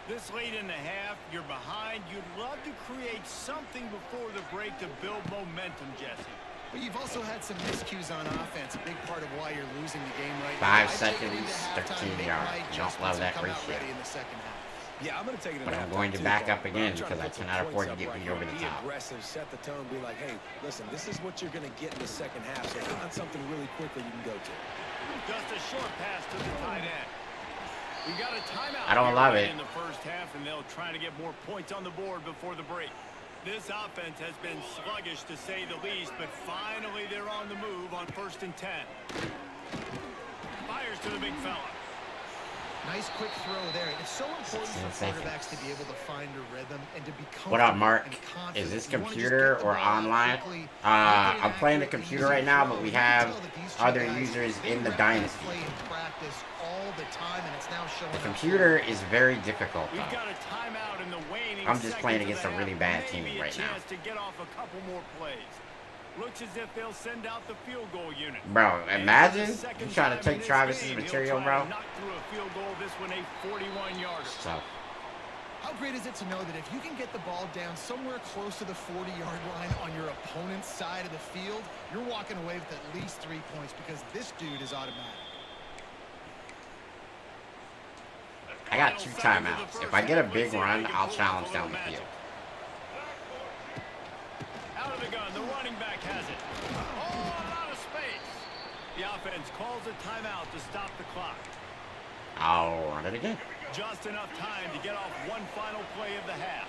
This late in the half, you're behind. You'd love to create something before the break to build momentum, Jesse. But you've also had some miscues on offense, a big part of why you're losing the game right now. 5 seconds, 13 yards. Don't love that ratio. In the second half. Yeah, I'm going to take it. But I'm going to back up again because I cannot afford to get beat over the Be top. aggressive, set the tone, be like, hey, listen, this is what you're going to get in the second half. So find something really quickly you can go to. Just a short pass to the tight end. We got a timeout. I don't love here it. in the first half, and they'll try to get more points on the board before the break. This offense has been sluggish to say the least, but finally they're on the move on 1st and 10. Fires to the big fella. Nice quick throw there. It's so important 16 for quarterbacks seconds. to be able to find a rhythm and to be comfortable. What up, Mark? and confident. Is this You wanna just computer get the or ball out online? quickly, I'm playing the make it an computer accurate, right now, but easy we throw. have You can tell that these two other guys, users they in the rep Dynasty. play in practice all the time, and it's now showing The up. computer is very difficult, We've though. got a timeout in the waning I'm just playing seconds against of a the really half. bad team Maybe a right now. chance to get off a couple more plays. Looks as if they'll send out the field goal unit. Bro, And imagine for the second you trying to time take in this Travis's game, he'll material, try to bro. knock through a field goal. This one a 41-yarder. So, How great is it to know that if you can get the ball down somewhere close to the 40-yard line on your opponent's side of the field, you're walking away with at least 3 points because this dude is automatic. I got 2 timeouts. If I get a big run, I'll challenge down the field. Out of the gun, the running back has it. Oh, out of space. The offense calls a timeout to stop the clock. I'll run it again. Just enough time to get off one final play of the half.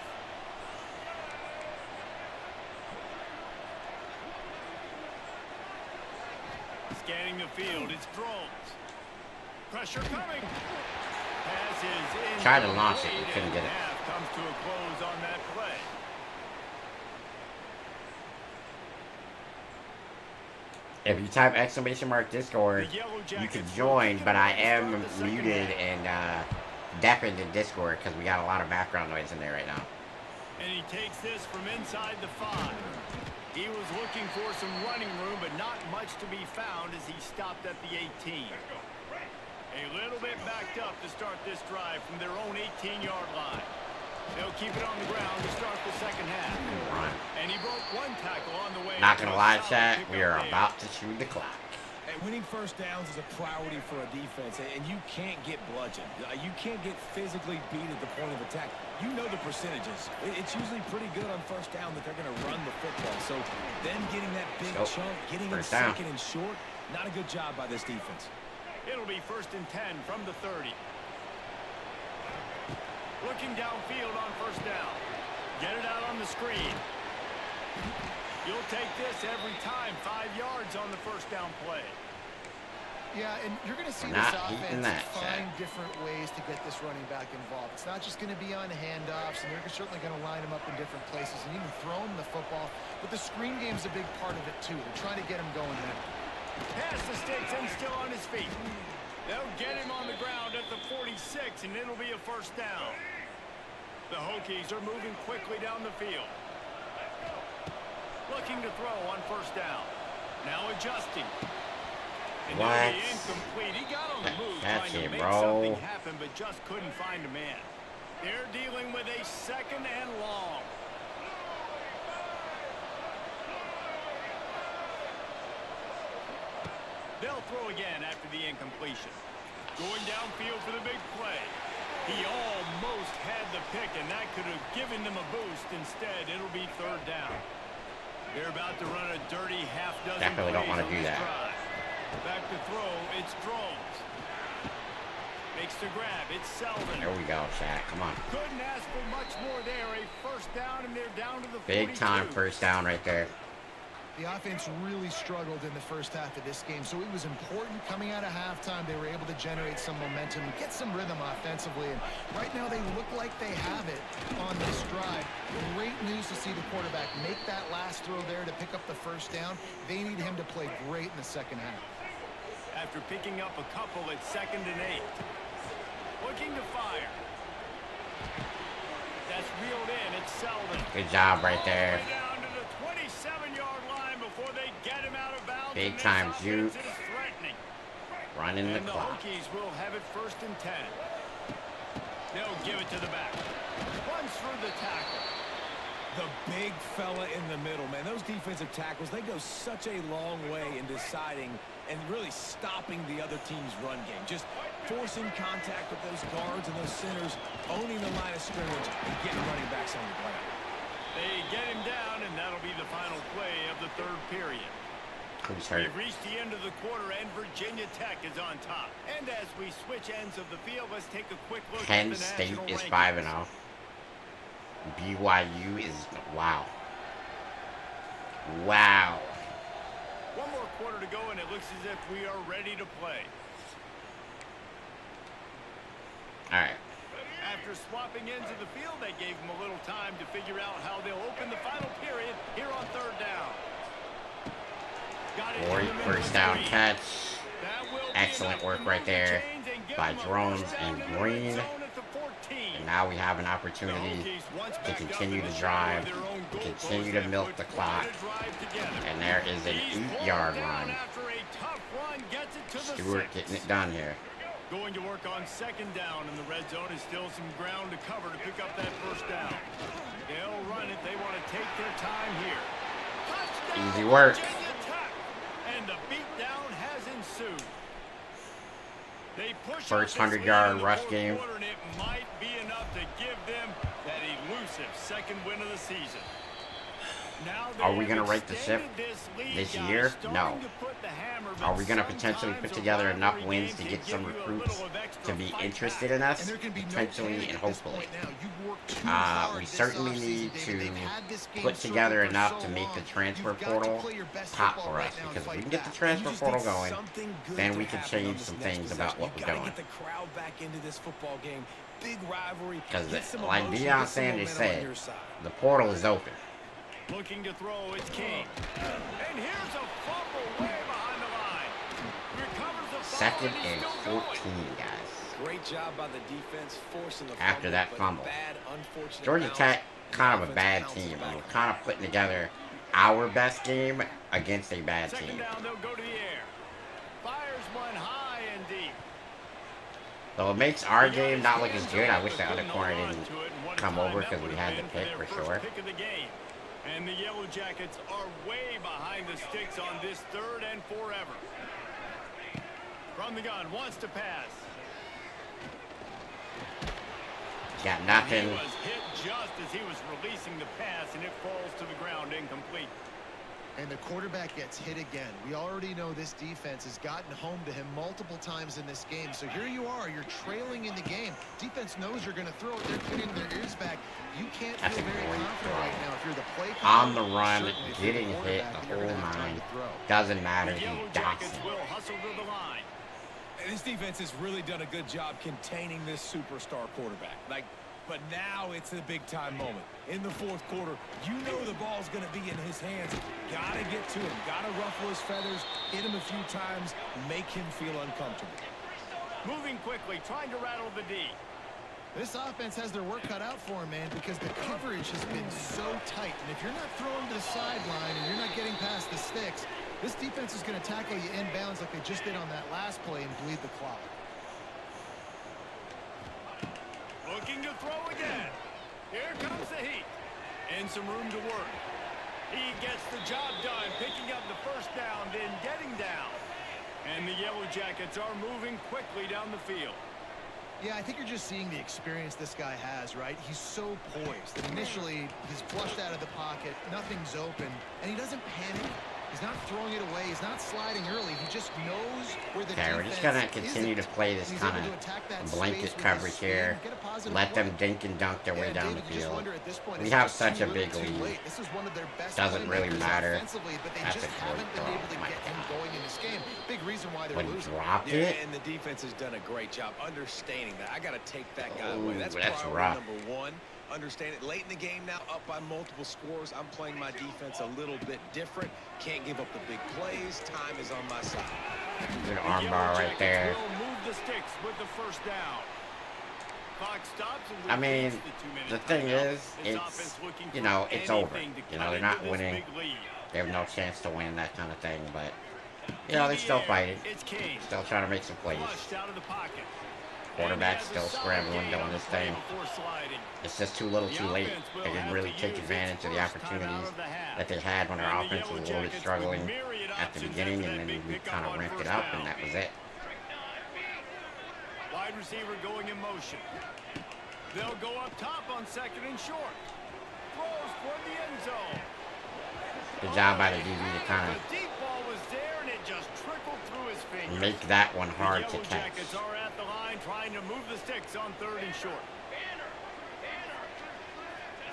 Scanning the field, it's drones. Pressure coming. Pass is in. Tried to launch it, but couldn't get it. Half comes to a close on that play. If you type !Discord, you can join, but I am muted and deafened in Discord because we got a lot of background noise in there right now. And he takes this from inside the 5. He was looking for some running room, but not much to be found as he stopped at the 18. A little bit backed up to start this drive from their own 18-yard line. They'll keep it on the ground to start the second half. Run. And he broke one tackle on the way. Not gonna lie, chat. We are about to shoot the clock. And winning first downs is a priority for a defense, and you can't get bludgeoned. You can't get physically beat at the point of attack. You know the percentages. It's usually pretty good on first down that they're going to run the football. So them getting that big chunk, getting in second and short, not a good job by this defense. It'll be 1st and 10 from the 30. Looking downfield on first down. Get it out on the screen. You'll take this every time. 5 yards on the first down play. Yeah, and you're going to see Not this eating offense that, find Chad. different ways to get this running back involved. It's not just going to be on handoffs, and they're certainly going to line him up in different places and even throw him the football. But the screen game's a big part of it, too. They're trying to get him going there. Pass the sticks and still on his feet. They'll get him on the ground at the 46, and it'll be a first down. The Hokies are moving quickly down the field. Looking to throw on first down. Now adjusting. And what? Incomplete. He got on the move That's trying to it, make bro. something happen, but just couldn't find a man. They're dealing with a 2nd and long. They'll throw again after the incompletion. Going downfield for the big play. He almost had the pick, and that could have given them a boost. Instead, it'll be 3rd down. They're about to run a dirty half-dozen Definitely don't want to plays do on this that. drive. Back to throw, it's Drones. Makes the grab, it's Selden. There we go, chat. Come on. Couldn't ask for much more there. A first down, and they're down to the 42. Big time first down right there. The offense really struggled in the first half of this game, so it was important coming out of halftime. They were able to generate some momentum and get some rhythm offensively, and right now they look like they have it on this drive. Great news to see the quarterback make that last throw there to pick up the first down. They need him to play great in the second half. After picking up a couple at 2nd and 8. Looking to fire. That's reeled in, it's Selden. Good job right there. Down to the 27-yard line before they get him out of bounds. Big time juke. Running the And the clock. Hokies will have it 1st and 10. They'll give it to the back. Runs through the tackle. The big fella in the middle, man. Those defensive tackles, they go such a long way in deciding and really stopping the other team's run game. Just forcing contact with those guards and those centers, owning the line of scrimmage, and getting running backs on the ground. They get him down, and that'll be the final play of the 3rd period. Who's hurt? We've reached the end of the quarter, and Virginia Tech is on top. And as we switch ends of the field, let's take a quick look at Penn the State national is rankings. 5-0. BYU is wow. Wow. One more quarter to go, and it looks as if we are ready to play. All right. After swapping ends of the field, they gave them a little time to figure out how they'll open the final period here on 3rd down. Got it Great in the middle first of down the screen. catch. That will be Excellent enough work to right move the there chains and get by them a Drones first down and in the red Green. zone at the 14. And now we have an opportunity to continue to drive, to continue to milk the clock. And there is an 8-yard run. Stewart getting it done here. Going to work on 2nd down, and the red zone is still some ground to cover to pick up that first down. They'll run it. They want to take their time here. Touchdown, Easy work. Virginia Tech. And the beatdown has ensued. They push First out this 100-yard lead in the rush fourth game. quarter, and it might be enough to give them that elusive 2nd win of the season. Now Are we going to right the ship this year? No. Are we going to potentially put together enough wins to get some recruits to be interested in us? Potentially and hopefully. We certainly need to put together enough to make the transfer portal pop for us. Because if we can get the transfer portal going, then we can change some things about what we're doing. Because like Deion Sanders said, the portal is open. Looking to throw, it's King. And here's a fumble way behind the line. Recovers the 2nd and 14, guys. Great job by the defense forcing the After fumble, that but fumble. bad, unfortunate Georgia bounce. Tech, kind of a bad team. And we're kind of putting together our best game against a bad team. 2nd down, they'll go to the air. Fires one high and deep. So it makes our game not look as good. I wish the other corner didn't come over because we had the pick for sure. Pick of the game. And the Yellow Jackets are way behind the sticks on this 3rd and forever. From the gun, wants to pass. Got nothing. He was hit just as he was releasing the pass, and it falls to the ground incomplete. And the quarterback gets hit again. We already know this defense has gotten home to him multiple times in this game. So here you are, you're trailing in the game. Defense knows you're going to throw it. They're putting their ears back. You can't feel very confident right now if you're the play caller. On the run, getting hit the whole nine. Doesn't matter. He dots it. Will hustle to the line. This defense has really done a good job containing this superstar quarterback. But now it's a big-time moment. In the 4th quarter, you know the ball's going to be in his hands. Got to get to him. Got to ruffle his feathers, hit him a few times, make him feel uncomfortable. Moving quickly, trying to rattle the D. This offense has their work cut out for him, man, because the coverage has been so tight. And if you're not throwing to the sideline and you're not getting past the sticks, this defense is going to tackle you inbounds like they just did on that last play and bleed the clock. Looking to throw again. Here comes the heat. And some room to work. He gets the job done, picking up the first down, then getting down. And the Yellow Jackets are moving quickly down the field. Yeah, I think you're just seeing the experience this guy has, right? He's so poised. And initially, he's flushed out of the pocket. Nothing's open. And he doesn't panic. He's not throwing it away. He's not sliding early. He just knows where the Okay, we're just going to continue to play this kind of blanket coverage here. Let them dink and dunk their way down the field. We have such a big lead. Doesn't really matter. That's a great throw. Oh my God. When he dropped it. And the defense has done a great job understanding that. I got to take that guy away. That's rough. priority number 1. Understand it. Late in the game now, up by multiple scores. I'm playing my defense a little bit different. Can't give up the big plays. Time is on my side. Good arm bar right there. Move the sticks with the first down. Clock stops. I mean, the thing is, it's, you know, it's over. You know, they're not winning. They have no chance to win, that kind of thing. But, you know, they're still fighting. Still trying to make some plays. Quarterback's still scrambling, doing this thing. It's just too little too late. They didn't really take advantage of the opportunities that they had when our offense was a little bit struggling at the beginning, and then we kind of ramped it up, and that was it. Wide receiver going in motion. They'll go up top on 2nd and short. Throws toward the end zone. Good job by the DB to kind of The deep ball was there, and it just trickled through his fingers. make that one hard to The Yellow catch. Jackets are at the line trying to move the sticks on 3rd and short.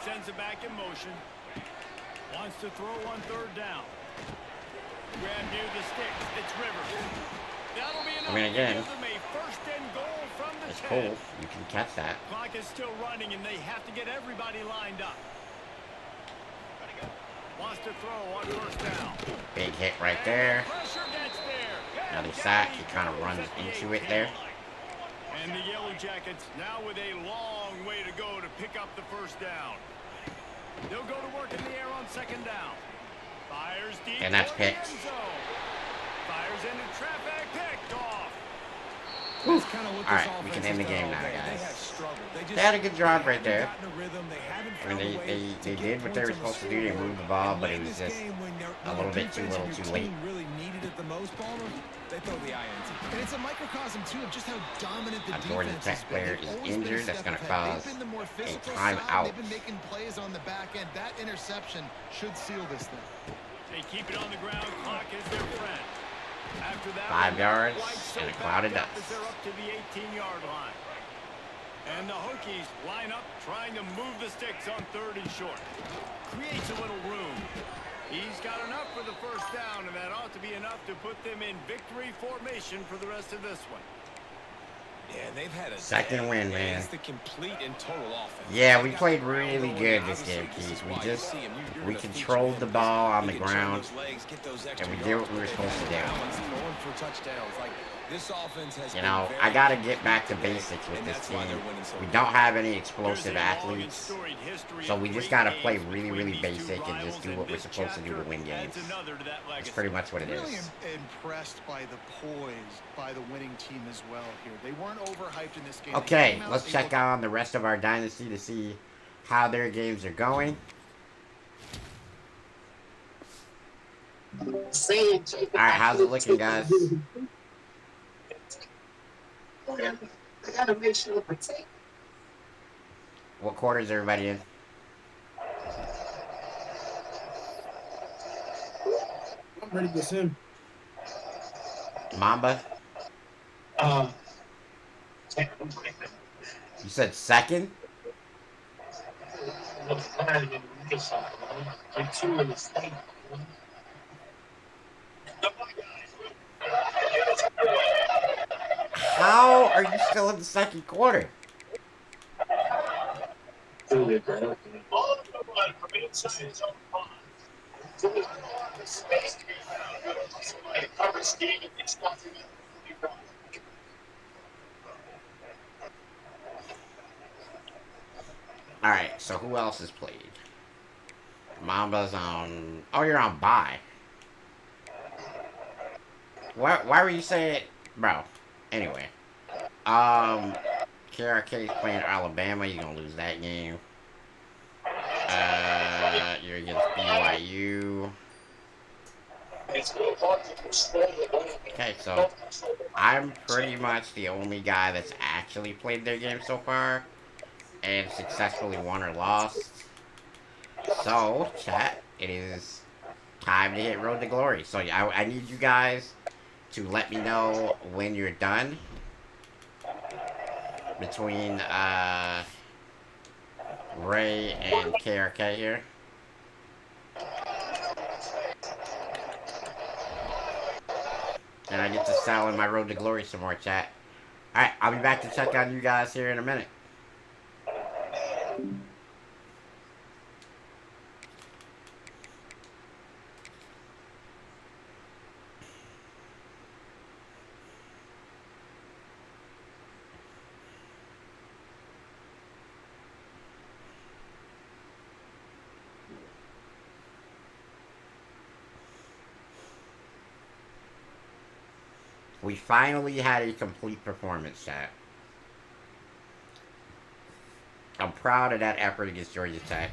Sends it back in motion. Wants to throw on 3rd down. Grab near the sticks. It's Rivers. That'll be enough. I mean, again, to give them a 1st and goal from the it's 10. cool. You can catch that. Clock is still running, and they have to get everybody lined up. Wants to throw on 1st down. Big hit right there. Pressure gets there. Another sack. He kind of runs into it there. And the Yellow Jackets now with a long way to go to pick up the 1st down. They'll go to work in the air on 2nd down. Fires deep. And that's toward the picked. end zone. Fires into traffic. Picked off. That's kind of what All this right, we offense can end the has done game all now, day. They have guys. struggled. They had a good job right there. Gotten a rhythm. They haven't I mean, found a way they to did get what they were points on the supposed to do. They scoreboard. moved the ball, And but late it in was this just game, when a little bit too little too late. Really needed it the most, Palmer. They throw the INT. And it's a microcosm, too, of just how dominant the A Georgia defense Tech has been. player They've is always been a injured. That's step going to ahead. cause They've been the more a physical timeout. They've been making plays on the back end. That interception should seal this thing. They keep it on the ground. Clock is their friend. After that, 5 yards so and a cloud of backed up dust. as they're up to the 18-yard line. And the Hokies line up trying to move the sticks on 3rd and short. Creates a little room. He's got enough for the 1st down, and that ought to be enough to put them in victory formation for the rest of this one. Yeah, they've had a 2nd win, man. It's the complete and total offense. Yeah, we played really good this game, Keith. We controlled the ball on the ground, and we did what we were supposed to do. You know, I got to get back to basics with this team. We don't have any explosive athletes, so we just got to play really, really basic and just do what we're supposed to do to win games. That's pretty much what it Really is. impressed by the poise by the winning team as well here. They weren't overhyped in this game. Okay, let's check on the rest of our dynasty to see how their games are going. Alright, how's it looking, guys? What quarter is everybody in? I'm ready to sim. Mamba? You said second? How are you still in the second quarter? Alright, so who else has played? Mamba's on... Oh, you're on bye. Why were you saying... Bro, anyway. KRK's playing Alabama. You're gonna lose that game. You're against BYU. Okay, so I'm pretty much the only guy that's actually played their game so far and successfully won or lost. So, chat, it is time to hit Road to Glory. So I need you guys to let me know when you're done between Ray and KRK here. And I get to sell in my Road to Glory some more, chat. Alright, I'll be back to check on you guys here in a minute. We finally had a complete performance, chat. I'm proud of that effort against Georgia Tech.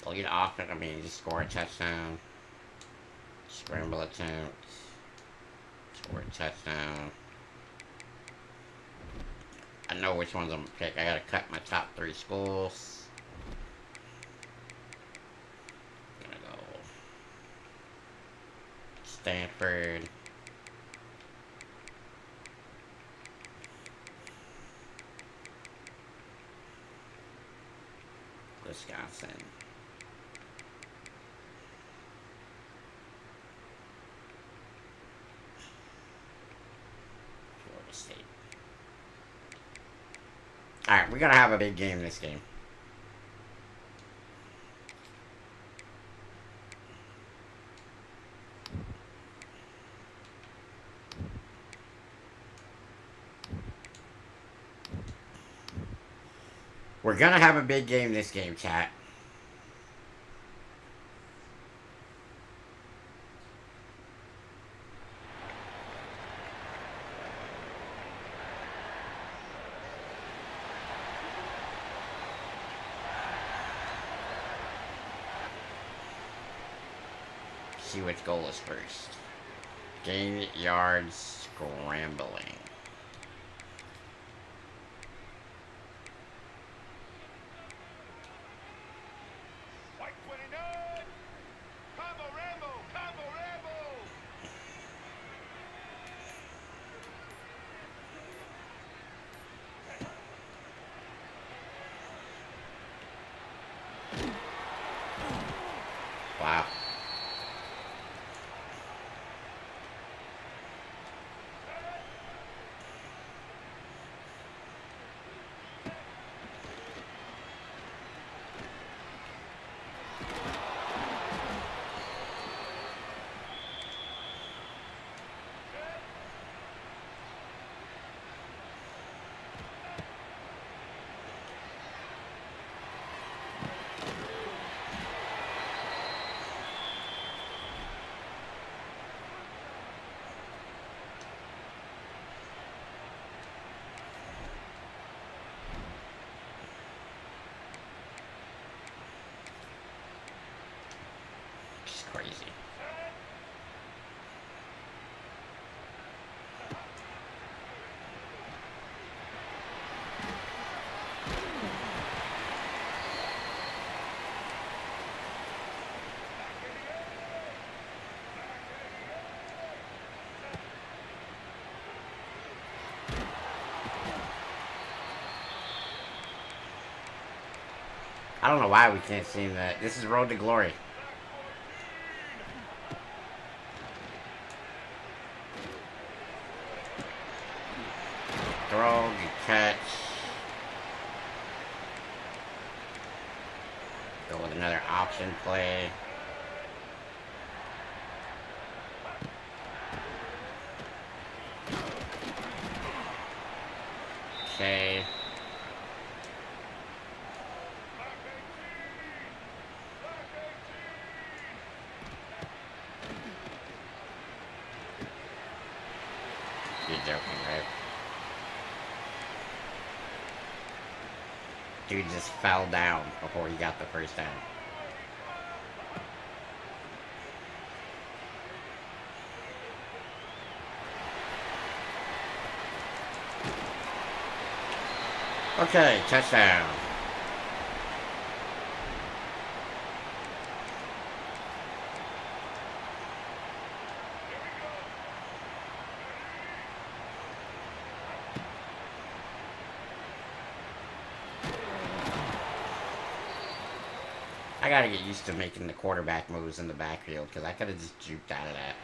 Lead off, I mean, just score a touchdown. Scramble attempt. Score a touchdown. I know which ones I'm gonna pick. I gotta cut my top 3 schools. I'm gonna go Stanford. Wisconsin. Florida State. Alright, we're gonna have a big game this game. We're gonna have a big game this game, chat. See which goal is first. Gain yards scrambling. I don't know why we can't see that. This is Road to Glory. Throw, good catch. Go with another option play. Okay. You're joking, right? Dude just fell down before he got the first down. Okay, touchdown. I gotta get used to making the quarterback moves in the backfield because I could have just juked out of that.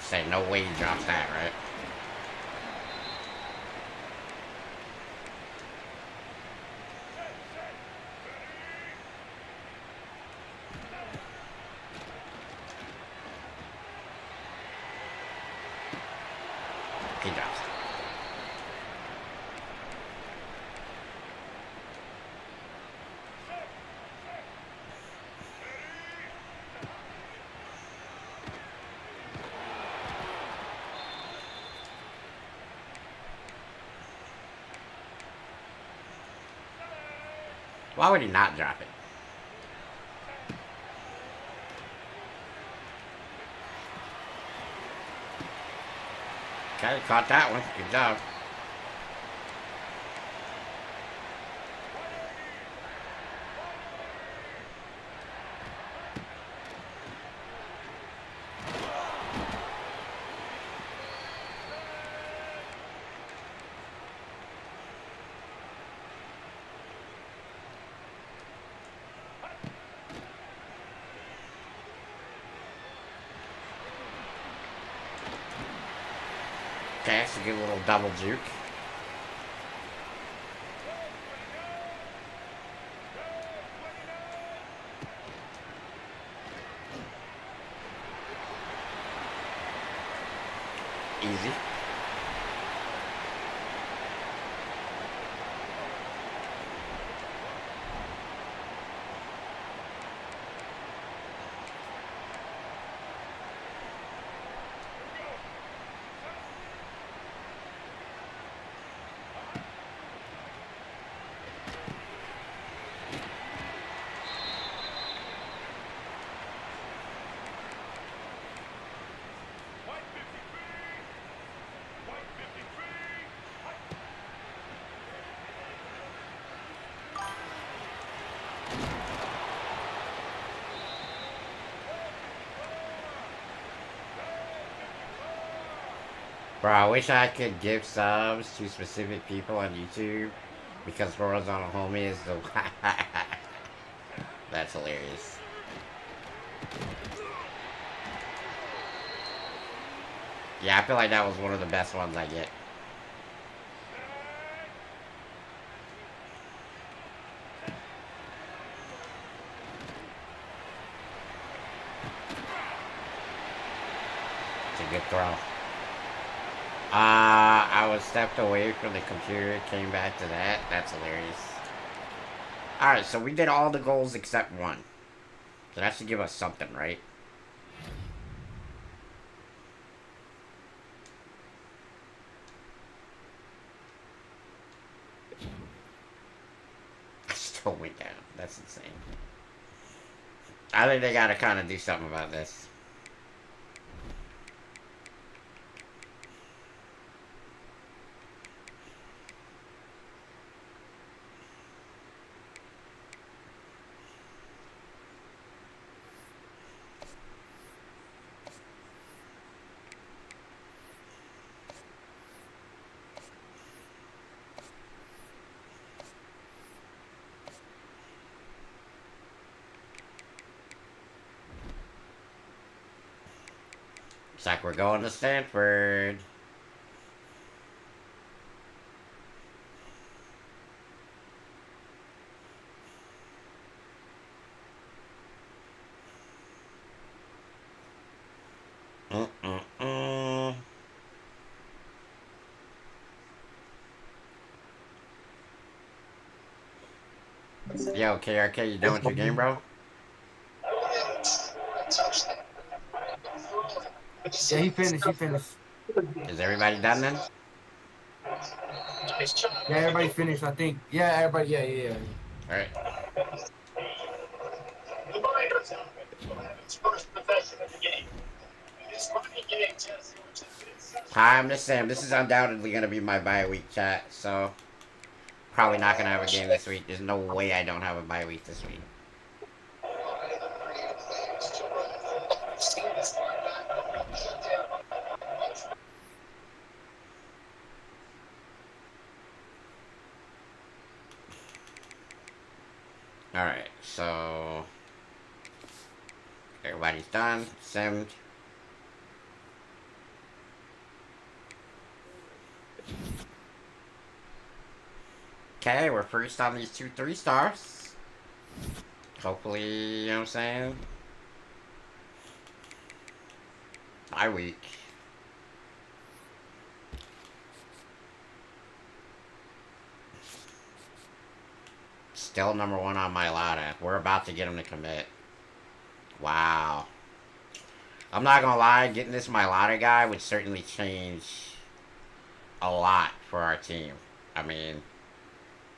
Say no way he drops that, right? He drops it. Why would he not drop it? Okay, caught that one. Good job. Okay, that's a good little double juke. Easy. Bro, I wish I could give subs to specific people on YouTube because Horizontal Homie is the... That's hilarious. Yeah, I feel like that was one of the best ones I get. It's a good throw. I was stepped away from the computer, came back to that. That's hilarious. Alright, so we did all the goals except one. So that should give us something, right? Still went down. That's insane. I think they gotta kind of do something about this. Looks like we're going to Stanford. Yo, KRK, you done with your game, bro? Yeah, he finished. He finished. Is everybody done then? Yeah, everybody finished, I think. Yeah, everybody. Yeah. Alright. The Miners offense will have its first possession of the game. This running game test which has been such Hi, I'm just saying, this is undoubtedly going to be my bye week chat, so probably not going to have a game this week. There's no way I don't have a bye week this week. Alright, so everybody's done, simmed. Okay, we're first on these 2 3-stars. Hopefully, you know what I'm saying? Bye week. Still number 1 on my ladder. We're about to get him to commit. Wow. I'm not gonna lie, getting this Mailata guy would certainly change a lot for our team. I mean,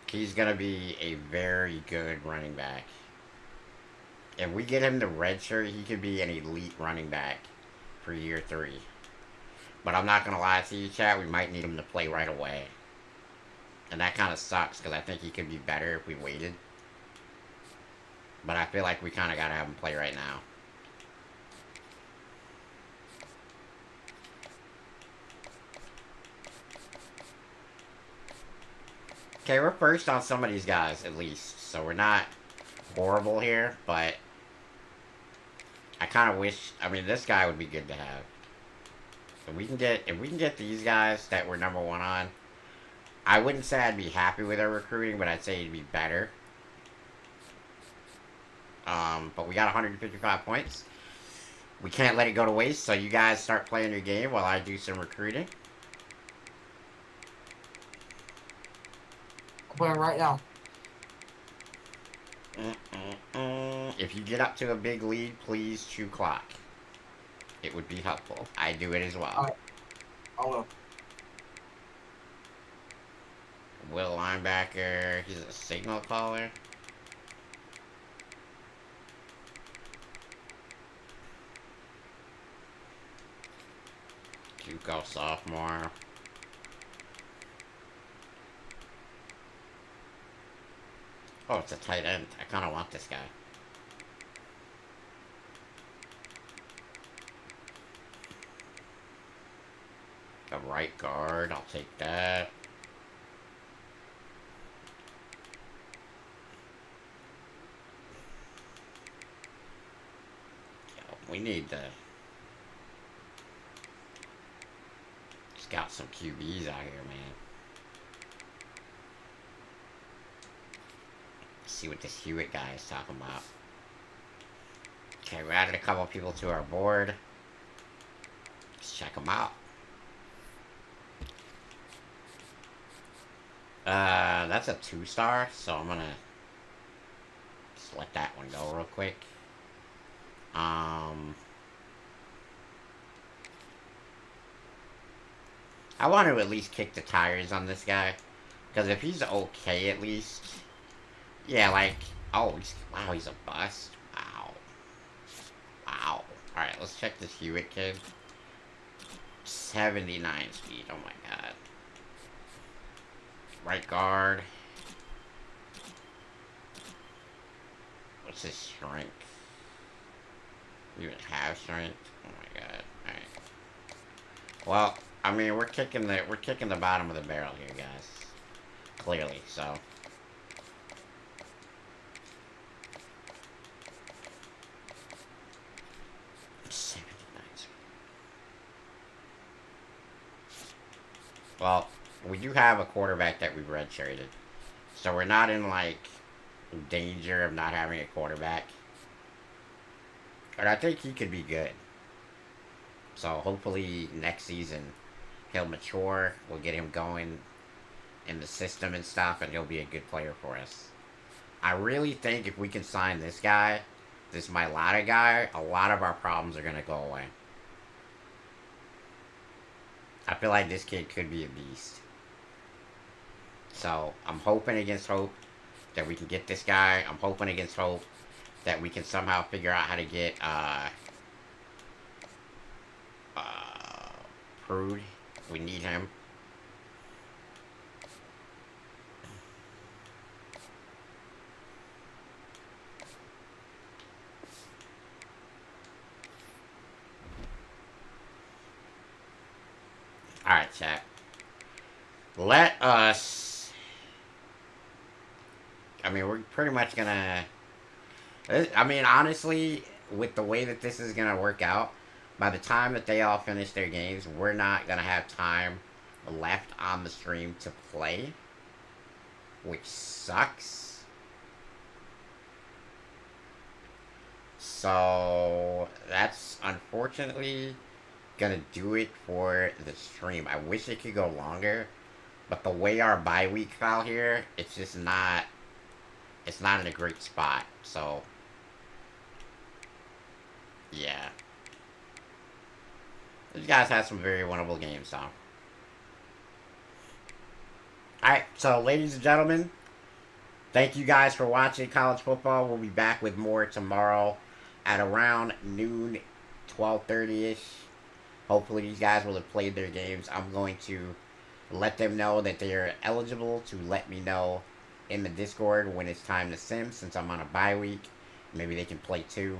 he's gonna be a very good running back. If we get him the red shirt, he could be an elite running back for year 3. But I'm not gonna lie to you, chat, we might need him to play right away. And that kind of sucks, because I think he could be better if we waited. But I feel like we kind of gotta have him play right now. Okay, we're first on some of these guys, at least. So we're not horrible here, but I kind of wish... I mean, this guy would be good to have. So we can get... If we can get these guys that we're number 1 on, I wouldn't say I'd be happy with our recruiting, but I'd say it'd be better. But we got 155 points. We can't let it go to waste, so you guys start playing your game while I do some recruiting. I'm playing right now. If you get up to a big lead, please chew clock. It would be helpful. I do it as well. All right. I will. Will linebacker. He's a signal caller. Juco sophomore. Oh, it's a tight end. I kind of want this guy. A right guard. I'll take that. We need to scout some QBs out here, man. See what this Hewitt guy is talking about. Okay, we added a couple people to our board. Let's check them out. That's a 2-star, so I'm gonna just let that one go real quick. I want to at least kick the tires on this guy. Because if he's okay at least... Yeah, like... Oh, wow, he's a bust. Wow. Wow. Alright, let's check this Hewitt kid. 79 speed, oh my god. Right guard. What's his strength? Even have strength? Oh my god. Alright. Well, I mean, we're kicking the bottom of the barrel here, guys. Clearly, so. Well, we do have a quarterback that we redshirted. So we're not in, like, danger of not having a quarterback. But I think he could be good. So hopefully next season he'll mature. We'll get him going in the system and stuff, and he'll be a good player for us. I really think if we can sign this guy, this Mailata guy, a lot of our problems are going to go away. I feel like this kid could be a beast. So I'm hoping against hope that we can get this guy. I'm hoping against hope that we can somehow figure out how to get Prude. We need him. Alright, chat. Let us... I mean, we're pretty much gonna... I mean, honestly, with the way that this is gonna work out, by the time that they all finish their games, we're not gonna have time left on the stream to play. Which sucks. So, that's unfortunately gonna do it for the stream. I wish it could go longer, but the way our bye week fell here, it's just not, it's not in a great spot. So yeah, these guys had some very winnable games, though. Alright, so ladies and gentlemen, thank you guys for watching college football. We'll be back with more tomorrow at around noon, 12:30ish. Hopefully these guys will have played their games. I'm going to let them know that they are eligible to let me know in the Discord when it's time to sim, since I'm on a bye week. Maybe they can play too,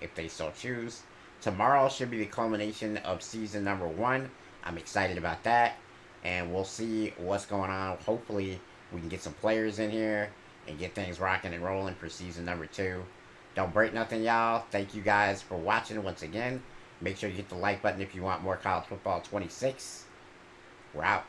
if they so choose. Tomorrow should be the culmination of season number 1. I'm excited about that. And we'll see what's going on. Hopefully we can get some players in here and get things rocking and rolling for season number 2. Don't break nothing, y'all. Thank you guys for watching once again. Make sure you hit the like button if you want more college football 26. We're out.